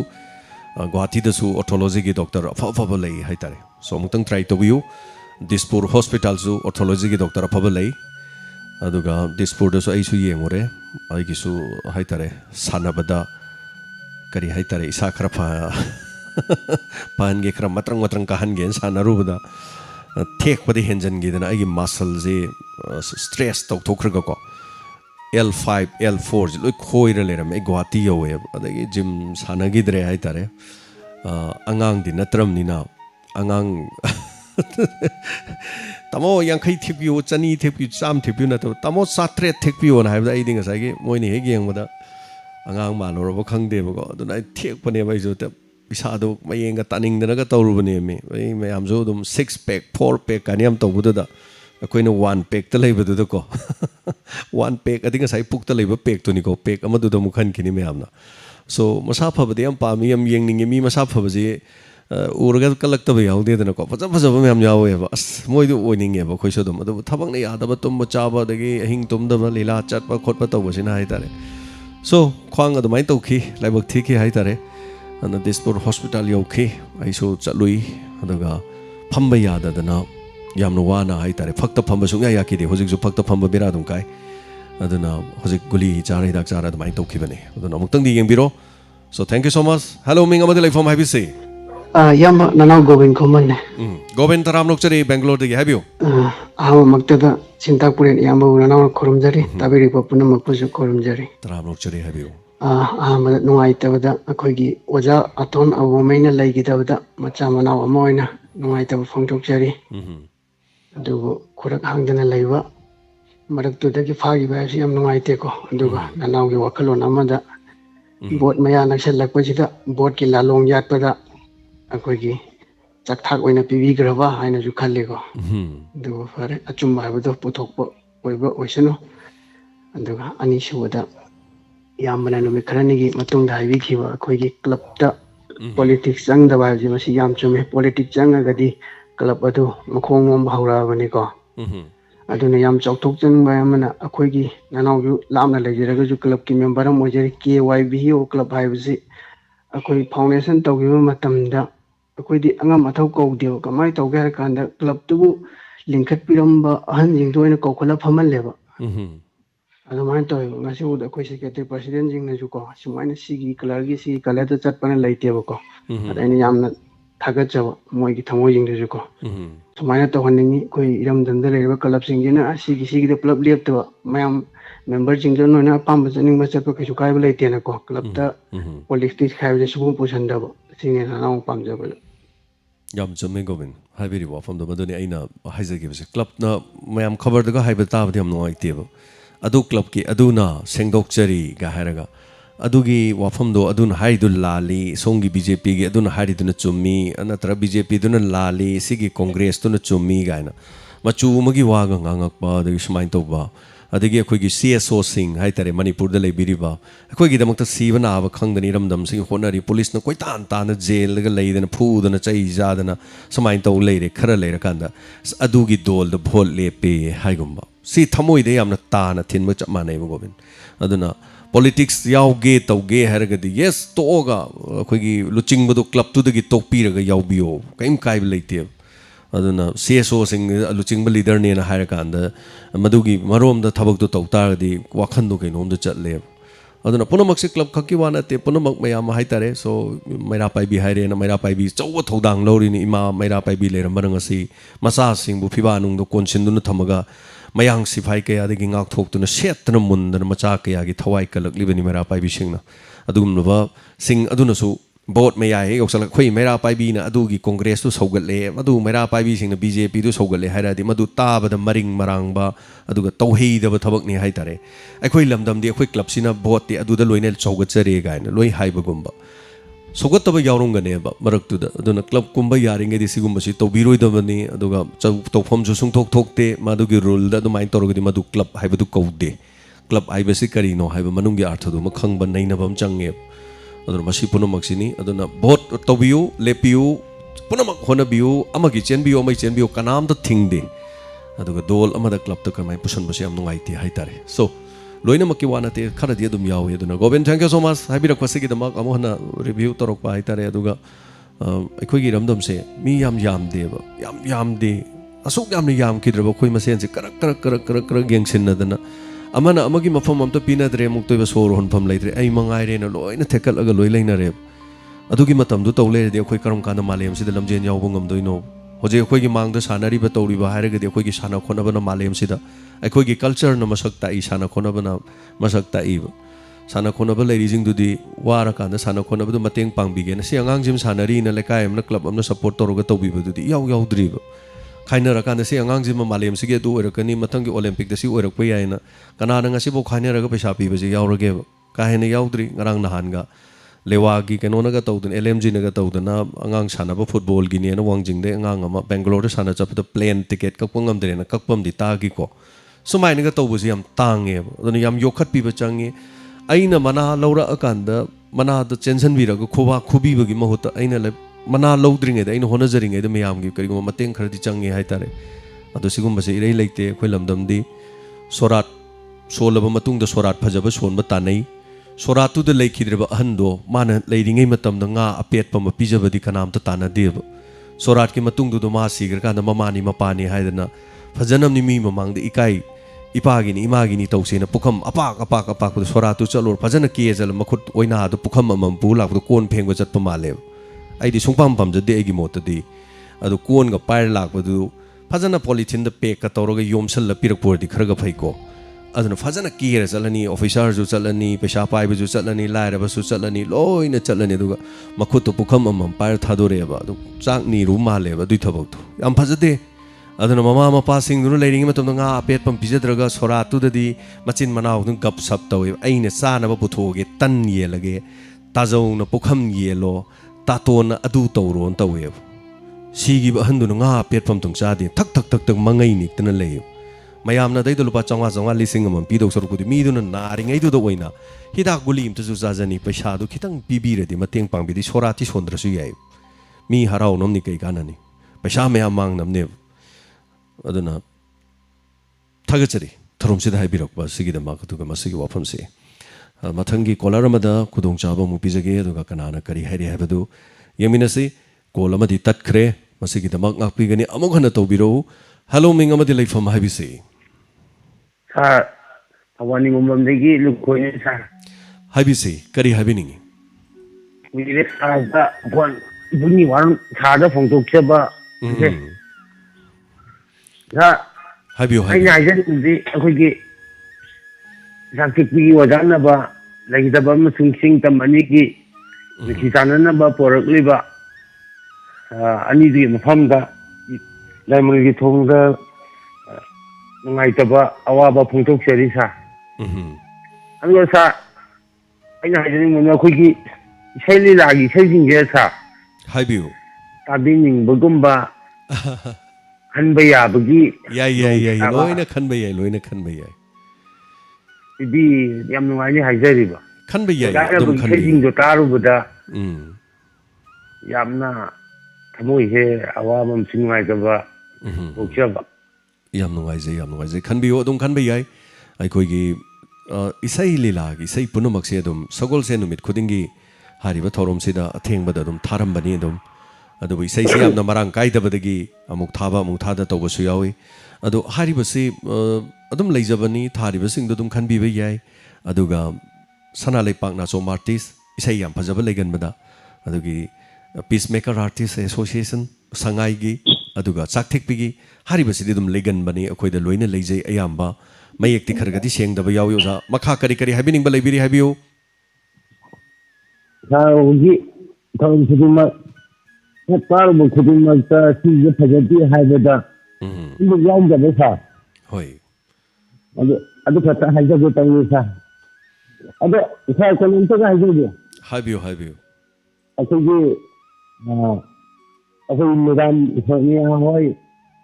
गुवाहाटी दसु ऑर्थोलॉजी की डॉक्टर अफब लै हाइतारे सो अमुक्तंग ट्राई तौबियु दिसपुर हॉस्पिटल सु ऑर्थोलॉजी की डॉक्टर अफब लै अदुगा दिसपुर दसु आइसु येंगोरे आइगिसु हाइतारे सानबदा करी हाइतारे इसा खरा पानगे खरा मत्रंग काहनगे सानरुबदा थेकपदि हेंजनगिदना आइगी muscle J stress तौथोख्रगको L5 L4 ji loi khoira leram e Guwahati yowe adagi gym sanagidre hai tare angang di natram ni na angang tamo yankai thikpiu chani thikpiu cham thikpiu na to tamo satre thikpiu na haibda iding asai ge moini he geng bada angang maloro ba khangde ba ko aduna thik pane bai jo ta pisa do mayeng ga taning dana ga tawru bane me bai mayam jo dum 6 pack 4 pack kaniam tawbu da akoina 1 pack ta leiba du ko 1 pack ading asai puk ta leiba pack to ni ko pack amadu da mukhan kini mayam na so masa phabade am pa mi am yeng ning mi masa phabaje uraga kalakta ba yaude dana ko faja faja ba mayam yawe ba as moi du oining ba khoi so dum adu thabak ne yada ba tum chaba dagi ahing tum da ba lila chat ba khot ba taw ba sina hai tare so khwang adu mai taw khi laibak thi khi hai tare ana dispur hospital yau khi ai so chalui adaga phamba yada dana yamna wana hai tare phakta phamba sungya ya ki de hojik ju phakta phamba bera dum kai aduna hojik guli chara hidak chara adu mai taw khi bane aduna amuktang di yengbiro so thank you so much hello ming amadi lai from happy say yamba nanau Govind Khoman Govind taram lokchari Bangalore dagi habiyo ahama maktada Sintakpuren yamba nanau khurumjari tabiri papuna makpuju khurumjari taram lokchari habiyo ahama nungai tabada akhoigi oja aton awomaina laigidabada macha manau ama oina nungai tab phongthokjari adugo khurak hangdana leiba maraktudagi phagi ba si am nungai te ko aduga nanau gi wakalon amada bot maya naksalakpajida bot ki lalong yatpada akoigi chakthak oina pibigraba haina ju khalle ko adugo fare achumba habado puthokpa oiba oisanu aduga ani subada yambana numi kharani gi matungda haibi khiba akoigi club ta politics jang da ba ji masi yam chume politics jang agadi club adu makhong nom bahura bani ko aduna yam chokthok jang ba amana akoigi nanau ju lamna lejiraga ju club ki member am ojeri KYBO club haibisi akoi foundation tawgiba matamda akoidi angam athau kawde kamai tawge har kanda club tu lingkhat piramba ahan jing doina kawkhala phamal leba adumai toy ngasi ud akoi secretary president jing na ju ko sumaina sigi color gi sigi color ta chat pana laite ba ko adaini yamna thagat jawa moi gi thamoi jing ju ko sumaina to haningi koi iram danda leba club sing jina sigi de club lep to mayam member jing jo no na pam janing ma chat ko kisu kai ba laite na ko club ta politics khai je subu pusan da ba sing na na pam ja ba yam chame Govind haibiri wa from the madoni aina haizagi base club na mayam khabar daga haiba ta ba yam noi te ba adu club ki aduna sengdokchari ga haraga adugi wafam do adun haidul lali songi BJP gi adun haiduna chummi anatra BJP duna lali sigi congress tuna chummi gaina machu magi waga ngangak ba de smain to ba adigi akoigi CSO sing haitare Manipur da lebiriba akoigi damakta sibana aba khangdani ramdam sing honari police na koitan tan jail ga leidana phu dana chai jadana samain to leire khara leira kanda adugi dol da bhol lepe haigumba si thamoi de yamna tana thinma chama nei Govind aduna politics yauge tauge haragadi yes toga akoigi luchingba do club tu dagi tokpiraga yaubio kaim kai leite aduna CSO sing luchingba leader ne na harakanda madugi marom da thabak do tawtaradi wakhan do kainom da chatle aduna punamak se club khaki wana te punamak mayam haitare so maira pai bi haire na maira pai bi chowa thodang lori ni ima maira pai bi leram barang asi masa sing bu phiba nung do konsin du na thamaga mayang sifai kaya de ngak thok tu na set na mun na macha kaya gi thawai kalak libani maira pai bi sing na adum no ba sing aduna su bot maya he yoksal khoi maira pai bi na adu gi congress tu sogalle adu maira pai bi sing na BJP tu sogalle haira di madu ta ba da maring marang ba adu ga tauhei da ba thabak ni hai tare akhoi lamdam di akhoi club sina bot ti adu da loine chogat chare ga na loi hai ba gumba sogat ta ba yaurung ga ne ba marak tu da aduna club kumba yaring di sigum si to biroi da bani adu ga to phom ju sung thok thok te madu gi rule da du main torog di madu club hai ba du kaude club hai ba si kari no hai ba manung gi artha du ma khang ba nei na bam change aduna masi punamak sini aduna vote tobiu lepiu punamak hona biu amagi chenbiu amai chenbiu kanam da thingde aduga dol amada club to kamai pusan basi am nungai ti haitare so loina makki wana te khara di adum yawe aduna Govind thank you so much habira kwasigi damak amona review torok pa haitare aduga akhoi gi ramdam se mi yam de ba yam de asuk yam ni yam kidraba khoi masen se karak gengsin na dana amana amagi mafam amta pina dre muk toiba sor hon pham leitre ai mangai re na loina thekal aga loi leina re adugi matam du tawle de khoi karam kana malem sida lamjen yaw bungam doino ꯍꯧꯖꯤꯛ ꯑꯩꯈꯣꯏꯒꯤ ꯃꯥꯡꯗ ꯁꯥꯟꯅꯔꯤꯕ ꯇꯧꯔꯤꯕ ꯍꯥꯏꯔꯒꯗꯤ ꯑꯩꯈꯣꯏꯒꯤ ꯁꯥꯟꯅ ꯈꯣꯠꯅꯕꯅ ꯃꯥꯂꯦꯝꯁꯤꯗ ꯑꯩꯈꯣꯏꯒꯤ ꯀꯜꯆꯔꯅ ꯃꯁꯛ ꯇꯥꯛꯏ ꯁꯥꯟꯅ ꯈꯣꯠꯅꯕꯅ ꯃꯁꯛ ꯇꯥꯛꯏꯕ ꯁꯥꯟꯅ ꯈꯣꯠꯅꯕ ꯂꯩꯔꯤꯁꯤꯡꯗꯨꯗꯤ ꯋꯥꯔꯀꯥꯟꯗ ꯁꯥꯟꯅ ꯈꯣꯠꯅꯕꯗ ꯃꯇꯦꯡ ꯄꯥꯡꯕꯤꯒꯦꯅ ꯁꯤ ꯑꯉꯥꯡꯁꯤꯃ ꯁꯥꯟꯅꯔꯤꯅ ꯂꯩꯀꯥꯏ ꯑꯃꯅ ꯀ꯭ꯂꯕ ꯑꯃꯅ ꯁꯞꯄꯣꯔꯠ ꯇꯧꯔꯒ ꯇꯧꯕꯤꯕꯗꯨꯗꯤ ꯏꯌꯥꯎ ꯌꯥꯎꯗ꯭ꯔꯤꯕ खाइनरकान से आगांगजिम मालेमसिगे अदु ओरकनी मथंगी ओलंपिक दसी ओरकप यायना कनाना ngasibo खाइनरगा पैसा पीबजे यावरगे काहेने यावद्री ngarang nahanga लेवागी केनोनगा तौदन एलएमजी नगा तौदना आगांग सानाबा फुटबॉल गिनेना वांजिंगदे आगांग अमा बेंगलोर साना चपद प्लेन टिकेट कपंगमदरेना कपमदि तागी को सुमाइनगा तौबजे याम तांगे अदुना याम योखत पीबा चंगे अइना मना लौरा अकांदा मना द चेंसन बिरगा खोबा खुबीबगी महुत अइना मना लौद्रिङैदा अइना होनजरिङैदा मयामगी करिगुम मतें खरदि चंगे हाइतारे अदु सिगुमबसे इरै लैते अखोइ लमदमदि सोरात सोलबा मतुंगदा सोरात फजबा सोनबा तानै सोरातुदा लैखिद्रबा अहन्दो माना लैरिङै मतमदा nga अपेटपा म पिजबदि कनामता तानादेबा सोरात की मतुंगदुदो मा सिग्रकांदा ममानी मपानी हाइदना फजनमनि मी ममांगदा इकाई इपागिनी इमागिनी तौसेना पुखम अपाक अपाक अपाक सोरातु चलोर फजना केजल मखुत ओइना दु पुखम अमम पु लाकदो कोन फेंगबा चतपा मालेब आइदि सुंगपाम पमजदे एगी मोतदि अदु कोनगा पाइर लाकबदु फजना पॉलिथिन द पेक का तौरगा योमसल पिरकपोरदि खरगा फैको अदुना फजना केर चलनी ऑफिसर जो चलनी पैसा पाइब जो चलनी लायरबसु चलनी लोइना चलनी दुगा मखुतो पुखम अमम पाइर थादोरेबा अदु चाक नीरु मालेबा दुइ थबकतो याम फजदे अदुना ममा मपा सिंगदुना लैरिङै मतमदा nga अपेट पम पिजद्रगा सोरातुददि मचिन मनाव दुन गप सप तवे अइना चानबा पुथोगे तन येलगे ताजौना पुखम येलो तातोन अदु तौरोन तवे सिगी अहन्दुना nga अपेट पम तुंग चादे थक थक थक थक मंगै निक्तना लेयो मयामना दैदो लुपा चौंगा चौंगा लिसिंग अमम पिदौ सरुकुदि मीदुना नारिङैदुदा ओइना हिदाक गुली इमतसु चाजनी पैसादु खितंग पिबिरदि मतेंग पांबिदि सोराति सोंद्रसु याय मी हराउनमनि कै काननी पैसा मयाम मांगनमने अदुना थगचरी थरोमसिदा हाइबिरकबा सिगिदमा कतुगा मसिगी वाफमसे मथंगी कॉलर अमदा खुदोंचाबा मु पिजगे अदुगा कनाना करी हाइरे हाइबदु यमिनसि कॉल अमदि तत्खरे मसिगिदमा ngakpigani amuk hana tawbiro hello मिंग अमदि लैफम हाइबिसे सर अवानी मुंबई लुकोने सर हाइबिसे करी हाइबिनिंग वीरे सादा वन बुनी वारन सादा फोंटोक्सेबा सा हाइबियो हाइना हाइजनदि अखोइगे जाकिपी वजानबा लगिदबा मसुंगसिंग तमनी की निकिताननबा पोरकलिबा अनिदि मफमदा लाइमन की थोंगा नुंगाइतबा अवाबा फोंटोक्सेरि सा अदुगा सा अइना हाइजनिंग मुना अखोइगी इसाइली लागी इसाइजिंगे सा हाइबियो ताबिनिंगबगुम्बा खनबा याबगी याय लोइना खनबा याय इदि याम नुंगाइनि हाइजरिबा खनबा याय अदुम खनबा इसाइजिंगो तारुबदा यामना थमोइ हे अवाबम सिनुगाइतबा ओक्सेबा याम नुंगाइजे खनबियो अदुम खनबा याय अखोइगी इसाई लीलागी इसाई पुनमक्से अदुम सगोलसे नुमित खुदिंगी हारिबा थौरमसिदा अथेंबदा अदुम थारमबनी अदुम अदुबु इसाइसे यामना मरांग काइदबदगी अमुक थाबा अमुक थादा तौबसु यावी अदु हारिबसे अदुम लैजबनी थारिबसिंग अदुम खनबिबा याय अदुगा सना लेपाक नाचो आर्टिस्ट इसाई याम फजबा लेगनबदा अदुगी पीस मेकर आर्टिस्ट एसोसिएशन संगाईगी अदुगा चाकथेकपिगी हारिबसिदि अदुम लेगनबनी अखोइदा लोइना लेजै अयाम्बा मयेक्ति खरगदि सेंगदबा यावी ओजा मखा करी करी हाइबिनिंगबा लेबिरि हाइबियो साउगी थौसिदिमा पारबो खुदिमक्ता सिजे फजति हाइबदा इबु याउदबा सा होय अदु खता हाइजगो तंगु सा अदु सा कमेंट का हाइबियो अखोगी अखोई मैदान सोनिया होय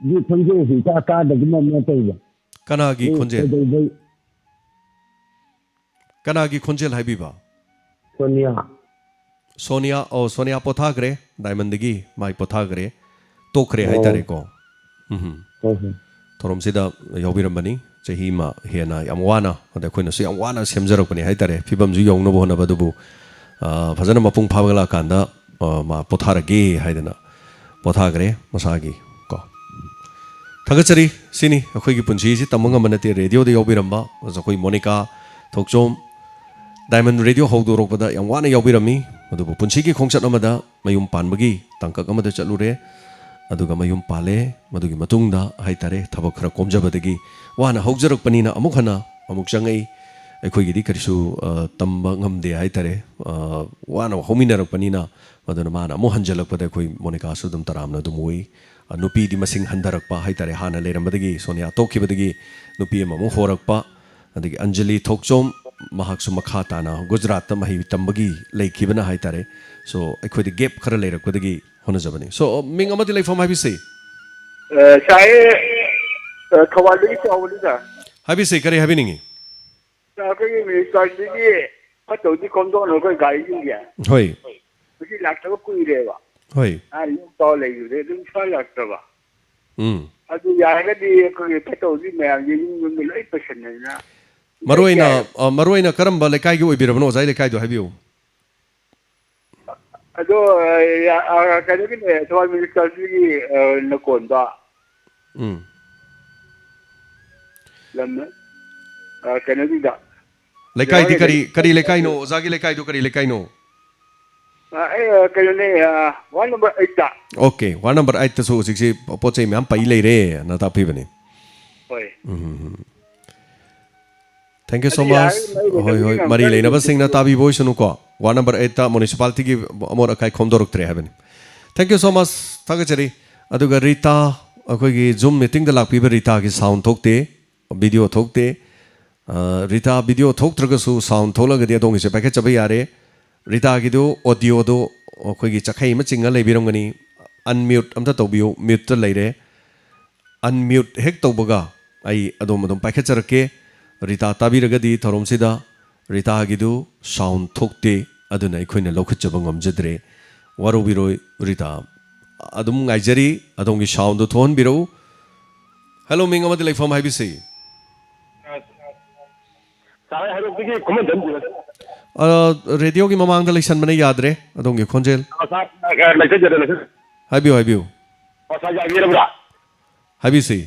जी खंजे हिता का दगमा न तैबा कनागी खोंजेल हाइबिबा सोनिया सोनिया पोथाग्रे डायमंडगी माई पोथाग्रे तोखरे हाइतारे को थोरमसिदा यावबिरमबनी चहीमा हेना याम वाना अदा खोइनसु याम वाना सेमजरकपनि हाइतारे फिबमजु यौनबो होनबदुबु फजना मपुंग फाबगला कांदा मा पोथारगे हाइदना पोथाग्रे मसागी को थगचरी सिनी अखोइगी पुंसीसी तमंगमनते रेडियो दे यावबिरमबा अखोइ मोनिका थोकचोम डायमंड रेडियो हौदोरकपदा याम वाना यावबिरमी अदुबु पुंसीगी खोंगचत अमदा मयुम पानबगी तंकक अमदा चलुरे aduga mayum pale madugi matungda haitare thabak khara komjabadagi wana haujarakpanina amuk hana amuk changai ꯑꯩꯈꯣꯏꯒꯤꯗꯤ ꯀꯔꯤꯁꯨ ꯇꯝꯕ ꯉꯝꯗꯦ ꯍꯥꯏꯇꯥꯔꯦ ꯋꯥꯅ ꯍꯧꯃꯤꯟꯅꯔꯛꯄꯅꯤꯅ ꯃꯗꯨꯅ ꯃꯥꯅ ꯑꯃꯨꯛ ꯍꯟꯖꯜꯂꯛꯄꯗ ꯑꯩꯈꯣꯏ ꯃꯣꯅꯤꯀꯥꯁꯨ ꯑꯗꯨꯝ ꯇꯔꯥꯝꯅ ꯑꯗꯨꯝ ꯑꯣꯏ ꯅꯨꯄꯤꯗꯤ ꯃꯁꯤꯡ ꯍꯟꯊꯔꯛꯄ ꯍꯥꯏꯇꯥꯔꯦ ꯍꯥꯟꯅ ꯂꯩꯔꯝꯕꯗꯒꯤ ꯁꯣꯅꯤꯌꯥ ꯇꯣꯛꯈꯤꯕꯗꯒꯤ ꯅꯨꯄꯤ ꯑꯃꯃꯨꯛ ꯍꯣꯔꯛꯄ ꯑꯗꯒꯤ ꯑꯟꯖꯂꯤ ꯊꯣꯛꯆꯣꯝ ꯃꯍꯥꯛꯁꯨ ꯃꯈꯥ ꯇꯥꯅ ꯒꯨꯖꯔꯥꯠꯇ ꯃꯍꯩ ꯇꯝꯕꯒꯤ ꯂꯩꯈꯤꯕꯅ ꯍꯥꯏꯇꯥꯔꯦ ꯁꯣ ꯑꯩꯈꯣꯏꯗꯤ ꯒꯦꯞ ꯈꯔ ꯂꯩꯔꯛꯄꯗꯒꯤ ꯍꯣꯠꯅꯖꯕꯅꯤ ꯁꯣ ꯃꯤꯡ ꯑꯃꯗꯤ ꯂꯩꯐꯝ ꯍꯥꯏꯕꯤꯁꯤ ꯁꯥꯏ ꯊꯧꯕꯥꯜꯗꯒꯤ ꯆꯥꯎꯕꯅꯤꯗ ꯍꯥꯏꯕꯤꯁꯤ ꯀꯔꯤ ꯍꯥꯏꯕꯤꯅꯤꯡꯉꯤ ꯑꯩꯈꯣꯏꯒꯤ ꯃꯤꯅꯤꯁꯇꯔꯗꯒꯤ ꯐꯠꯇꯕꯗꯤ ꯈꯣꯝꯗꯣꯛꯅ ꯑꯩꯈꯣꯏ ꯒꯥꯔꯤꯁꯤꯡꯁꯦ ꯍꯣꯏ ꯃꯁꯤ ꯂꯥꯛꯇꯕ ꯀꯨꯏꯔꯦꯕ ꯍꯣꯏ ꯌꯨꯝ ꯇꯧꯔ ꯂꯩꯕꯗꯩ ꯑꯗꯨꯝ ꯁ꯭ꯋꯥꯏ ꯂꯥꯛꯇꯕ ꯑꯗꯨ ꯌꯥꯔꯒꯗꯤ ꯑꯩꯈꯣꯏꯒꯤ ꯐꯠꯇꯕꯗꯤ ꯃꯌꯥꯝꯁꯦ ꯌꯨꯝ ꯌꯨꯝꯗ ꯂꯣꯏ ꯄꯩꯁꯟꯅꯗꯅ ꯃꯔꯨꯑꯣꯏꯅ ꯀꯔꯝꯕ ꯂꯩꯀꯥꯏꯒꯤ ꯑꯣꯏꯕꯤꯔꯕꯅꯣ ꯑꯣꯖꯥꯒꯤ ꯂꯩꯀꯥꯏꯗꯣ ꯍꯥꯏꯕꯤꯌꯨ ꯑꯗꯣ ꯀꯩꯅꯣꯒꯤꯅꯦ ꯊꯧꯕꯥꯜ ꯃꯤꯅꯤꯁꯇꯔꯗꯒꯤ ꯅꯀꯣꯟꯗ ꯂꯝ ꯀꯩꯅꯣꯒꯤꯗ ꯂꯩꯀꯥꯏꯗꯤ ꯀꯔꯤ ꯂꯩꯀꯥꯏꯅꯣ ꯑꯣꯖꯥꯒꯤ ꯂꯩꯀꯥꯏꯗꯣ ꯀꯔꯤ ꯂꯩꯀꯥꯏꯅꯣ ꯀꯩꯅꯣꯅꯦ ꯋꯥꯔꯗ ꯅꯝꯕꯔ 8ꯇ ꯑꯣꯀꯦ ꯋꯥꯔꯗ ꯅꯝꯕꯔ 8ꯇꯁꯨ ꯍꯧꯖꯤꯛꯁꯤ ꯄꯣꯠ ꯆꯩ ꯃꯌꯥꯝ ꯄꯩ ꯂꯩꯔꯦ ꯅ ꯇꯥꯛꯄꯤꯕꯅꯤ ꯍꯣꯏ Thank you so much. Hoi hoi mari leinaba singna tabi boisunu ko. Ward number 8 ta municipality gi amor akai khomdoruktre habani. Thank you so much. Thagachari. Aduga Rita akoi gi Zoom meeting da lakpiba Rita gi sound thokte, video thokte. Rita video thoktraga su sound tholaga dia dongi se packet chabai yare. Rita gi do audio do akoi gi chakhai ma chinga leibirongani. Unmute amta tobiyo mute ta leire. Unmute hek tobaga ai adom packet charake. Rita tabiragadi thoromsida Rita gidu sound thokte aduna ikhoina lokhachaba ngamjadre waro biroi Rita adum ngaijari adongi sound do thon biro hello ming amadi lai form haibisi sare haro bigi comment dam radio gi mamang da laisan mane yadre adongi khonjel habiu sa ya gira bra habisi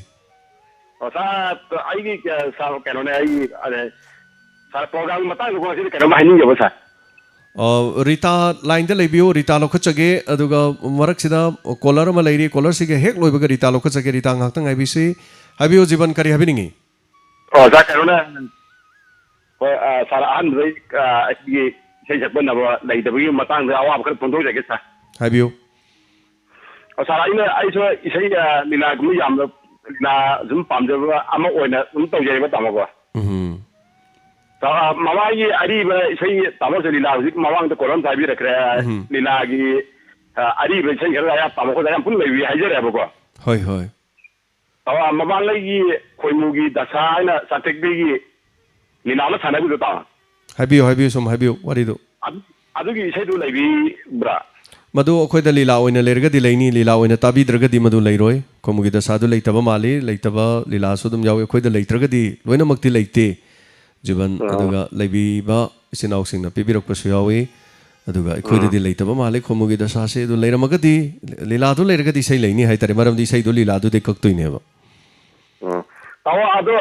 sa ai sa kanone ai sa program mata ko si kanone mai ni sa Rita line da lebiyo Rita lokhachage aduga marak sida caller ma leiri caller sige hek loibaga Rita lokhachage Rita ngakta ngai bisi habiyo jiban kari habiningi sa kanone sa an rei ai sei jabban na lai da bi matang da awa ka pondoi da sa habiyo sa ai so isai nila gum yam na zum pamjaba ama oina zum tawjeba tamago ta mama yi ari ba sai tamo se lila zik mawang da kolam sabi rakra lila gi ari ba sai gara ya tamo ko da pun lewi hajere ba ko hoi ta mama lai gi khoimu gi dasa na satek bi gi lila ma sana bi ta habiyo som habiyo wari do adu gi sai du lewi bra Madu akhoi da lila oina lergadi leini lila oina tabi dragadi madu leiroi komugi da sadu leitaba mali leitaba lila sudum yawe akhoi da leitragadi loina makti leite jiban aduga leibi ba isinau singna pibirak pasu yawe aduga akhoi da di leitaba mali komugi da sase du leiramagadi lila du lergadi sei leini haitare maram di sei du lila du de kaktoine ba tawa adu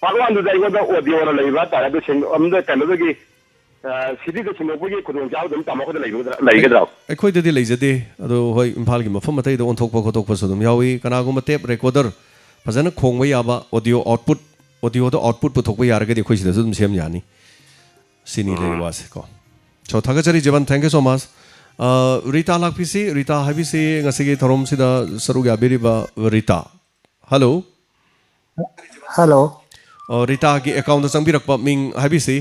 pagwan du dai da audio ra leiba ta du sing amda kanadagi Sidi da sinobugi kudong jaw dum tamako da leigadra akhoi da di leijade ado hoi imphal gi mafam matai da onthokpa khotokpa sudum yawi kanaguma tape recorder fazana khongba yaba audio da output puthokpa yaragadi akhoi sida sudum sem yani sini le was ko so thagachari jeban thank you so much Rita lakpisi Rita habisi ngasigi thorom sida saruga beriba Rita hello Rita gi account da changbirakpa ming habisi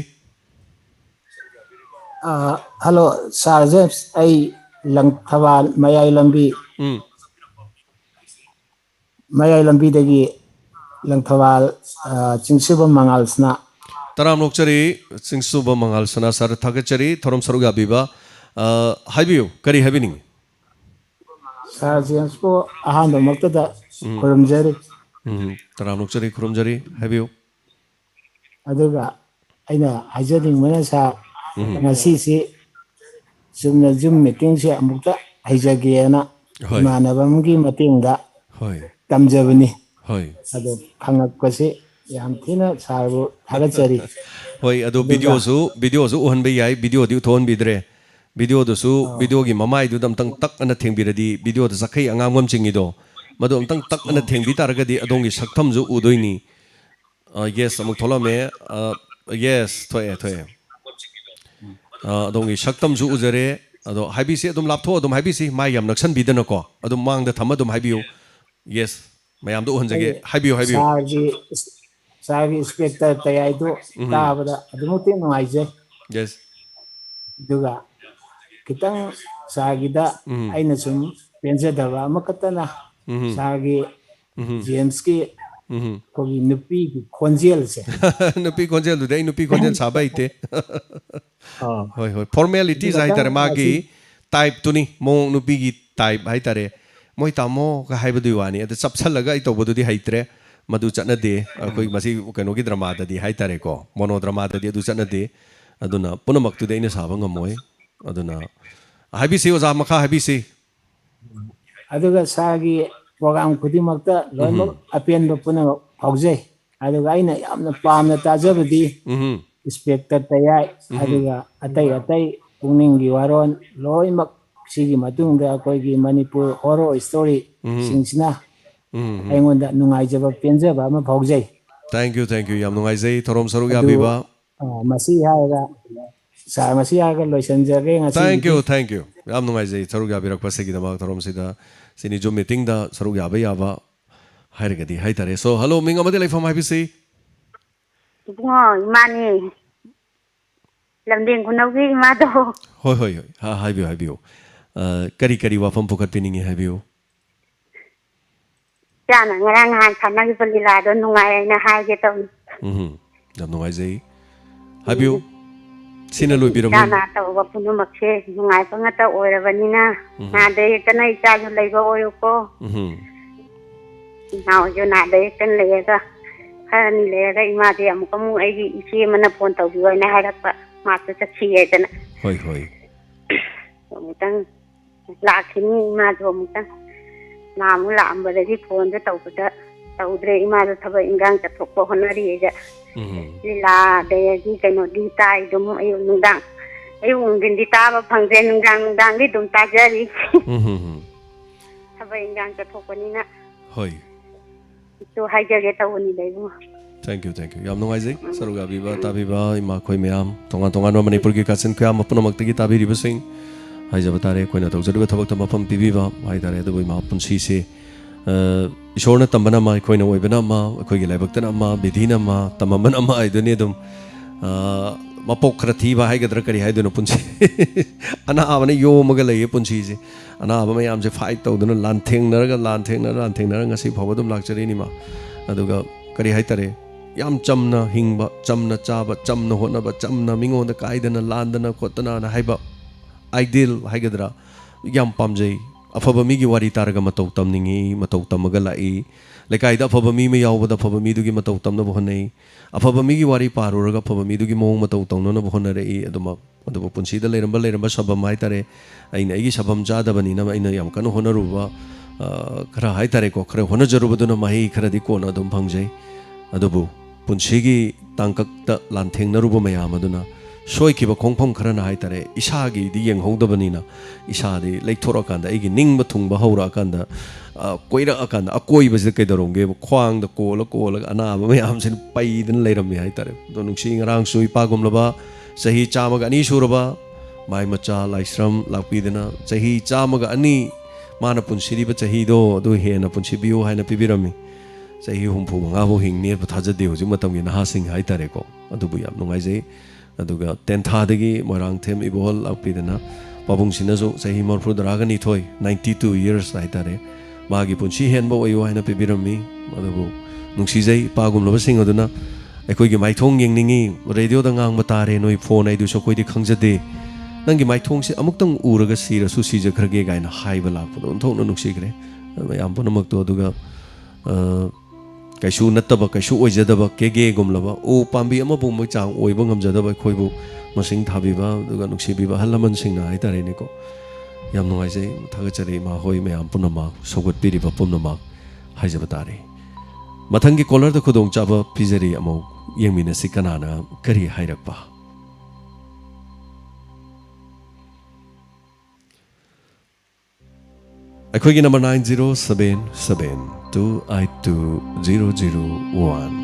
Hello, Sir James. I lang thawal mayay lambi dagi lang thawal chingsuba mangalsna. Taram lokchari chingsuba mangalsna sar thagachari thorom saruga biba habiyo kari habining Sir James ko ahan do makta da kurumjari taram lokchari kurumjari habiyo aduga aina hajading mana sa ngasi si sumna zoom meeting si amukta haijagena manabamgi matingda tamjabani ado khangakpasi yam thina sarbu thagachari hoi ado video su uhan be yai video di thon bidre video do su video gi mamai du dam tang tak ana thengbira di video da sakai angam ngam chingi do madu am tang tak ana thengbi targa di adong gi saktham ju udoini yes amuk thola me yes thoe adong gi saktham ju ujare ado haibi si adum laptho adum haibi si mai yam naksan bidana ko adum mang da thama adum haibiu yes mayam do honjage haibiu sagi spectator tayai do tabada adumuti nuaije yes duga kitang sagida aina sum penjadaba amakatana sagi James ki kogi nupi ki konjel se nupi konjel du dai nupi konjel sabai te hoi formalities ai tare magi type tuni mong nupi gi type ai tare moi tamo ka haibadu wani ata chapsalaga ai tobodu di haitre madu chana de koi masi kano gi drama da di hai tare ko mono drama da di adu chana de aduna punamak tu de ina saba ngamoi aduna habi se oza makha habi se aduga sagi program kudimakta loimo apen do puna hauze aduga aina yamna pamna tajabadi spectator tayai aduga atai pukning gi waron loimak sigi matungda koi gi manipur horror story singsina aingonda nungaijaba penjaba ma bhaujai thank you yam nungaijai thorom saruk ya biba masi haga sa masi haga loisanjage ngasi thank you yam nungaijai saruk ya birak pasegi dama thorom sida sini jo meeting da saruk ya ba hairgadi haitare so hello minga made life mai bisi bungo imani lamding kunaugi imado hoi ha haibiu kari wafam pukat piningi haibiu Jana ngarang han kanagi pelila do nungai na haje taw dam nungai zai habiu sina loi biro jana taw wa punu makse nungai pangata oirabanina na de kana isa ju leiba oyo ko now jo na de kan lega khani lega ima de amukamu ai gi isi mana phone taw biwa na harakpa ma ta chachi edana hoi mutang lakhini ma jo mutang namu lambadagi phone da tawda tawdre ima da thaba ingang ta thokko honari ga lila de gi kaino di tai dum ayu nundang ayu ngin di ta ba phangje nundang di dum ta jari thaba ingang ta thokko ni na hoi to haijage tawni dai bu thank you yam nungai zai saruga biba tabiba ima khoi meam tonga manipur gi kasin kya mapuna maktagi tabiri basing haijaba tare koina tawjadu thabak ta mafam pibiba hai tare adu ma punsi se ishorna tambana ma koina oibana ma koi gi laibak tana ma bidhina ma tamamana ma aiduni dum mapok khrathi ba hai gadra kari hai dunu punsi ana abane yo maga lei punsi se ana aba ma yam je fight tawduna lantheng naraga ngasi phawa dum lakchari ni ma aduga kari hai tare yam chamna hingba chamna chaba chamna honaba chamna mingonda kaidana landana khotana na haiba ideal haigadra yam pamjai afaba mi gi wari taraga matau tamningi matau tamaga lai lekai da afaba mi me yawbada afaba mi dugi matau tamna bohonai afaba mi gi wari paruraga afaba mi dugi mong matau tawna na bohona rei aduma aduba punsi da leramba sabam hai tare aina igi sabam jada bani na aina yam kanu honaruba khara hai tare ko khara hona jarubaduna mahi khara di kona adum phangjai adubu punsi gi tangkak ta lantheng naruba mayam aduna soi ki ba khongpham khara na hai tare isa gi di yeng hongdabani na isa di leithora kanda igi ningba thungba hora kanda koira akanda akoi ba je kaidaronge khwang da kola ana ba mayam sin paidan leiram hai tare do nungsi ngarang sui pagum laba sahi chamaga ani suraba mai macha laisram lakpidana sahi chamaga ani mana punsiri ba sahi do hena punsi biu haina pibirami sahi humpu nga bo hingni ba thajade hoji matam gi na sing hai tare ko adu bu yam nungai jai aduga 10th thadagi morang them ibol lakpidana pabung sinazo sahi morpru daragani thoi 92 years hai tare magi punsi hen bo ayu haina pibirami adu nungsi jai pagum loba sing aduna ekoi gi maithong yengningi radio da ngang matare noi phone ai du so koi di khangjade nangi maithong se amuktang uraga sira su si je khrage gaina haiba lakpado onthong nungsi gre yam punamak to aduga kaisu nattaba kaisu oijadaba kege gumlaba o pambi ama bu mo chang oiba ngamjadaba khoibu masing thabiba aduga nuksibiba halaman singna ai tare ne ko yam nungai jai thagachari ma hoi me am punama sogot piriba punama haijaba tare mathangi collar da khudong chaba pizari amo yengmina sikanana kari hairakpa ꯑꯩꯈꯣꯏꯒꯤ number 9077282001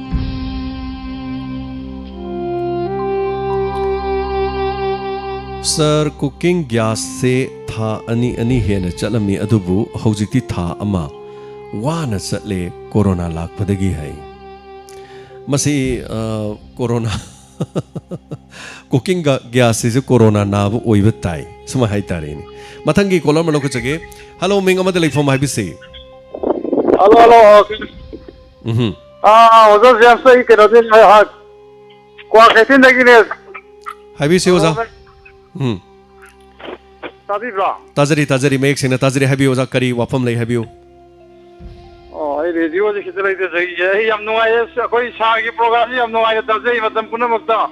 Sir, cooking gas se tha ani hena chalami adubu hojikti tha ama wana chatle corona lakpadagi hai masi corona cooking gas is corona nabu oiba tai suma hai tarini mathangi kolar manoko chage hello ming amada like from ibc hello ozo jamsa ikero din ha kwa kaitin dagine ibc oza Tazari make sing Tazari have you Zakari Wapam lay have you? Oh, I radio the Kitty say, I'm no idea, Koi Sagi program, I'm no idea, Tazay, but I'm Punamata.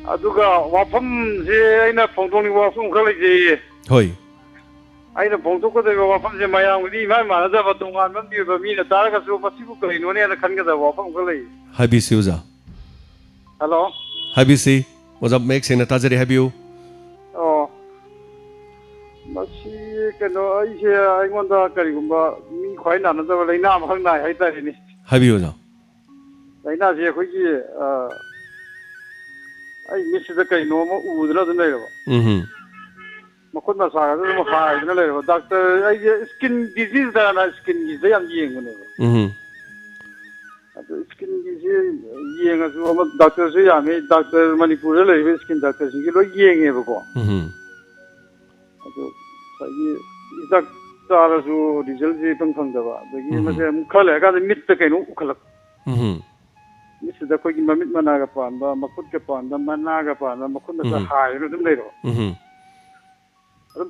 Aduga, Wapam, in a Pontoni Wapam College. Hoi. I know Pontoco, the Wapam, my young lady, my mother, but don't want to be the Targa so Pacific, no one can get the Wapam College. Habi Suza. Hello? Habi C. What's up, make sing Tazari have you? Oh, Masi can I want the Karigumba, me quite another Lena Hanga, I tell you. Have you? Lena, I miss the Kaino, who was not a neighbor. Makuna Saga, high, doctor, skin disease than skin disease, I'm young. Skin disease, young as doctors, I mean, Dr. Manipur, skin doctors, you know, young ever. Is Tarazu, the Jelzy Pangava, the game color, got a Mittakano Ukalak. This is the Kogi Mamit Managapan, the Makutkapan, the Managapan, the Makunda High, the Lero.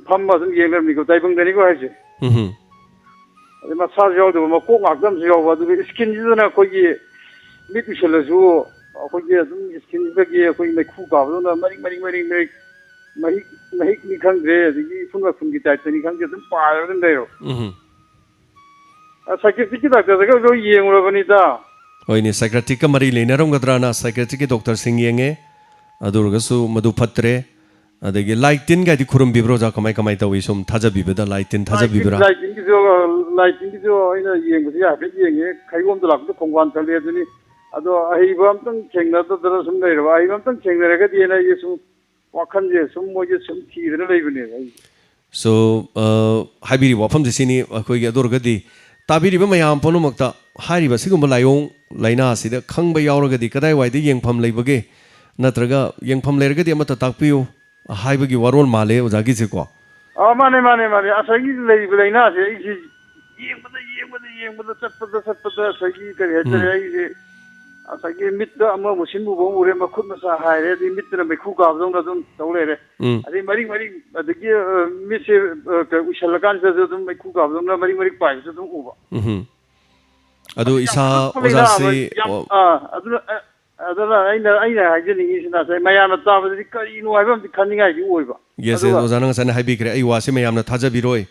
Pamba and Yellow Nico, Taiping the Nico. The massage of the Mako Magdam, the skin is a Kogi, Mikishalazu, or Kogi, skin is the gear, Kogi Makuka, many. Mahik can't get the Funga from the Titan, you can't get them fire than there. A psychiatric doctor, they go young Ravanita. Oh, in a psychiatric Marilina Rongadrana, psychiatric doctor singing Adurgasu, Madupatre, the lighting guy the Kurum Bibroza, Kamaikamata, we some Taja Bibida, lighting Taja Bibra. Lighting is your in a young, Kayum the Lak, the Kongan Talia, although I want to change that there are some later. I want to change the Regatina. So, Habiri Wapam the Sini, Akoya Dorgadi, Tabiri Mayam Ponomokta, Hariba Sigumalayon, Laina, Sida, Kangba Yauragadi, Kadai, the young Pam Labage, Natraga, young Pam Lergadi, Matatapio, a Hibagi Warol Male, or Zagiziko. Oh, money, as I give Laina, as I give meet the machine move over him, I couldn't say hi, I meet the Mekuka, don't tell it. I think the gear, Miss Shalakan says, Mekuka, very pies, over. Ado Isa was I didn't say, Mayana Tav, you know, I want the cunning idea over. Yes, it was an Habik, I was him, I am not Tajabiroi.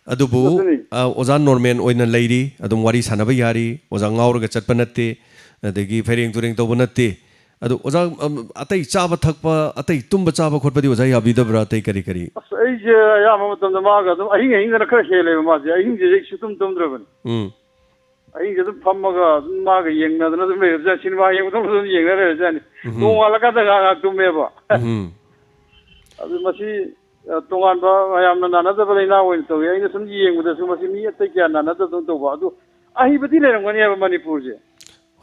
Adubu, Ozan Norman, or in a lady, Adumwari Sanabayari, was an hour at Chapanate. They give herring during the Bonate. Atai Chaba Takpa, Atai Tumba Chaba Kopadi was I Abidabra take a rickery. I am on the market. I think I'm going to crash here. I think you should come driven. I think the Pamaga, Maga, young, another way of that in my young, no one like that to me. I must see Tonga, I am another way now into the innocent young with the Sumasi, take another to do. I have a dinner when you have money for you.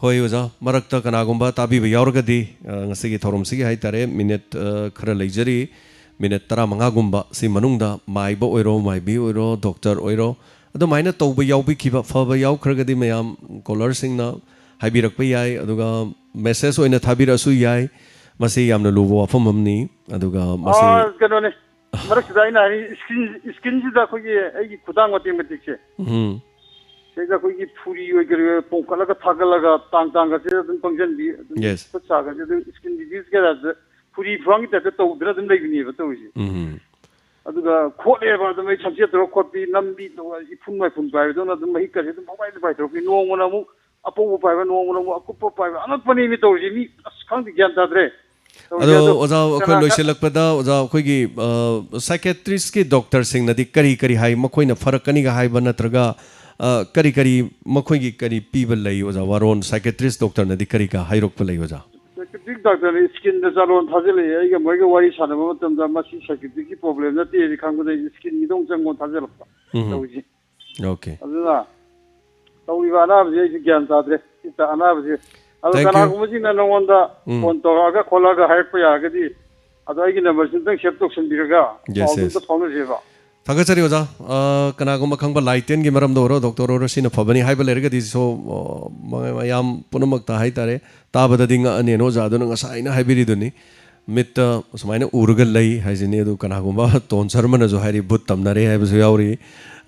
Hoi uza marakta kanagumba tabi yaurgadi ngasigi thorum sigi haitare minute khara leijari minute tara mangagumba si manungda maiba oiro maibi oiro doctor oiro adu maina tawba yaubi khiba faba yau khragadi mayam caller singna haibirakpa yai aduga message oina thabira su yai masi yamna lubo afam amni aduga masi kanone marakta ina skin da khogi ai khudang wati matikse 제가 거기 풀이 여기를 뽕깔라가 타갈라가 땅땅가서 좀 방전비 붙사가 좀 스킨 디지스가 풀이 부항이 때도 또 들어든 레기니 버터지 아두가 코레바 좀 참치 들어 코피 남비 또 이푼마 품바이도 나도 마이까지 좀 모바일 바이도 그 노원하고 아포고 바이가 노원하고 아쿠포 바이가 안 아프니 미 또지 미 강디 견다드레 ꯑꯗꯣ ꯑꯣꯖꯥ ꯑꯩꯈꯣꯏ ꯂꯣꯏꯁꯤꯜꯂꯛꯄꯗ ꯑꯣꯖꯥ ꯑꯩꯈꯣꯏꯒꯤ ꯁꯥꯏꯀꯦꯇ꯭ꯔꯤꯁꯀꯤ ꯗꯣꯛꯇꯔꯁꯤꯡꯅꯗꯤ ꯀꯔꯤ ꯍꯥꯏ ꯃꯈꯣꯏꯅ ꯐꯔꯛꯀꯅꯤꯒ ꯍꯥꯏꯕ ꯅꯠꯇ꯭ꯔꯒ ꯀꯔꯤ ꯃꯈꯣꯏꯒꯤ ꯀꯔꯤ ꯄꯤꯕ ꯂꯩ ꯑꯣꯖꯥ ꯋꯥꯔꯣꯜ ꯁꯥꯏꯀꯦꯇ꯭ꯔꯤꯁ ꯗꯣꯛꯇꯔꯅꯗꯤ ꯀꯔꯤꯒ ꯍꯥꯏꯔꯛꯄ ꯂꯩ ꯑꯣꯖꯥ ꯁꯥꯏꯀꯦꯇ꯭ꯔꯤꯛ ꯗꯣꯛꯇꯔꯅ ꯁ꯭ꯀꯤꯟꯗ ꯆꯥꯂꯣꯟ ꯊꯥꯖꯤꯜꯂꯛꯑꯦ ꯑꯩꯒ ꯃꯣꯏꯒ ꯋꯥꯔꯤ ꯁꯥꯟꯅꯕ ꯃꯇꯝꯗ ꯃꯁꯤ ꯁꯥꯏꯀꯦꯇ꯭ꯔꯤꯛꯀꯤ ꯄ꯭ꯔꯣꯕ꯭ꯂꯦꯝ ꯅꯠꯇꯦꯗꯤ ꯈꯪꯕꯗ ꯁ꯭ꯀꯤꯟꯒꯤꯗꯣ ꯆꯪꯉꯣ ꯊꯥꯖꯤꯜꯂꯛꯄ ꯇꯧꯔꯤꯁꯤ ꯑꯣꯀꯦ ꯑꯗꯨꯅ ꯇꯧꯔꯤꯕ ꯑꯅꯥꯕꯁꯦ ꯑꯩꯁꯨ ꯒ꯭ꯌꯥꯟ ꯇꯥꯗ꯭ꯔꯦ ꯑꯅꯥꯕꯁꯦ ꯑꯗꯣ ꯀꯅꯥꯒꯨꯝꯕꯁꯤꯡꯅ ꯅꯉꯣꯟꯗ ꯐꯣꯟ ꯇꯧꯔꯛꯑꯒ ꯈꯣꯠꯂꯒ ꯍꯥꯏꯔꯛꯄ ꯌꯥꯔꯒꯗꯤ ꯑꯗꯣ ꯑꯩꯒꯤ ꯅꯝꯕꯔꯁꯤ ꯑꯝꯇꯪ ꯁꯦꯞ ꯇꯧꯁꯟꯕꯤꯔꯒ ꯄꯥꯎꯗꯨ ꯑꯝꯇ ꯐꯥꯎꯅꯁꯦꯕ ꯊꯥꯒꯠꯆꯔꯤ ꯑꯣꯖꯥ ꯀꯅꯥꯒꯨꯝꯕ ꯈꯪꯕ ꯂꯥꯏꯇꯦꯟꯒꯤ ꯃꯔꯝꯗ ꯑꯣꯏꯔꯣ ꯗꯣꯛꯇꯔ ꯑꯣꯏꯔꯣ ꯁꯤꯅ ꯐꯕꯅꯤ ꯍꯥꯏꯕ ꯂꯩꯔꯒꯗꯤ ꯁꯣ ꯃꯌꯥꯝ ꯄꯨꯝꯅꯃꯛꯇ ꯍꯥꯏꯇꯥꯔꯦ ꯇꯥꯕꯗꯗꯤ ꯉꯛꯑꯅꯦꯅ ꯑꯣꯖꯥꯗꯨꯅ ꯉꯁꯥꯏꯅ ꯍꯥꯏꯕꯤꯔꯤꯗꯨꯅꯤ ꯃꯤꯠꯇ ꯁꯨꯃꯥꯏꯅ ꯎꯔꯒ ꯂꯩ ꯍꯥꯏꯁꯤꯅꯤ ꯑꯗꯨ ꯀꯅꯥꯒꯨꯝꯕ ꯇꯣꯟ ꯁꯔꯃꯅꯁꯨ ꯍꯥꯏꯔꯤ ꯕꯨꯠ ꯇꯝꯅꯔꯦ ꯍꯥꯏꯕꯁꯨ ꯌꯥꯎꯔꯤ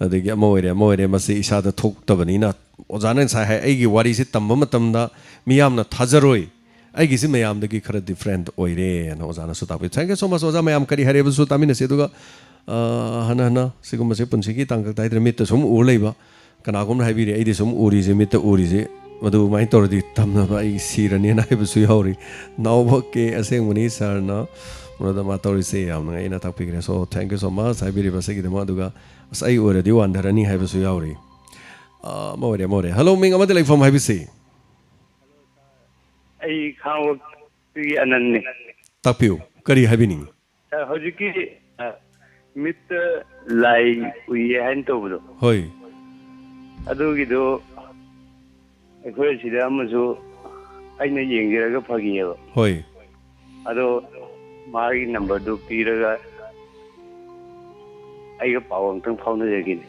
ꯑꯗꯒꯤ ꯑꯃ ꯑꯣꯏꯔꯦ ꯃꯁꯤ ꯏꯁꯥꯗ ꯊꯣꯛꯇꯕꯅꯤꯅ ꯑꯣꯖꯥꯅ ꯉꯁꯥꯏ ꯍꯥꯏ ꯑꯩꯒꯤ ꯋꯥꯔꯤꯁꯤ ꯇꯝꯕ ꯃꯇꯝꯗ ꯃꯤꯌꯥꯝꯅ ꯊꯥꯖꯔꯣꯏ ꯑꯩꯒꯤꯁꯤ ꯃꯌꯥꯝꯗꯒꯤ ꯈꯔ ꯗꯤꯐ꯭ꯔꯦꯟꯠ ꯑꯣꯏꯔꯦꯅ ꯑꯣꯖꯥꯅꯁꯨ ꯇꯥꯛꯄꯤ ꯊꯦꯡꯛ ꯌꯨ ꯁꯣ ꯃꯆ ꯑꯣꯖꯥ ꯃꯌꯥꯝ ꯀꯔꯤ ꯍꯥꯏꯔꯦꯕꯁꯨ ꯇꯥꯃꯤꯟꯅꯁꯤ ꯑꯗꯨꯒ ꯍꯟꯅ ꯁꯤꯒꯨꯝꯕꯁꯦ ꯄꯨꯟꯁꯤꯒꯤ ꯇꯥꯡꯀꯛꯇ ꯍꯥꯏꯗ꯭ꯔꯦ ꯃꯤꯠꯇ ꯁꯨꯝ ꯎꯔ ꯂꯩꯕ ꯀꯅꯥꯒꯨꯝꯅ ꯍꯥꯏꯕꯤꯔꯤ ꯑꯩꯗꯤ ꯁꯨꯝ ꯎꯔꯤꯁꯦ ꯃꯤꯠꯇ ꯎꯔꯤꯁꯦ ꯃꯗꯨꯃꯥꯏꯅ ꯇꯧꯔꯗꯤ ꯇꯝꯅꯕ ꯑꯩ ꯁꯤꯔꯅꯤꯅ ꯍꯥꯏꯕꯁꯨ ꯌꯥꯎꯔꯤ ꯅꯥꯎꯕꯀꯦ ꯑꯁꯦꯡꯕꯅꯤ ꯁꯥꯔꯅ ꯃꯗꯨꯗ ꯃꯥ ꯇꯧꯔꯤꯁꯦ ꯌꯥꯝꯅ ꯑꯩꯅ ꯇꯥꯛꯄꯤꯈ꯭ꯔꯦ ꯁꯣ ꯊꯦꯡꯛ ꯌꯨ ꯁꯣ ꯃꯆ ꯍꯥꯏꯕꯤꯔꯤꯕ ꯑꯁꯤꯒꯤꯗꯃꯛ ꯑꯗꯨꯒ ꯑꯁ ꯑꯩ ꯑꯣꯏꯔꯗꯤ ꯋꯥꯟꯊꯔꯅꯤ ꯍꯥꯏꯕꯁꯨ ꯌꯥꯎꯔꯤ ꯑꯃ ꯑꯣꯏꯔꯦ ꯍꯜꯂꯣ ꯃꯤꯡ ꯑꯃꯗ ꯂꯩꯐꯝ ꯍꯥꯏꯕꯁꯤ ꯑꯩ ꯈꯥꯡꯉꯕꯣꯛꯇꯒꯤ ꯑꯅꯟꯅꯦ ꯇꯥꯛꯄꯤꯌꯨ ꯀꯔꯤ ꯍꯥꯏꯕꯤꯅꯤꯡꯉꯤ ꯍꯧꯖꯤꯛꯀꯤ ꯃꯤꯠꯇ ꯂꯥꯏ ꯎꯏꯌꯦ ꯍꯥꯏꯅ ꯇꯧꯕꯗꯣ ꯍꯣꯏ ꯑꯗꯨꯒꯤꯗꯣ ꯑꯩꯈꯣꯏ ꯁꯤꯗ ꯑꯃꯁꯨ ꯑꯩꯅ ꯌꯦꯡꯖꯔꯒ ꯐꯒꯤꯌꯦꯕ ꯍꯣꯏ ꯑꯗꯣ ꯃꯥꯒꯤ ꯅꯝꯕꯔꯗꯨ ꯄꯤꯔꯒ ꯑꯩꯒ ꯄꯥꯎ ꯑꯝꯇꯪ ꯐꯥꯎꯅꯖꯒꯦꯅꯦ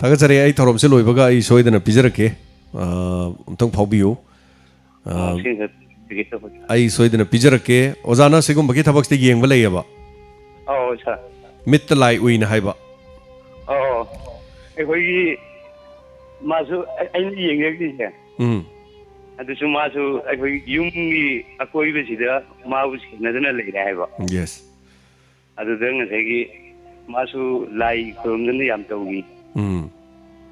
ꯊꯥꯒꯠꯆꯔꯤ ꯑꯩ ꯊꯧꯔꯝꯁꯦ ꯂꯣꯏꯕꯒ ꯑꯩ ꯁꯣꯏꯗꯅ ꯄꯤꯖꯔꯛꯀꯦ ꯑꯝꯇꯪ ꯐꯥꯎꯕꯤꯌꯨ ꯑꯩ ꯁꯣꯏꯗꯅ ꯄꯤꯖꯔꯛꯀꯦ ꯑꯣꯖꯥꯅ ꯁꯤꯒꯨꯝꯕꯒꯤ ꯊꯕꯛꯁꯤꯗ ꯌꯦꯡꯕ ꯂꯩꯌꯦꯕ ꯑꯧ ꯁꯥꯔ ꯃꯤꯠꯇ ꯂꯥꯏ ꯎꯏꯅ ꯍꯥꯏꯕ ꯑꯧ ꯑꯩꯈꯣꯏꯒꯤ ꯃꯥꯁꯨ ꯑꯩꯅ ꯌꯦꯡꯖꯔꯤꯁꯦ ꯑꯗꯨꯁꯨ ꯃꯥꯁꯨ ꯑꯩꯈꯣꯏ ꯌꯨꯝꯒꯤ ꯑꯀꯣꯏꯕꯁꯤꯗ ꯃꯥꯕꯨ ꯁꯦꯟꯅꯗꯨꯅ ꯂꯩꯔꯦ ꯍꯥꯏꯕ ꯌꯦꯁ ꯑꯗꯨꯗ ꯉꯁꯥꯏꯒꯤ ꯃꯥꯁꯨ ꯂꯥꯏ ꯈꯨꯔꯨꯝꯗꯨꯅ ꯌꯥꯝ ꯇꯧꯈꯤ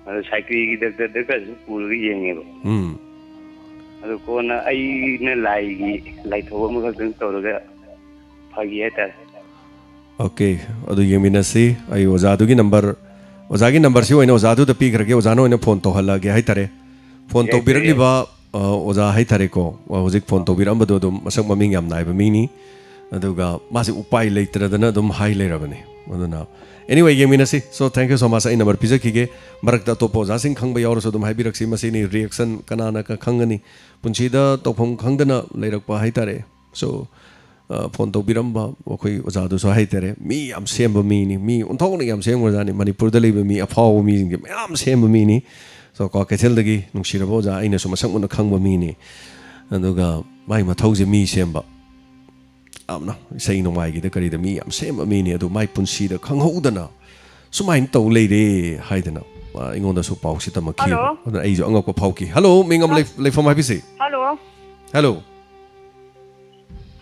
ꯑꯗꯨ ꯁꯥꯏꯀ꯭ꯔꯤꯒꯤ ꯗꯥꯛꯇꯔꯗꯒꯁꯨ ꯄꯨꯔꯒ ꯌꯦꯡꯉꯦꯕ ꯑꯗꯨ ꯀꯣꯟꯅ ꯑꯩꯅ ꯂꯥꯏꯊꯧ ꯑꯃꯈꯛꯇꯪ ꯇꯧꯔꯒ ꯐꯒꯤ ꯍꯥꯏꯇꯥꯔꯦ ꯑꯣꯀꯦ ꯑꯗꯨ ꯌꯦꯡꯃꯤꯟꯅꯁꯤ ꯑꯩ ꯑꯣꯖꯥꯗꯨꯒꯤ ꯑꯣꯖꯥꯒꯤ ꯅꯝꯕꯔꯁꯤ ꯑꯣꯏꯅ ꯑꯣꯖꯥꯗꯨꯗ ꯄꯤꯈ꯭ꯔꯒꯦ ꯑꯣꯖꯥꯅ ꯑꯣꯏꯅ ꯐꯣꯟ ꯇꯧꯍꯜꯂꯛꯑꯒꯦ ꯍꯥꯏꯇꯥꯔꯦ ꯐꯣꯟ ꯇꯧꯕꯤꯔꯛꯂꯤꯕ ꯑꯣꯖꯥ ꯍꯥꯏꯇꯥꯔꯦꯀꯣ ꯍꯧꯖꯤꯛ ꯐꯣꯟ ꯇꯧꯕꯤꯔꯛꯑꯝꯕꯗꯣ ꯑꯗꯨꯝ ꯃꯁꯛ ꯃꯃꯤꯡ ꯌꯥꯝ ꯅꯥꯏꯕ ꯃꯤꯅꯤ ꯑꯗꯨꯒ ꯃꯥꯁꯤ ꯎꯄꯥꯏ ꯂꯩꯇ꯭ꯔꯗꯅ ꯑꯗꯨꯝ ꯍꯥꯏ ꯂꯩꯔꯕꯅꯤ ꯑꯗꯨꯅ anyway ꯌꯦꯡꯃꯤꯟꯅꯁꯤ show thank you so ꯃꯆ ꯑꯩ ꯅꯝꯕꯔ ꯄꯤꯖꯈꯤꯒꯦ ꯃꯔꯛꯇ ꯑꯇꯣꯞꯄ ꯑꯣꯖꯥꯁꯤꯡ ꯈꯪꯕ ꯌꯥꯎꯔꯁꯨ ꯑꯗꯨꯝ ꯍꯥꯏꯕꯤꯔꯛꯁꯤ ꯃꯁꯤꯅꯤ ꯔꯤꯑꯦꯛꯁꯟ ꯀꯅꯥꯅ ꯈꯪꯒꯅꯤ ꯄꯨꯟꯁꯤꯗ ꯇꯧꯐꯝ ꯈꯪꯗꯅ ꯂꯩꯔꯛꯄ ꯍꯥꯏꯇꯥꯔꯦ ꯁꯣ ꯐꯣꯟ ꯇꯧꯕꯤꯔꯝꯕ ꯑꯩꯈꯣꯏ ꯑꯣꯖꯥꯗꯨꯁꯨ ꯍꯥꯏꯇꯥꯔꯦ ꯃꯤ ꯌꯥꯝ ꯁꯦꯝꯕ ꯃꯤꯅꯤ ꯃꯤ ꯑꯣꯟꯊꯣꯛꯅ ꯌꯥꯝ ꯁꯦꯝꯈ꯭ꯔꯖꯥꯠꯅꯤ ꯃꯅꯤꯄꯨꯔꯗ ꯂꯩꯕ ꯃꯤ ꯑꯐꯥꯎꯕ ꯃꯤꯁꯤꯡꯁꯦ ꯃꯌꯥꯝ ꯁꯦꯝꯕ ꯃꯤꯅꯤ ꯁꯣ ꯀꯩꯊꯦꯜꯗꯒꯤ ꯅꯨꯡꯁꯤꯔꯕ ꯑꯣꯖꯥ ꯑꯩꯅꯁꯨ ꯃꯁꯛ ꯃꯨꯟꯅ ꯈꯪꯕ ꯃꯤꯅꯤ ꯑꯗꯨꯒ ꯃꯥꯏ ꯃꯊꯧꯁꯦ ꯃꯤ ꯁꯦꯝꯕ ꯌꯥꯝꯅ ꯏꯁꯩ ꯅꯣꯡꯃꯥꯏꯒꯤꯗ ꯀꯔꯤꯗ ꯃꯤ ꯌꯥꯝ ꯁꯦꯝꯕ ꯃꯤꯅꯤ ꯑꯗꯨ ꯃꯥꯏ ꯄꯨꯟꯁꯤꯗ ꯈꯪꯍꯧꯗꯅ ꯁꯨꯃꯥꯏꯅ ꯇꯧ ꯂꯩꯔꯦ ꯍꯥꯏꯗꯅ ꯑꯩꯉꯣꯟꯗꯁꯨ ꯄꯥꯎꯁꯤ ꯇꯝꯃꯛꯈꯤꯕ ꯑꯗꯨꯅ ꯑꯩꯁꯨ ꯑꯉꯛꯄ ꯐꯥꯎꯈꯤ ꯍꯜꯂꯣ ꯃꯤꯡ ꯑꯃ ꯂꯩꯐꯝ ꯍꯥꯏꯕꯤꯁꯤ ꯍꯜꯂꯣ ꯍꯜꯂꯣ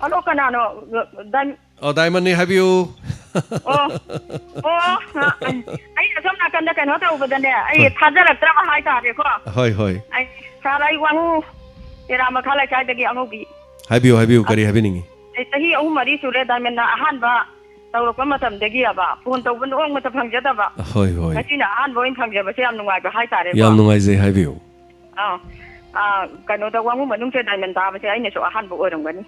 ꯍꯜꯂꯣ ꯀꯅꯥꯅꯣ ꯗꯥꯏꯃꯟꯅꯤ ꯍꯥꯏꯕꯤꯌꯨ ꯑꯩꯅ ꯁꯣꯝ ꯅꯥꯀꯟꯗ ꯀꯩꯅꯣ ꯇꯧꯕꯗꯅꯦ ꯑꯩ ꯊꯥꯖꯔꯛꯇ꯭ꯔꯕ ꯍꯥꯏꯇꯥꯔꯦꯀꯣ ꯍꯣꯏ ꯑꯩ ꯁꯥꯔ ꯑꯩ ꯋꯥꯡꯉꯨ ꯇꯦꯔꯥ ꯃꯈꯥ ꯂꯩꯀꯥꯏꯗꯒꯤ ꯑꯉꯧꯕꯤ ꯍꯥꯏꯕꯤꯌꯨ ꯀꯔꯤ ꯍꯥꯏꯕꯤꯅꯤꯡꯉꯤ ꯑꯩ ꯆꯍꯤ 3-4 ꯁꯨꯔꯦ ꯗꯥꯏꯃꯟꯅ ꯑꯍꯥꯟꯕ ꯇꯧꯔꯛꯄ ꯃꯇꯝꯗꯒꯤꯕ ꯐꯣꯟ ꯇꯧꯕ ꯅꯣꯡꯃꯇ ꯐꯪꯖꯗꯕ ꯍꯣꯏ ꯉꯁꯤꯅ ꯑꯍꯥꯟꯕ ꯑꯣꯏꯅ ꯐꯪꯖꯕꯁꯦ ꯌꯥꯝ ꯅꯨꯡꯉꯥꯏꯕ ꯍꯥꯏꯇꯥꯔꯦꯀꯣ ꯌꯥꯝ ꯅꯨꯡꯉꯥꯏꯖꯩ ꯍꯥꯏꯕꯤꯌꯨ ꯀꯩꯅꯣꯗ ꯋꯥꯡꯉꯨ ꯃꯅꯨꯡꯁꯦ ꯗꯥꯏꯃꯟ ꯇꯥꯕꯁꯦ ꯑꯩꯅꯁꯨ ꯑꯍꯥꯟꯕ ꯑꯣꯏꯔꯝꯒꯅꯤ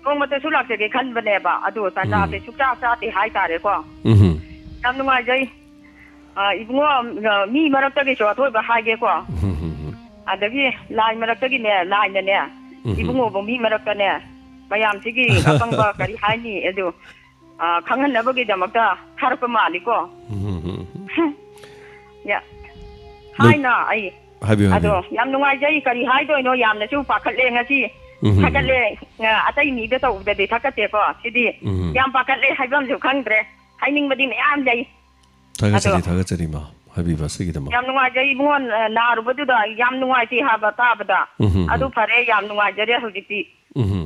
ꯅꯣꯡꯃꯇꯁꯨ ꯂꯥꯛꯆꯒꯦ ꯈꯟꯕꯅꯦꯕ ꯑꯗꯨ ꯇꯥꯟꯖꯥꯁꯦ ꯁꯨꯛꯆꯥ ꯆꯥꯗꯦ ꯍꯥꯏꯇꯥꯔꯦꯀꯣ ꯌꯥꯝ ꯅꯨꯡꯉꯥꯏꯖꯩ ꯏꯕꯨꯡꯉꯣ ꯃꯤ ꯃꯔꯛꯇꯒꯤꯁꯨ ꯑꯊꯣꯏꯕ ꯍꯥꯏꯒꯦꯀꯣ ꯑꯗꯒꯤ ꯂꯥꯏ ꯃꯔꯛꯇꯒꯤꯅꯦ ꯂꯥꯏꯅꯅꯦ ꯏꯕꯨꯡꯉꯣꯕꯨ ꯃꯤ ꯃꯔꯛꯇꯅꯦ ꯃꯌꯥꯝꯁꯤꯒꯤ ꯑꯄꯪꯕ ꯀꯔꯤ ꯍꯥꯏꯅꯤ ꯑꯗꯨ ꯈꯪꯍꯟꯅꯕꯒꯤꯗꯃꯛꯇ ꯊꯥꯔꯛꯄ ꯃꯥꯜꯂꯤꯀꯣ ꯍꯥꯏꯅ ꯑꯩ ꯑꯗꯣ ꯌꯥꯝ ꯅꯨꯡꯉꯥꯏꯖꯩ ꯀꯔꯤ ꯍꯥꯏꯗꯣꯏꯅꯣ ꯌꯥꯝꯅꯁꯨ ꯄꯥꯈꯠꯂꯦ ꯉꯁꯤ ꯊꯥꯒꯠꯂꯦ ꯑꯇꯩ ꯃꯤꯗ ꯇꯧꯕꯗꯗꯤ ꯊꯥꯒꯠꯇꯦꯀꯣ ꯁꯤꯗꯤ ꯌꯥꯝ ꯄꯥꯈꯠꯂꯦ ꯍꯥꯏꯐꯝꯁꯨ ꯈꯪꯗ꯭ꯔꯦ ꯍꯥꯏꯅꯤꯡꯕꯗꯤ ꯃꯌꯥꯝ ꯂꯩ ꯊꯥꯒꯠꯆꯔꯤ ꯃꯥ ꯍꯥꯏꯕꯤꯕ ꯁꯤꯒꯤꯗꯃꯛ ꯌꯥꯝ ꯅꯨꯡꯉꯥꯏꯖꯩ ꯏꯕꯨꯡꯉꯣ ꯅꯥꯔꯨꯕꯗꯨꯗ ꯌꯥꯝ ꯅꯨꯡꯉꯥꯏꯇꯦ ꯍꯥꯏꯕ ꯇꯥꯕꯗ ꯑꯗꯨ ꯐꯔꯦ ꯌꯥꯝ ꯅꯨꯡꯉꯥꯏꯖꯔꯦ ꯍꯧꯖꯤꯛꯇꯤ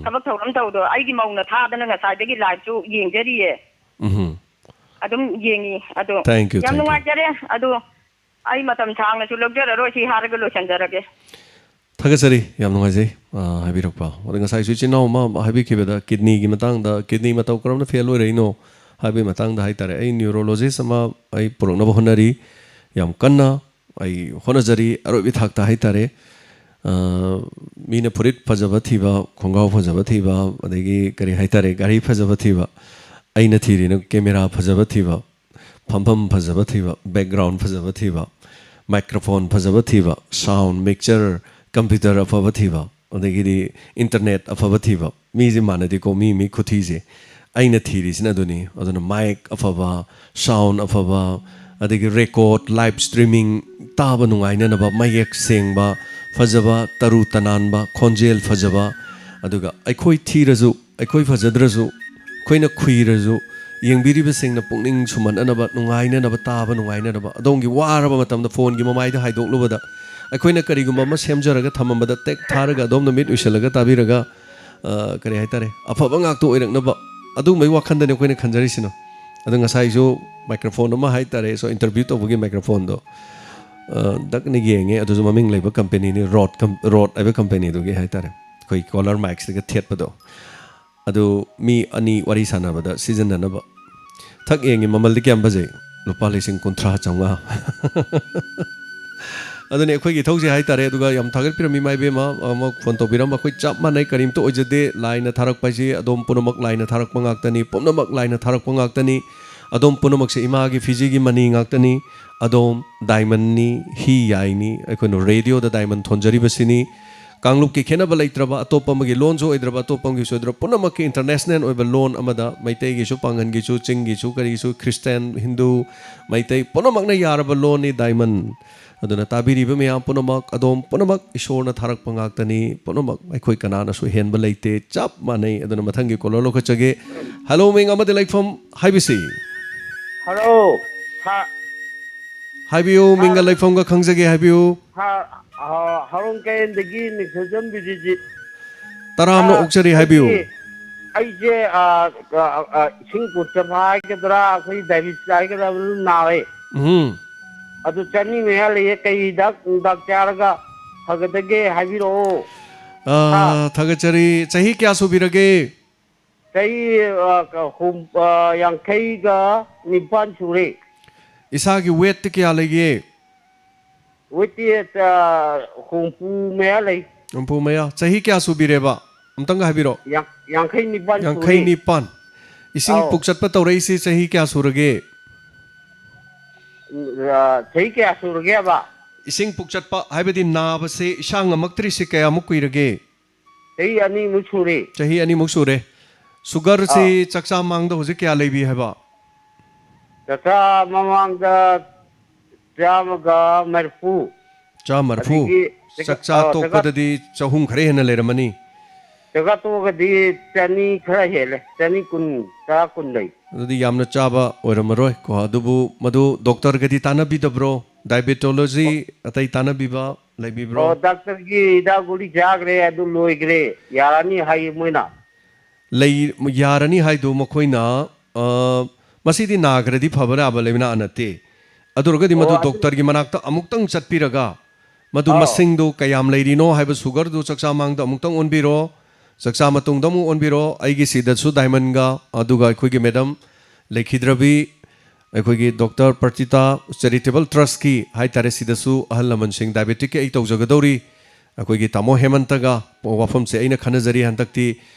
ꯊꯕꯛ ꯊꯧꯔꯝ ꯇꯧꯗꯣ ꯑꯩꯒꯤ ꯃꯧꯅ ꯊꯥꯗꯅ ꯉꯁꯥꯏꯗꯒꯤ ꯂꯥꯏꯚꯁꯨ ꯌꯦꯡꯖꯔꯤꯌꯦ ꯑꯗꯨꯝ ꯌꯦꯡꯉꯤ ꯑꯗꯣ ꯌꯥꯝ ꯅꯨꯡꯉꯥꯏꯖꯔꯦ ꯑꯗꯣ ꯑꯩ ꯃꯇꯝ ꯁꯥꯡꯅꯁꯨ ꯂꯧꯖꯔꯔꯣꯏ ꯁꯤ ꯍꯥꯏꯔꯒ ꯂꯣꯏꯁꯤꯟꯖꯔꯒꯦ ꯊꯥꯒꯠꯆꯔꯤ ꯌꯥꯝ ꯅꯨꯡꯉꯥꯏꯖꯩ ꯍꯥꯏꯕꯤꯔꯛꯄ ꯑꯗꯨ ꯉꯁꯥꯏꯁꯨ ꯏꯆꯤꯟ ꯏꯅꯥꯎ ꯑꯃ ꯍꯥꯏꯕꯤꯈꯤꯕꯗ ꯀꯤꯗꯅꯤꯒꯤ ꯃꯇꯥꯡꯗ ꯀꯤꯗꯅꯤ ꯃꯇꯧ ꯀꯔꯝꯅ ꯐꯦꯜ ꯑꯣꯏꯔꯛꯏꯅꯣ ꯍꯥꯏꯕꯒꯤ ꯃꯇꯥꯡꯗ ꯍꯥꯏꯇꯥꯔꯦ ꯑꯩ ꯅ꯭ꯌꯨꯔꯣꯂꯣꯖꯤꯁ ꯑꯃ ꯑꯩ ꯄꯨꯔꯛꯅꯕ ꯍꯣꯠꯅꯔꯤ ꯌꯥꯝ ꯀꯟꯅ ꯑꯩ ꯍꯣꯠꯅꯖꯔꯤ ꯑꯔꯣꯏꯕ ꯊꯥꯛꯇ ꯍꯥꯏꯇꯥꯔꯦ ꯃꯤꯅ ꯐꯨꯔꯤꯠ ꯐꯖꯕ ꯊꯤꯕ ꯈꯣꯡꯒ꯭ꯔꯥꯎ ꯐꯖꯕ ꯊꯤꯕ ꯑꯗꯒꯤ ꯀꯔꯤ ꯍꯥꯏꯇꯥꯔꯦ ꯒꯥꯔꯤ ꯐꯖꯕ ꯊꯤꯕ ꯑꯩꯅ ꯊꯤꯔꯤꯅ ꯀꯦꯃꯦꯔꯥ ꯐꯖꯕ ꯊꯤꯕ ꯐꯝꯐꯝ ꯐꯖꯕ ꯊꯤꯕ ꯕꯦꯛꯒ꯭ꯔꯥꯎꯟ ꯐꯖꯕ ꯊꯤꯕ ꯃꯥꯏꯀ꯭ꯔꯣꯐꯣꯟ ꯐꯖꯕ ꯊꯤꯕ ꯁꯥꯎꯟ ꯃꯤꯛꯆꯔ ꯀꯝꯄ꯭ꯌꯨꯇꯔ ꯑꯐꯕ ꯊꯤꯕ ꯑꯗꯒꯤꯗꯤ ꯏꯟꯇꯔꯅꯦꯠ ꯑꯐꯕ ꯊꯤꯕ ꯃꯤꯁꯦ ꯃꯥꯟꯅꯗꯦꯀꯣ ꯃꯤ ꯈꯨꯊꯤꯁꯦ ꯑꯩꯅ ꯊꯤꯔꯤꯁꯤꯅ ꯑꯗꯨꯅꯤ ꯑꯗꯨꯅ ꯃꯥꯏꯛ ꯑꯐꯕ ꯁꯥꯎꯟ ꯑꯐꯕ ꯑꯗꯒꯤ ꯔꯦꯀꯣꯔꯗ ꯂꯥꯏꯚ ꯁ꯭ꯇ꯭ꯔꯤꯃꯤꯡ ꯇꯥꯕ ꯅꯨꯡꯉꯥꯏꯅꯅꯕ ꯃꯌꯦꯛ ꯁꯦꯡꯕ ꯐꯖꯕ ꯇꯔꯨ ꯇꯅꯥꯟꯕ ꯈꯣꯟꯖꯦꯜ ꯐꯖꯕ ꯑꯗꯨꯒ ꯑꯩꯈꯣꯏ ꯊꯤꯔꯁꯨ ꯑꯩꯈꯣꯏ ꯐꯖꯗ꯭ꯔꯁꯨ ꯑꯩꯈꯣꯏꯅ ꯈꯨꯏꯔꯁꯨ ꯌꯦꯡꯕꯤꯔꯤꯕꯁꯤꯡꯅ ꯄꯨꯛꯅꯤꯡ ꯁꯨꯝꯍꯠꯅꯅꯕ ꯅꯨꯡꯉꯥꯏꯅꯅꯕ ꯇꯥꯕ ꯅꯨꯡꯉꯥꯏꯅꯅꯕ ꯑꯗꯣꯝꯒꯤ ꯋꯥꯔꯕ ꯃꯇꯝꯗ ꯐꯣꯟꯒꯤ ꯃꯃꯥꯏꯗ ꯍꯥꯏꯗꯣꯛꯂꯨꯕꯗ ꯑꯩꯈꯣꯏꯅ ꯀꯔꯤꯒꯨꯝꯕ ꯑꯃ ꯁꯦꯝꯖꯔꯒ ꯊꯝꯃꯝꯕꯗ ꯇꯦꯛ ꯊꯥꯔꯒ ꯑꯗꯣꯝꯅ ꯃꯤꯠ ꯎꯏꯁꯜꯂꯒ ꯇꯥꯕꯤꯔꯒ ꯀꯔꯤ ꯍꯥꯏꯇꯥꯔꯦ ꯑꯐꯕ ꯉꯥꯛꯇ ꯑꯣꯏꯔꯛꯅꯕ ꯑꯗꯨꯒꯨꯝꯕꯒꯤ ꯋꯥꯈꯟꯗꯅꯤ ꯑꯩꯈꯣꯏꯅ ꯈꯟꯖꯔꯤꯁꯤꯅ ꯑꯗꯣ ꯉꯁꯥꯏꯁꯨ ꯃꯥꯏꯀ꯭ꯔꯣꯐꯣꯟ ꯑꯃ ꯍꯥꯏꯇꯥꯔꯦ ꯁꯣ ꯏꯟꯇꯔꯚ꯭ꯌꯨ ꯇꯧꯕꯒꯤ ꯃꯥꯏꯀ꯭ꯔꯣꯐꯣꯟꯗꯣ ꯗꯛꯅ ꯌꯦꯡꯉꯦ ꯑꯗꯨꯁꯨ ꯃꯃꯤꯡ ꯂꯩꯕ ꯀꯝꯄꯦꯅꯤꯅꯤ ꯔꯣꯠ ꯍꯥꯏꯕ ꯀꯝꯄꯦꯅꯤꯗꯨꯒꯤ ꯍꯥꯏꯇꯥꯔꯦ ꯑꯩꯈꯣꯏ ꯀꯣꯂꯔ ꯃꯥꯏꯛꯁꯤꯗꯒ ꯊꯦꯠꯄꯗꯣ ꯑꯗꯨ ꯃꯤ ꯑꯅꯤ ꯋꯥꯔꯤ ꯁꯥꯟꯅꯕꯗ ꯁꯤꯖꯤꯟꯅꯅꯕ ꯊꯛ ꯌꯦꯡꯉꯤ ꯃꯃꯜꯗꯤ ꯀꯌꯥꯝ ꯐꯖꯩ ꯂꯨꯄꯥ 30,000 ꯑꯗꯨꯅꯤ ꯑꯩꯈꯣꯏꯒꯤ ꯏꯊꯧꯁꯦ ꯍꯥꯏꯇꯥꯔꯦ ꯑꯗꯨꯒ ꯌꯥꯝ ꯊꯥꯒꯠꯄꯤꯔꯝꯃꯤ ꯏꯃꯥ ꯏꯕꯦꯝꯃ ꯑꯃ ꯐꯣꯟ ꯇꯧꯕꯤꯔꯝꯕ ꯑꯩꯈꯣꯏ ꯆꯞ ꯃꯥꯟꯅꯩ ꯀꯔꯤꯝꯇ ꯑꯣꯏꯖꯗꯦ ꯂꯥꯏꯅ ꯊꯥꯔꯛꯄ ꯍꯥꯏꯁꯤ ꯑꯗꯣꯝ ꯄꯨꯝꯅꯃꯛ ꯂꯥꯏꯅ ꯊꯥꯔꯛꯄ ꯉꯥꯛꯇꯅꯤ ꯄꯨꯝꯅꯃꯛ ꯂꯥꯏꯅ ꯊꯥꯔꯛꯄ ꯉꯥꯛꯇꯅꯤ ꯑꯗꯣꯝ ꯄꯨꯝꯅꯃꯛꯁꯦ ꯏꯃꯥꯒꯤ ꯐꯤꯖꯤꯒꯤ ꯃꯅꯤ ꯉꯥꯛꯇꯅꯤ ꯑꯗꯣꯝ ꯗꯥꯏꯃꯟꯅꯤ ꯍꯤ ꯌꯥꯏꯅꯤ ꯑꯩꯈꯣꯏꯅ ꯔꯦꯗꯤꯑꯣꯗ ꯗꯥꯏꯃꯟ ꯊꯣꯟꯖꯔꯤꯕꯁꯤꯅꯤ ꯀꯥꯡꯂꯨꯞꯀꯤ ꯈꯦꯠꯅꯕ ꯂꯩꯇ꯭ꯔꯕ ꯑꯇꯣꯞꯄ ꯑꯃꯒꯤ ꯂꯣꯟꯁꯨ ꯑꯣꯏꯗ꯭ꯔꯕ ꯑꯇꯣꯞꯄ ꯑꯃꯒꯤꯁꯨ ꯑꯣꯏꯗ꯭ꯔꯕ ꯄꯨꯝꯅꯃꯛꯀꯤ ꯏꯟꯇꯔꯅꯦꯁꯅꯦꯜ ꯑꯣꯏꯕ ꯂꯣꯟ ꯑꯃꯗ ꯃꯩꯇꯩꯒꯤꯁꯨ ꯄꯥꯡꯒꯟꯒꯤꯁꯨ ꯆꯤꯡꯒꯤꯁꯨ ꯀꯔꯤꯁꯨ ꯈ꯭ꯔꯤꯁꯇꯦꯟ ꯍꯤꯟꯗꯨ ꯃꯩꯇꯩ ꯄꯨꯝꯅꯃꯛꯅ ꯌꯥꯔꯕ ꯂꯣꯟꯅꯤ ꯗꯥꯏꯃꯟ ꯑꯗꯨꯅ ꯇꯥꯕꯤꯔꯤꯕ ꯃꯌꯥꯝ ꯄꯨꯝꯅꯃꯛ ꯑꯗꯣꯝ ꯄꯨꯝꯅꯃꯛ ꯏꯁꯣꯔꯅ ꯊꯥꯔꯛꯄ ꯉꯥꯛꯇꯅꯤ ꯄꯨꯝꯅꯃꯛ ꯑꯩꯈꯣꯏ ꯀꯅꯥꯅꯁꯨ ꯍꯦꯟꯕ ꯂꯩꯇꯦ ꯆꯞ ꯃꯥꯟꯅꯩ ꯑꯗꯨꯅ ꯃꯊꯪꯒꯤ ꯀꯣꯂꯔ ꯂꯧꯈꯠꯆꯒꯦ ꯍꯜꯂꯣ ꯃꯤꯡ ꯑꯃꯗꯤ ꯂꯩꯐꯝ ꯍꯥꯏꯕꯤꯁꯤ ꯍꯜꯂꯣ ꯍꯥꯏꯕꯤꯌꯨ ꯃꯤꯡꯒ ꯂꯩꯐꯝꯒ ꯈꯪꯖꯒꯦ ꯍꯥꯏꯕꯤꯌꯨ ꯍꯔꯣꯡ ꯀꯩꯌꯦꯟꯗꯒꯤ ꯅꯤꯡꯊꯧꯖꯝ ꯕꯤꯖꯤꯖꯤꯠ ꯇꯔꯥꯝꯅ ꯑꯣꯛꯆꯔꯤ ꯍꯥꯏꯕꯤꯌꯨ ꯑꯩꯁꯦ ꯏꯁꯤꯡ ꯀꯨꯠꯆꯕ ꯍꯥꯏꯒꯗ꯭ꯔꯥ ꯑꯩꯈꯣꯏ ꯗꯥꯏꯕꯤꯇꯤꯁ ꯍꯥꯏꯒꯗ꯭ꯔꯥ ꯑꯗꯨ ꯅꯥꯋꯦ ꯑꯗꯨ ꯆꯅꯤ ꯃꯌꯥ ꯂꯩꯌꯦ ꯀꯩ ꯍꯤꯗꯥꯛ ꯅꯨꯡꯗꯥꯛ ꯆꯥꯔꯒ ꯐꯒꯗꯒꯦ ꯍꯥꯏꯕꯤꯔꯛꯑꯣ ꯊꯥꯒꯠꯆꯔꯤ ꯆꯍꯤ ꯀꯌꯥ ꯁꯨꯕꯤꯔꯒꯦ ꯆꯍꯤ 59 ꯁꯨꯔꯦ ꯏꯁꯥꯒꯤ ꯋꯦꯠꯇꯤ ꯀꯌꯥ ꯂꯩꯒꯦ ꯋꯦꯠꯇꯤ 60 ꯃꯌꯥ ꯂꯩ 60 ꯃꯌꯥ ꯆꯍꯤ ꯀꯌꯥ ꯁꯨꯕꯤꯔꯦꯕ ꯑꯝꯇꯪꯒ ꯍꯥꯏꯕꯤꯔꯛꯑꯣ 59 ꯁꯨꯔꯦ 59 ꯏꯁꯤꯡ ꯄꯨꯛ ꯆꯠꯄ ꯇꯧꯔꯛꯏꯁꯤ ꯆꯍꯤ ꯀꯌా ꯁꯨꯔꯒꯦ ꯆꯍꯤ ꯀꯌꯥ ꯁꯨꯔꯒꯦꯕ ꯏꯁꯤꯡ ꯄꯨꯛ ꯆꯠꯄ ꯍꯥꯏꯕꯗꯤ ꯅꯥꯕꯁꯦ ꯏꯁꯥ ꯉꯝꯃꯛꯇ꯭ꯔꯤꯁꯤ ꯀꯌꯥꯃꯨꯛ ꯀꯨꯏꯔꯒꯦ ꯆꯍꯤ 2 ꯁꯨꯔꯦ ꯆꯍꯤ 2 ꯁꯨꯔꯦ ꯁꯨꯒꯔꯁꯤ ꯆꯥꯛꯆꯥ ꯃꯥꯡꯗ ꯍꯧꯖꯤꯛ ꯀꯌా ꯂꯩꯕꯤ ꯍꯥꯏꯕ ꯆꯥꯛꯆꯥ ꯃꯃꯥꯡꯗ 130 ꯆꯥꯛꯆꯥ ꯇꯣꯛꯄꯗꯗꯤ 100 ꯈꯔ ꯍꯦꯟꯅ ꯂꯩꯔꯝꯃꯅꯤ ꯆꯥꯛꯆꯥ ꯇꯣꯛꯑꯒꯗꯤ 200 ꯈꯔ ꯍꯦꯜꯂꯦ 210 ꯂꯩ ꯑꯗꯨꯗꯤ ꯌꯥꯝꯅ ꯆꯥꯕ ꯑꯣꯏꯔꯝꯃꯔꯣꯏ ꯀꯣ ꯑꯗꯨꯕꯨ ꯃꯗꯨ ꯗꯣꯛꯇꯔꯒꯗꯤ ꯇꯥꯟꯅꯕꯤꯗꯕ꯭ꯔꯣ ꯗꯥꯏꯕꯦꯇꯣꯂꯣꯖꯤ ꯑꯇꯩ ꯇꯥꯟꯅꯕꯤꯕ ꯂꯩꯕꯤꯕ꯭ꯔꯣ ꯗꯥꯛꯇꯔꯒꯤ ꯍꯤꯗꯥꯛ ꯒꯨꯂꯤ ꯆꯥꯈ꯭ꯔꯦ ꯑꯗꯨ ꯂꯣꯏꯈ꯭ꯔꯦ ꯌꯥꯔꯅꯤ ꯍꯥꯏꯌꯦ ꯃꯣꯏꯅ ꯌꯥꯔꯅꯤ ꯍꯥꯏꯗꯨ ꯃꯈꯣꯏꯅ ꯃꯁꯤꯗꯤ ꯅꯥꯈ꯭ꯔꯗꯤ ꯐꯕ ꯌꯥꯕ ꯂꯩꯕꯅ ꯅꯠꯇꯦ ꯑꯗꯨꯔꯒꯗꯤ ꯃꯗꯨ ꯗꯣꯛꯇꯔꯒꯤ ꯃꯅꯥꯛꯇ ꯑꯃꯨꯛꯇꯪ ꯆꯠꯄꯤꯔꯒ ꯃꯗꯨ ꯃꯁꯤꯡꯗꯨ ꯀꯌꯥꯝ ꯂꯩꯔꯤꯅꯣ ꯍꯥꯏꯕ ꯁꯨꯒꯔꯗꯨ ꯆꯥꯛꯆꯥ ꯃꯥꯡꯗ ꯑꯃꯨꯛꯇꯪ ꯑꯣꯟꯕꯤꯔꯣ ꯆꯥꯛꯆꯥ ꯃꯇꯨꯡꯗ ꯑꯃꯨꯛ ꯑꯣꯟꯕꯤꯔꯣ ꯑꯩꯒꯤ ꯁꯤꯗꯁꯨ ꯗꯥꯏꯃꯟꯒ ꯑꯗꯨꯒ ꯑꯩꯈꯣꯏꯒꯤ ꯃꯦꯗꯝ ꯂꯩꯈꯤꯗ꯭ꯔꯕꯤ ꯑꯩꯈꯣꯏꯒꯤ ꯗꯣꯛꯇꯔ ꯄꯔꯇꯤꯇꯥ ꯆꯦꯔꯤꯇꯦꯕꯜ ꯇ꯭ꯔꯁꯀꯤ ꯍꯥꯏꯇꯥꯔꯦ ꯁꯤꯗꯁꯨ ꯑꯍꯜ ꯂꯃꯟꯁꯤꯡ ꯗꯥꯏꯕꯦꯇꯤꯛꯀꯤ ꯑꯩ ꯇꯧꯖꯒꯗꯧꯔꯤ ꯑꯩꯈꯣꯏꯒꯤ ꯇꯥꯃꯣ ꯍꯦꯃꯟꯇꯒ ꯋꯥꯐꯝꯁꯦ ꯑꯩꯅ ꯈꯟꯅꯖꯔꯤ ꯍꯟꯗꯛꯇꯤ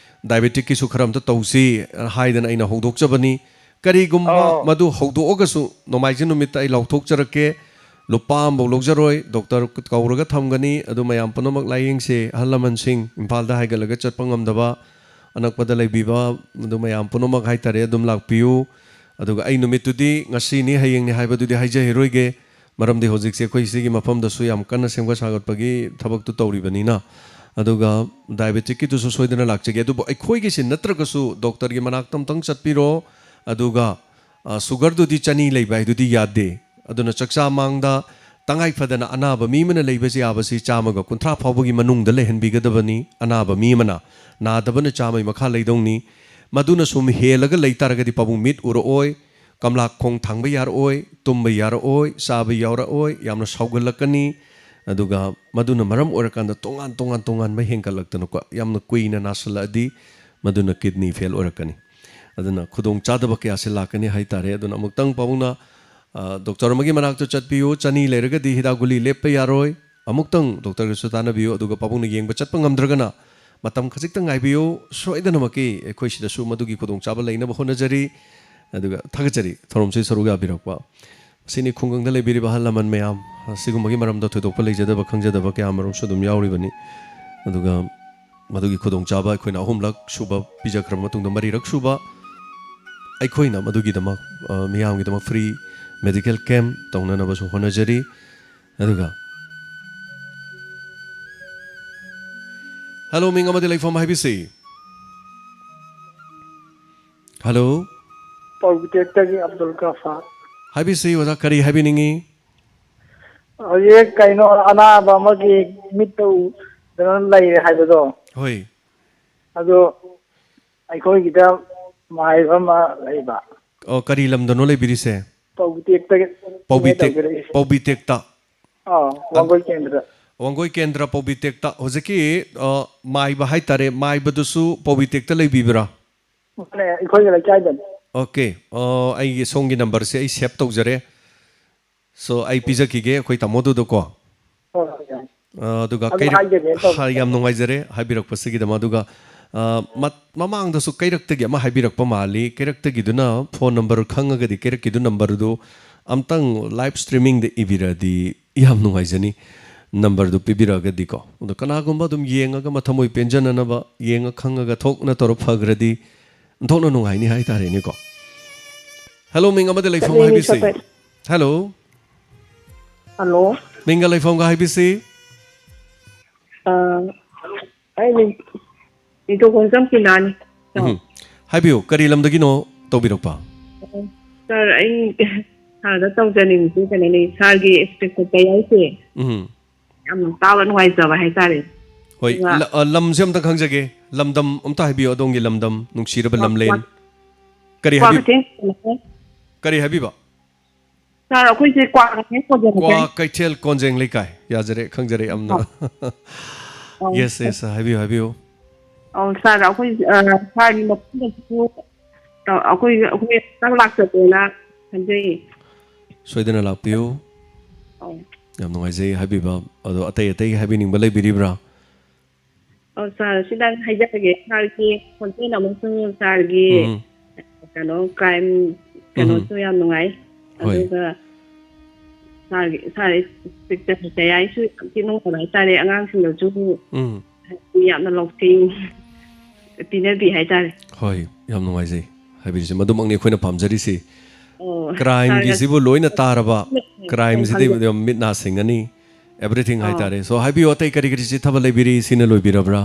ꯗꯥꯏꯕꯦꯇꯤꯛꯀꯤꯁꯨ ꯈꯔ ꯑꯝꯇ ꯇꯧꯁꯤ ꯍꯥꯏꯗꯅ ꯑꯩꯅ ꯍꯧꯗꯣꯛꯆꯕꯅꯤ ꯀꯔꯤꯒꯨꯝꯕ ꯃꯗꯨ ꯍꯧꯗꯣꯛꯑꯒꯁꯨ ꯅꯣꯡꯃꯥꯏꯖꯤꯡ ꯅꯨꯃꯤꯠꯇ ꯑꯩ ꯂꯥꯎꯊꯣꯛꯆꯔꯛꯀꯦ ꯂꯨꯄꯥ ꯑꯃꯐꯥꯎ ꯂꯧꯖꯔꯣꯏ ꯗꯣꯛꯇꯔ ꯀꯧꯔꯒ ꯊꯝꯒꯅꯤ ꯑꯗꯨ ꯃꯌꯥꯝ ꯄꯨꯝꯅꯃꯛ ꯂꯥꯏꯌꯦꯡꯁꯦ ꯑꯍꯜ ꯂꯃꯟꯁꯤꯡ ꯏꯝꯐꯥꯜꯗ ꯍꯥꯏꯒꯠꯂꯒ ꯆꯠꯄ ꯉꯝꯗꯕ ꯑꯅꯛꯄꯗ ꯂꯩꯕꯤꯕ ꯑꯗꯨ ꯃꯌꯥꯝ ꯄꯨꯝꯅꯃꯛ ꯍꯥꯏꯇꯥꯔꯦ ꯑꯗꯨꯝ ꯂꯥꯛꯄꯤꯌꯨ ꯑꯗꯨꯒ ꯑꯩ ꯅꯨꯃꯤꯠꯇꯨꯗꯤ ꯉꯁꯤꯅꯤ ꯍꯌꯦꯡꯅꯤ ꯍꯥꯏꯕꯗꯨꯗꯤ ꯍꯥꯏꯖꯔꯣꯏꯒꯦ ꯃꯔꯝꯗꯤ ꯍꯧꯖꯤꯛꯁꯦ ꯑꯩꯈꯣই ꯁꯤꯒꯤ ꯃꯐꯝꯗꯁꯨ ꯌꯥꯝ ꯀꯟꯅ ꯁꯦꯝꯒꯠ ꯁꯥꯒꯠꯄꯒꯤ ꯊꯕꯛꯇꯨ ꯇꯧꯔꯤꯕꯅꯤ나 ꯑꯗꯨꯒ ꯗꯥꯏꯕꯦꯇꯤꯛꯀꯤꯗꯨꯁꯨ ꯁꯣꯏꯗꯅ ꯂꯥꯛꯆꯒꯦ ꯑꯗꯨꯕꯨ ꯑꯩꯈꯣꯏꯒꯤꯁꯤ ꯅꯠꯇ꯭ꯔꯒꯁꯨ ꯗꯣꯛꯇꯔꯒꯤ ꯃꯅꯥꯛꯇ ꯑꯝꯇꯪ ꯆꯠꯄꯤꯔꯣ ꯑꯗꯨꯒ ꯁꯨꯒꯔꯗꯨꯗꯤ ꯆꯅꯤ ꯂꯩꯕ ꯍꯥꯏꯗꯨꯗꯤ ꯌꯥꯗꯦ ꯑꯗꯨꯅ ꯆꯥꯛꯆꯥ ꯃꯥꯡꯗ ꯇꯉꯥꯏ ꯐꯗꯅ ꯑꯅꯥꯕ ꯃꯤ ꯑꯃꯅ ꯂꯩꯕꯁꯤ ꯌꯥꯕꯁꯤ 150 ꯐꯥꯎꯕꯒꯤ ꯃꯅꯨꯡꯗ ꯂꯩꯍꯟꯕꯤꯒꯗꯕꯅꯤ ꯑꯅꯥꯕ ꯃꯤ ꯑꯃꯅ ꯅꯥꯗꯕꯅ 100 ꯃꯈꯥ ꯂꯩꯗꯧꯅꯤ ꯃꯗꯨꯅ ꯁꯨꯝ ꯍꯦꯜꯂꯒ ꯂꯩꯇꯥꯔꯒꯗꯤ ꯄꯥꯕꯨꯡ ꯃꯤꯠ ꯎꯔꯛꯑꯣꯏ ꯀꯝꯂꯥ ꯈꯣꯡ ꯊꯥꯡꯕ ꯌꯥꯔꯛꯑꯣꯏ ꯇꯨꯝꯕ ꯌꯥꯔꯛꯑꯣꯏ ꯆꯥꯕ ꯌꯥꯎꯔꯛꯑꯣꯏ ꯌꯥꯝꯅ ꯁꯥꯎꯒꯠꯂꯛꯀꯅꯤ ꯑꯗꯨꯒ ꯃꯗꯨꯅ ꯃꯔꯝ ꯑꯣꯏꯔꯀꯥꯟꯗ ꯇꯣꯉꯥꯟꯕ ꯍꯦꯟꯒꯠꯂꯛꯇꯅꯀꯣ ꯌꯥꯝꯅ ꯀꯨꯏꯅ ꯅꯥꯁꯤꯜꯂꯛꯑꯗꯤ ꯃꯗꯨꯅ ꯀꯤꯗꯅꯤ ꯐꯦꯜ ꯑꯣꯏꯔꯛꯀꯅꯤ ꯑꯗꯨꯅ ꯈꯨꯗꯣꯡ ꯆꯥꯗꯕ ꯀꯌꯥꯁꯦ ꯂꯥꯛꯀꯅꯤ ꯍꯥꯏꯇꯥꯔꯦ ꯑꯗꯨꯅ ꯑꯃꯨꯛꯇꯪ ꯄꯥꯕꯨꯡꯅ ꯗꯣꯛꯇꯔ ꯑꯃꯒꯤ ꯃꯅꯥꯛꯇ ꯆꯠꯄꯤꯌꯨ ꯆꯅꯤ ꯂꯩꯔꯒꯗꯤ ꯍꯤꯗꯥꯛ ꯒꯨꯂꯤ ꯂꯦꯞꯄ ꯌꯥꯔꯣꯏ ꯑꯃꯨꯛꯇꯪ ꯗꯣꯛꯇꯔꯒꯁꯨ ꯇꯥꯟꯅꯕꯤꯌꯨ ꯑꯗꯨꯒ ꯄꯥꯕꯨꯡꯅ ꯌꯦꯡꯕ ꯆꯠꯄ ꯉꯝꯗ꯭ꯔꯒꯅ ꯃꯇꯝ ꯈꯖꯤꯛꯇꯪ ꯉꯥꯏꯕꯤꯌꯨ ꯁꯣꯏꯗꯅꯃꯛꯀꯤ ꯑꯩꯈꯣꯏ ꯁꯤꯗꯁꯨ ꯃꯗꯨꯒꯤ ꯈꯨꯗꯣꯡꯆꯥꯕ ꯂꯩꯅꯕ ꯍꯣꯠꯅꯖꯔꯤ ꯑꯗꯨꯒ ꯊꯥꯒꯠꯆꯔꯤ ꯊꯧꯔꯝꯁꯤ ꯁꯔꯨꯛ ꯌꯥꯕꯤꯔꯛꯄ ꯁꯤꯅꯤ ꯈꯨꯡꯒꯪꯗ ꯂꯩꯕꯤꯔꯤꯕ ꯑꯍꯜ ꯂꯃꯟ ꯃꯌꯥꯝ ꯑꯁꯤꯒꯨꯝꯕꯒꯤ ꯃꯔꯝꯗ ꯊꯣꯏꯗꯣꯛꯄ ꯂꯩꯖꯗꯕ ꯈꯪꯖꯗꯕ ꯀꯌꯥ ꯃꯔꯨꯝꯁꯨ ꯑꯗꯨꯝ ꯌꯥꯎꯔꯤꯕꯅꯤ ꯑꯗꯨꯒ ꯃꯗꯨꯒꯤ ꯈꯨꯗꯣꯡꯆꯥꯕ ꯑꯩꯈꯣꯏꯅ 3ꯂꯛ ꯁꯨꯕ ꯄꯤꯖꯈ꯭ꯔꯕ ꯃꯇꯨꯡꯗ 4ꯔꯛ ꯁꯨꯕ ꯑꯩꯈꯣꯏꯅ ꯃꯗꯨꯒꯤꯗꯃꯛ ꯃꯤꯌꯥꯝꯒꯤꯗꯃꯛ ꯐ꯭ꯔꯤ ꯃꯦꯗꯤꯀꯦꯜ ꯀꯦꯝ ꯇꯧꯅꯅꯕꯁꯨ ꯍꯣꯠꯅꯖꯔꯤ ꯑꯗꯨꯒ ꯍꯜꯂꯣ ꯃꯤꯡ ꯑꯃꯗꯤ ꯂꯩꯐꯝ ꯍꯥꯏꯕꯤꯁꯤ ꯍꯜꯂꯣ ꯄꯥꯎꯕꯤꯇꯦꯛꯇꯒꯤ ꯑब्ꯗꯨꯜ ꯒꯐꯥꯔ ꯍꯥꯏꯕꯤꯁꯤ ꯑꯣꯖꯥ ꯀꯔꯤ ꯍꯥꯏꯕꯤꯅꯤꯡꯉꯤ ꯍꯧꯖꯤꯛ ꯀꯩꯅꯣ ꯑꯅꯥꯕ ꯑꯃꯒꯤ ꯃꯤꯠꯇ ꯎꯗꯅ ꯂꯩꯔꯦ ꯍꯥꯏꯕꯗꯣ ꯍꯣꯏ ꯑꯗꯣ ꯑꯩꯈꯣꯏꯒꯤꯗ ꯃꯥꯏꯕ ꯑꯃ ꯂꯩꯕ ꯀꯔꯤ ꯂꯝꯗꯅꯣ ꯂꯩꯕꯤꯔꯤꯁꯦ ꯄꯥꯎꯕꯤꯇꯦꯛꯇꯒꯤ ꯇꯧꯖꯔꯛꯏꯁꯦ ꯄꯥꯎꯕꯤꯇꯦꯛꯇ ꯋꯥꯡꯒꯣꯏ ꯀꯦꯟꯗ꯭ꯔ ꯋꯥꯡꯒꯣꯏ ꯀꯦꯟꯗ꯭ꯔ ꯄꯥꯎꯕꯤꯇꯦꯛꯇ ꯍꯧꯖꯤꯛꯀꯤ ꯃꯥꯏꯕ ꯍꯥꯏꯇꯥꯔꯦ ꯃꯥꯏꯕꯗꯨꯁꯨ ꯄꯥꯎꯕꯤꯇꯦꯛꯇ ꯂꯩꯕꯤꯕ꯭ꯔꯥ ꯑꯩꯈꯣꯏꯒꯤ ꯂꯩꯀꯥꯏꯗꯅꯤ ꯑꯣꯀꯦ ꯑꯩꯒꯤ ꯁꯣꯝꯒꯤ ꯅꯝꯕꯔꯁꯦ ꯑꯩ ꯁꯦꯞ ꯇꯧꯖꯔꯦ ꯁꯣ ꯑꯩ ꯄꯤꯖꯈꯤꯒꯦ ꯑꯩꯈꯣꯏ ꯇꯥꯃꯣꯗꯨꯗꯀꯣ ꯑꯗꯨꯒ ꯌꯥꯝ ꯅꯨꯡꯉꯥꯏꯖꯔꯦ ꯍꯥꯏꯕꯤꯔꯛꯄꯁꯤꯒꯤꯗꯃꯛ ꯑꯗꯨꯒ ꯃꯃꯥꯡꯗꯁꯨ ꯀꯩꯔꯛꯇꯒꯤ ꯑꯃ ꯍꯥꯏꯕꯤꯔꯛꯄ ꯃꯥꯜꯂꯤ ꯀꯩꯔꯛꯇꯒꯤꯗꯨꯅ ꯐꯣꯟ ꯅꯝꯕꯔ ꯈꯪꯉꯒꯗꯤ ꯀꯩꯔꯛꯀꯤꯗꯨ ꯅꯝꯕꯔꯗꯨ ꯑꯝꯇꯪ ꯂꯥꯏꯚ ꯁ꯭ꯇ꯭ꯔꯤꯃꯤꯡꯗ ꯏꯕꯤꯔꯛꯑꯗꯤ ꯌꯥꯝ ꯅꯨꯡꯉꯥꯏꯖꯅꯤ ꯅꯝꯕꯔꯗꯨ ꯄꯤꯕꯤꯔꯛꯑꯒꯗꯤꯀꯣ ꯑꯗꯣ ꯀꯅꯥꯒꯨꯝꯕ ꯑꯗꯨꯝ ꯌꯦꯡꯉꯒ ꯃꯊꯃꯣꯏ ꯄꯦꯟꯖꯅꯅꯕ ꯌꯦꯡꯉ ꯈꯪꯉꯒ ꯊꯣꯛꯅ ꯇꯧꯔ ꯐꯈ꯭ꯔꯗꯤ ꯊꯣꯛꯅ ꯅꯨꯡꯉꯥꯏꯅꯤ ꯍꯥꯏꯇꯥꯔꯦꯅꯦꯀꯣ ꯍꯜꯂꯣ ꯃꯤꯡ ꯑꯃꯗ ꯂꯩꯐꯝ ꯍꯥꯏꯕꯤꯁꯤ ꯍꯜꯂꯣ ꯍꯜꯂꯣ ꯃꯤꯡꯒ ꯂꯩꯐꯝꯒ ꯍꯥꯏꯕꯤꯁꯤ ꯑꯩ ꯅꯤꯡꯊꯧꯈꯣꯡꯖꯝ ꯄꯤꯅꯥꯅꯤ ꯍꯥꯏꯕꯤꯌꯨ ꯀꯔꯤ ꯂꯝꯗꯒꯤꯅꯣ ꯇꯧꯕꯤꯔꯛꯄ ꯁꯥꯔ ꯑꯩ ꯁꯥꯔꯗ ꯇꯧꯖꯅꯤꯡꯕꯁꯤ ꯀꯩꯅꯣꯅꯤ ꯁꯥꯔꯒꯤ ꯑꯦꯛꯁꯄꯦꯛꯇꯦꯠ ꯀꯌꯥꯁꯦ ꯌꯥꯝꯅ ꯇꯥꯕ ꯅꯨꯡꯉꯥꯏꯖꯕ ꯍꯥꯏꯇꯥꯔꯦ ꯍꯣꯏ ꯂꯝꯁꯦ ꯑꯝꯇ ꯈꯪꯖꯒꯦ ꯂꯝꯗꯝ ꯑꯝꯇ ꯍꯥꯏꯕꯤꯌꯨ ꯑꯗꯣꯝꯒꯤ ꯂꯝꯗꯝ ꯅꯨꯡꯁꯤꯔꯕ ꯂꯝꯂꯦꯟ ꯀꯔꯤ ꯍꯥꯏꯕꯤꯕ ꯁꯥꯔ ꯑꯩꯈꯣꯏꯁꯦ ꯀ꯭ꯋꯥ ꯀꯩꯊꯦꯜ ꯀꯣꯟꯖꯦꯡ ꯂꯩꯀꯥꯏ ꯌꯥꯖꯔꯦ ꯈꯪꯖꯔꯦ ꯌꯥꯝꯅ ꯌꯦꯁ ꯌꯦꯁ ꯍꯥꯏꯕꯤꯌꯨ ꯍꯥꯏꯕꯤꯌꯨ ꯁꯥꯔ ꯑꯩꯈꯣꯏ ꯁꯥꯔꯒꯤ ꯃꯐꯝꯗꯁꯨ ꯑꯩꯈꯣꯏ ꯂꯥꯛꯆꯒꯦꯅ ꯈꯟꯖꯩ ꯁꯣꯏꯗꯅ ꯂꯥꯛꯄꯤꯌꯨ ꯌꯥꯝ ꯅꯨꯡꯉꯥꯏꯖꯩ ꯍꯥꯏꯕꯤꯕ ꯑꯗꯣ ꯑꯇꯩ ꯍꯥꯏꯕꯤꯅꯤꯡꯕ ꯂꯩꯕꯤꯔꯤꯕ꯭ꯔꯥ ꯁꯥꯔ ꯁꯤꯗꯪ ꯍꯥꯏꯖꯔꯒꯦ ꯁꯥꯔꯒꯤ ꯈꯣꯟꯖꯦꯜ ꯑꯃꯁꯨꯡ ꯁꯥꯔꯒꯤ ꯀꯩꯅꯣ ꯀ꯭ꯔꯥꯏꯝ ꯀꯩꯅꯣꯁꯨ ꯌꯥꯝ ꯅꯨꯡꯉꯥꯏ ꯑꯗꯨꯒ ꯁꯥꯔ ꯄꯤꯛꯆꯔ ꯀꯌꯥꯁꯨ ꯌꯥꯝ ꯊꯤꯅ ꯅꯨꯡꯉꯥꯏꯕ ꯍꯥꯏꯇꯥꯔꯦ ꯑꯉꯥꯡꯁꯤꯡꯗꯁꯨ ꯌꯥꯝꯅ ꯂꯧꯁꯤꯡ ꯄꯤꯅꯕꯤ ꯍꯥꯏꯇꯥꯔꯦ ꯍꯣꯏ ꯌꯥꯝ ꯅꯨꯡꯉꯥꯏꯖꯩ ꯍꯥꯏꯕꯤꯔꯤꯁꯦ ꯃꯗꯨꯃꯛꯅꯤ ꯑꯩꯈꯣꯏꯅ ꯄꯥꯝꯖꯔꯤꯁꯤ ꯀ꯭ꯔꯥꯏꯝꯒꯤꯁꯤꯕꯨ ꯂꯣꯏꯅ ꯇꯥꯔꯕ ꯀ꯭ꯔꯥꯏꯝꯁꯤꯗꯤ ꯃꯤꯠ ꯅꯥ ꯁꯤꯡꯒꯅꯤ everything ꯍꯥꯏꯇꯥꯔꯦ ꯁꯣ ꯍꯥꯏꯕꯤꯌꯨ ꯑꯇꯩ ꯀꯔꯤ ꯆꯤꯊꯕ ꯂꯩꯕꯤꯔꯤ ꯁꯤꯅ ꯂꯣꯏꯕꯤꯔꯕ꯭ꯔꯥ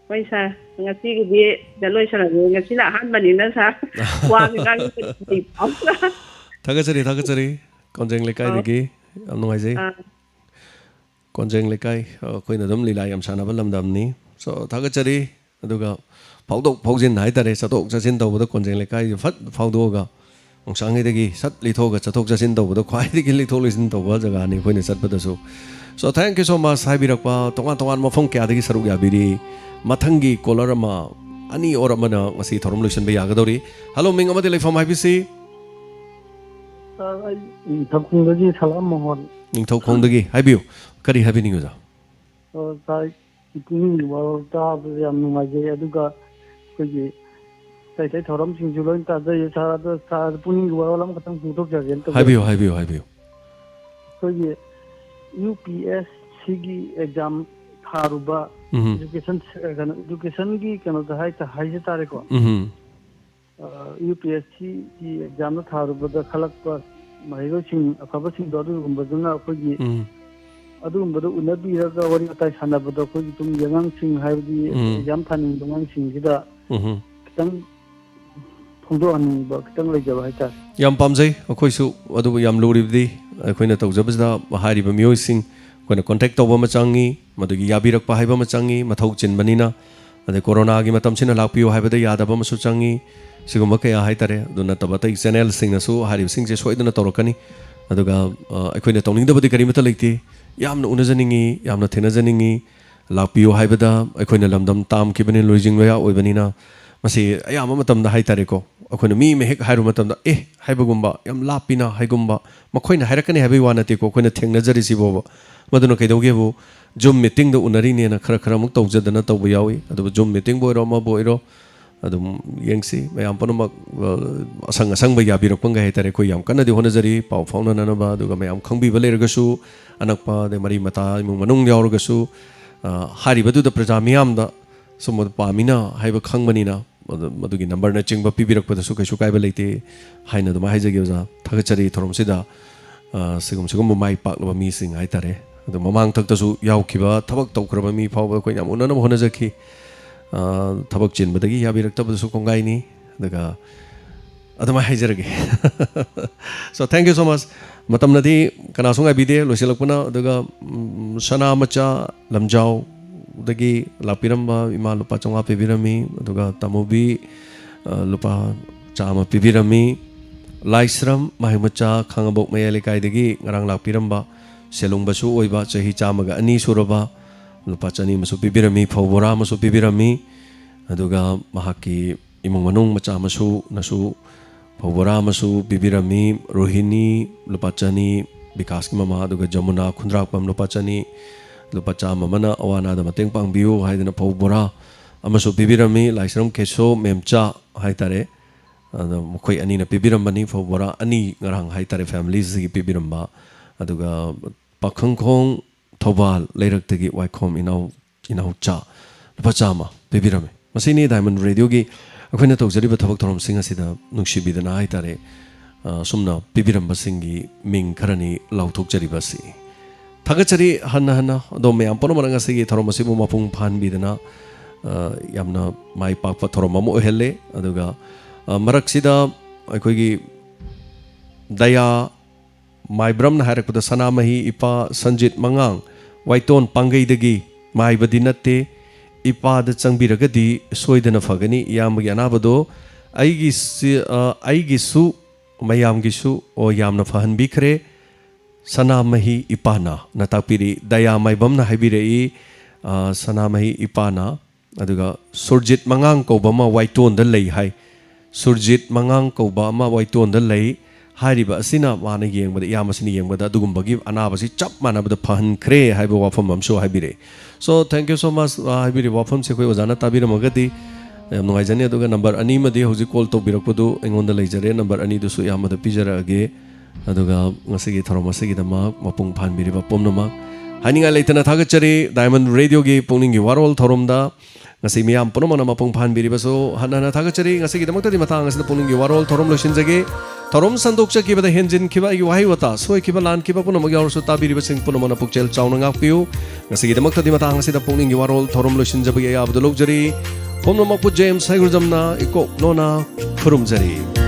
ꯍꯣꯏ ꯁꯥꯔ ꯉꯁꯤꯒꯤꯗꯤ ꯂꯣꯏꯁꯤꯜꯂꯒꯦ ꯉꯁꯤꯅ ꯑꯍꯥꯟꯕꯅꯤꯅ ꯁꯥꯔ ꯊꯥꯒꯠꯆꯔꯤ ꯀꯣꯟꯖꯦꯡ ꯂꯩꯀꯥꯏꯗꯒꯤ ꯌꯥꯝ ꯅꯨꯡꯉꯥꯏꯖꯩ ꯀꯣꯟꯖꯦꯡ ꯂꯩꯀꯥꯏ ꯑꯩꯈꯣꯏꯅ ꯑꯗꯨꯝ ꯂꯤꯂꯥ ꯌꯥꯝ ꯁꯥꯟꯅꯕ ꯂꯝꯗꯝꯅꯤ ꯁꯣ ꯊꯥꯒꯠꯆꯔꯤ ꯑꯗꯨꯒ ꯐꯥꯎꯗꯣꯛ ꯐꯥꯎꯖꯤꯟ ꯍꯥꯏꯇꯥꯔꯦ ꯆꯠꯊꯣꯛ ꯆꯠꯁꯤꯟ ꯇꯧꯕꯗ ꯀꯣꯟꯖꯦꯡ ꯂꯩꯀꯥꯏꯁꯦ ꯐꯠ ꯐꯥꯎꯗꯣꯛꯑꯒ ꯃꯣꯡꯁꯥꯡꯉꯩꯗꯒꯤ ꯁꯠ ꯂꯤꯊꯣꯛꯑꯒ ꯆꯠꯊꯣꯛ ꯆꯠꯁꯤन ꯇꯧꯕꯗ ꯈ꯭ꯋꯥꯏꯗꯒꯤ ꯂꯤꯊꯣꯛ ꯂꯤꯁꯤꯟ ꯇꯧꯕ ꯖꯒꯥꯅꯤ ꯑꯩꯈꯣꯏꯅ ꯆꯠꯄꯗꯁꯨ ꯁꯣ ꯊꯦꯡꯛ ꯌꯨ ꯁꯣ ꯃꯆ ꯍꯥꯏꯕꯤꯔꯛꯄ ꯇꯣꯉꯥꯟ ꯃꯐꯝ ꯀꯌꯥꯗꯒꯤ ꯁꯔꯨꯛ ꯌꯥꯕꯤꯔꯤ ꯃꯊꯪꯒꯤ ꯀꯣꯂꯔ ꯑꯃ ꯑꯅꯤ ꯑꯣꯔ ꯑꯃꯅ ꯉꯁꯤ ꯊꯧꯔꯝ ꯂꯣꯏꯁꯤꯟꯕ ꯌꯥꯒꯗꯧꯔꯤ ꯍꯜꯂꯣ ꯃꯤꯡ ꯑꯃꯗꯤ ꯂꯩꯐꯝ ꯍꯥꯏꯕꯤꯁꯤ ꯅꯤꯡꯊꯧꯈꯣꯡꯗꯒꯤ ꯁꯂꯥꯝ ꯃꯣꯍꯣꯟ ꯅꯤꯡꯊꯧꯈꯣꯡꯗꯒꯤ ꯍꯥꯏꯕꯤꯌꯨ ꯀꯔꯤ ꯍꯥꯏꯕꯤꯅꯤꯡꯉꯤꯗ ꯁꯥꯔ ꯄꯨꯛꯅꯤꯡꯒꯤ ꯋꯥꯔꯣꯜ ꯇꯥꯕꯗ ꯌꯥꯝ ꯅꯨꯡꯉꯥꯏꯖꯩ ꯑꯗꯨꯒ ꯑꯩꯈꯣꯏꯒꯤ ꯑꯇꯩ ꯊꯧꯔꯝꯁꯤꯡꯁꯨ ꯂꯣꯏ ꯇꯥꯖꯩ ꯁꯥꯔ ꯑꯗꯣ ꯁꯥꯔ ꯄꯨꯛꯅꯤꯡꯒꯤ ꯋꯥꯔꯣꯜ ꯑꯃꯈꯛꯇꯪ ꯐꯣꯡꯗꯣꯛꯆꯒꯦꯅ ꯇꯧꯖꯔꯛꯄꯅꯤ ꯍꯥꯏꯕꯤꯌꯨ ꯑꯩꯈꯣꯏꯒꯤ UPSCꯒꯤ ꯑꯦꯛꯖꯥꯝ ꯊꯥꯔꯨꯕ ꯏꯗꯨꯀꯦꯁꯟꯒꯤ ꯀꯩꯅꯣꯗ ꯍꯥꯏꯖ ꯇꯥꯔꯦꯀꯣ UPSCꯒꯤ ꯑꯦꯛꯖꯥꯝꯗ ꯊꯥꯔꯨꯕꯗ ꯈꯜꯂꯛꯄ ꯃꯍꯩꯔꯣꯏꯁꯤꯡ ꯑꯐꯕꯁꯤꯡꯗꯣ ꯑꯗꯨꯒꯨꯝꯕꯗꯨꯅ ꯑꯩꯈꯣꯏꯒꯤ ꯑꯗꯨꯒꯨꯝꯕꯗꯣ ꯎꯅꯕꯤꯔꯒ ꯋꯥꯔꯤ ꯋꯥꯇꯥꯏ ꯁꯥꯟꯅꯕꯗ ꯑꯩꯈꯣꯏꯒꯤ ꯇꯨꯡꯒꯤ ꯑꯉꯥꯡꯁꯤꯡ ꯍꯥꯏꯕꯗꯤ ꯑꯦꯛꯖꯥꯝ ꯊꯥꯅꯤꯡꯕ ꯑꯉꯥꯡꯁꯤꯡꯁꯤꯗ खितंग फोंदोहनबा खितंग लेजबा हाइतार याम पामजै अखोइसु अदुबु याम लुरिबदि अखोइना तौजबसदा हारिबा मियोइसिंग अखोइना कॉन्टैक्ट तौबा मचांगी मदुगी याबिरकपा हाइबा मचांगी मथौ चिनबनिना अदे कोरोना गी मतमसिना लापियो हाइबदा यादबा मसु चांगी सिगुम कया हाइतारे दुना तबतै चैनल सिंगनसु हारिबसिंगसे सोइदना तौरकनी ꯑꯗꯨꯒ ꯑꯩꯈꯣꯏꯅ ꯇꯧꯅꯤꯡꯗꯕꯗꯤ ꯀꯔꯤꯃꯠꯇ ꯂꯩꯇꯦ ꯌꯥꯝꯅ ꯎꯅꯖꯅꯤꯡꯉꯤ ꯌꯥꯝꯅ ꯊꯦꯡꯅꯖꯅꯤꯡꯉꯤ ꯂꯥꯛꯄꯤꯌꯨ ꯍꯥꯏꯕꯗ ꯑꯩꯈꯣꯏꯅ ꯂꯝꯗꯝ ꯇꯥꯝꯈꯤꯕꯅꯤ ꯂꯣꯏꯖꯤꯡ ꯂꯣꯌꯥ ꯑꯣꯏꯕꯅꯤꯅ ꯃꯁꯤ ꯑꯌꯥꯝꯕ ꯃꯇꯝꯗ ꯍꯥꯏꯇꯥꯔꯦꯀꯣ ꯑꯩꯈꯣꯏꯅ ꯃꯤ ꯑꯃ ꯍꯦꯛ ꯍꯥꯏꯔꯨ ꯃꯇꯝꯗ ꯍꯥꯏꯕꯒꯨꯝꯕ ꯌꯥꯝ ꯂꯥꯞꯄꯤꯅ ꯍꯥꯏꯒꯨꯝꯕ ꯃꯈꯣꯏꯅ ꯍꯥꯏꯔꯛꯀꯅꯤ ꯍꯥꯏꯕꯒꯤ ꯋꯥ ꯅꯠꯇꯦꯀꯣ ꯑꯩꯈꯣꯏꯅ ꯊꯦꯡꯅꯖꯔꯤꯁꯤꯕꯣꯕ ꯃꯗꯨꯅ ꯀꯩꯗꯧꯒꯦꯕꯨ ꯖꯨꯝ ꯃꯤꯇꯤꯡꯗ ꯎꯅꯔꯤꯅꯦꯅ ꯈꯔ ꯑꯃꯨꯛ ꯇꯧꯖꯗꯅ ꯇꯧꯕ ꯌꯥꯎꯏ ꯑꯗꯨꯕꯨ ꯖꯨꯝ ꯃꯤꯇꯤꯡꯕꯨ ꯑꯣꯏꯔꯣ ꯑꯃꯕꯨ ꯑꯣꯏꯔꯣ ꯑꯗꯨꯝ ꯌꯦꯡꯁꯤ ꯃꯌꯥꯝ ꯄꯨꯝꯅꯃꯛ ꯑꯁꯪꯕ ꯌꯥꯕꯤꯔꯛꯄ ꯍꯥꯏꯇꯥꯔꯦ ꯑꯩꯈꯣꯏ ꯌꯥꯝ ꯀꯟꯅꯗꯤ ꯍꯣꯠꯅꯖꯔꯤ ꯄꯥꯎ ꯐꯥꯎꯅꯅꯕ ꯑꯗꯨꯒ ꯃꯌꯥꯝ ꯈꯪꯕꯤꯕ ꯂꯩꯔꯒꯁꯨ ꯑꯅꯛꯄ ꯑꯗꯩ ꯃꯔꯤ ꯃꯇꯥ ꯏꯃꯨꯡ ꯃꯅꯨꯡ ꯌꯥꯎꯔꯒꯁꯨ ꯍꯥꯏꯔꯤꯕꯗꯨꯗ ꯄ꯭ꯔꯖꯥ ꯃꯤꯌꯥꯝꯗ ꯁꯨꯝꯕ ꯄꯥꯝꯃꯤꯅ ꯍꯥꯏꯕ ꯈꯪꯕꯅꯤꯅ ꯃꯗꯨꯒꯤ ꯅꯝꯕꯔꯅꯆꯤꯡꯕ ꯄꯤꯕꯤꯔꯛꯄꯗꯁꯨ ꯀꯩꯁꯨ ꯀꯥꯏꯕ ꯂꯩꯇꯦ ꯍꯥꯏꯅ ꯑꯗꯨꯝ ꯍꯥꯏꯖꯒꯦ ꯑꯣꯖꯥ ꯊꯥꯒꯠꯆꯔꯤ ꯊꯧꯔꯝꯁꯤꯗ सिगुम माई पाकलब मीसिंग हाइतारे अदो ममांग तक्तसु याउखिबा थबक तौखरबा मी फावबा कोइ याम उननब होनजखि थबक चिनबदगी याबिरक्तबदसु कोंगाइनी दगा अदमा हाइजरगे so thank you so much मतमनदी कनासुंग आबिदे लोसिलकपना दगा सना मचा लमजाव दगी लापिरम्बा इमा लुपा चंगा पिबिरमी दगा तमोबी लुपा चामा पिबिरमी लाइस्रम माहिमचा खांगबोक मया लेकाइदगी ngarang lakpiramba selungbasu oiba chahi chamaga ani suraba lupa chani masu pibirami phawbora masu pibirami aduga mahaki imung manung macha masu nasu phawbora masu pibirami rohini lupa chani bikas ki mama aduga jamuna khundrak pam lupa chani lupa chama mana awana da mateng pangbiu haidana phawbora amasu pibirami laisram keso memcha haitare mukoi ani na pibiram bani phawbora ani ngarang haitare families gi pibiramba aduga pakhangkhong thobal leirak-tagi waikhom inau cha pachama pibirame masini diamond radio gi akhona tawjariba thabak thorom sing asida nungsibidana haitare sumna pibiramba singi ming kharani lauthokjariba si thagachari hanna do meyam pono maranga sigi thorom asibu mapung phan bidana yamna mai pakpa thorom amu helle aduga मरक्सिदा अखोगी दया माइब्रम हारकपद सनामही इपा संजित मंगांग वाइटोन पांगईदगी माइबदी नत्ते इपाद चंगबिरगदी सोइदना फगनी यामगी अनाबदो आइगिसु मयामगिसु ओ यामना फहनबिखरे सनामही इपाना नतापिरी दया माइबमना हाइबिरई सनामही इपाना अदुगा सुरजित मंगांग कोबमा वाइटोन द लई हाई सुरजित मंगांग कौबा अमा वाइटोन द लई हारिबा असिना माना येंगबदा यामसिनी येंगबदा दुगुंबगी अनाबसि चप मानबदा फहनख्रे हाइबा वाफम अमसो हाइबिरे so thank you so much हाइबिरे वाफम से कोइ ओजाना ताबिरमगदी याम नुगाइजनी अदुगा नंबर अनि मदि हौजि कॉल तौबिरकपदु एंगोंदा लेजरे नंबर अनि दुसु यामदा पिजरगे अदुगा ngasiगी थरमसिगी दमा मपुंग फानबिरिबा पोमनमा हानिंगा लेतना थागचरी डायमंड रेडियो गी पुंगनिंगी वारोल थरमदा ngasi miyam punomana mapung phan biribaso hanana thagachari ngasi gi damakta di matang asina puningi warol thorom losinjage thorom sandokcha ki bada henjin kiba gi wahi wata soi kiba lan kiba punomagi aurso tabiriba sing punomana pukchel chauna ngakpiu ngasi gi damakta di matang asina puningi warol thorom losinjabagi ya abdul logjari pomno makpu james saigurjamna iko nona khurumjari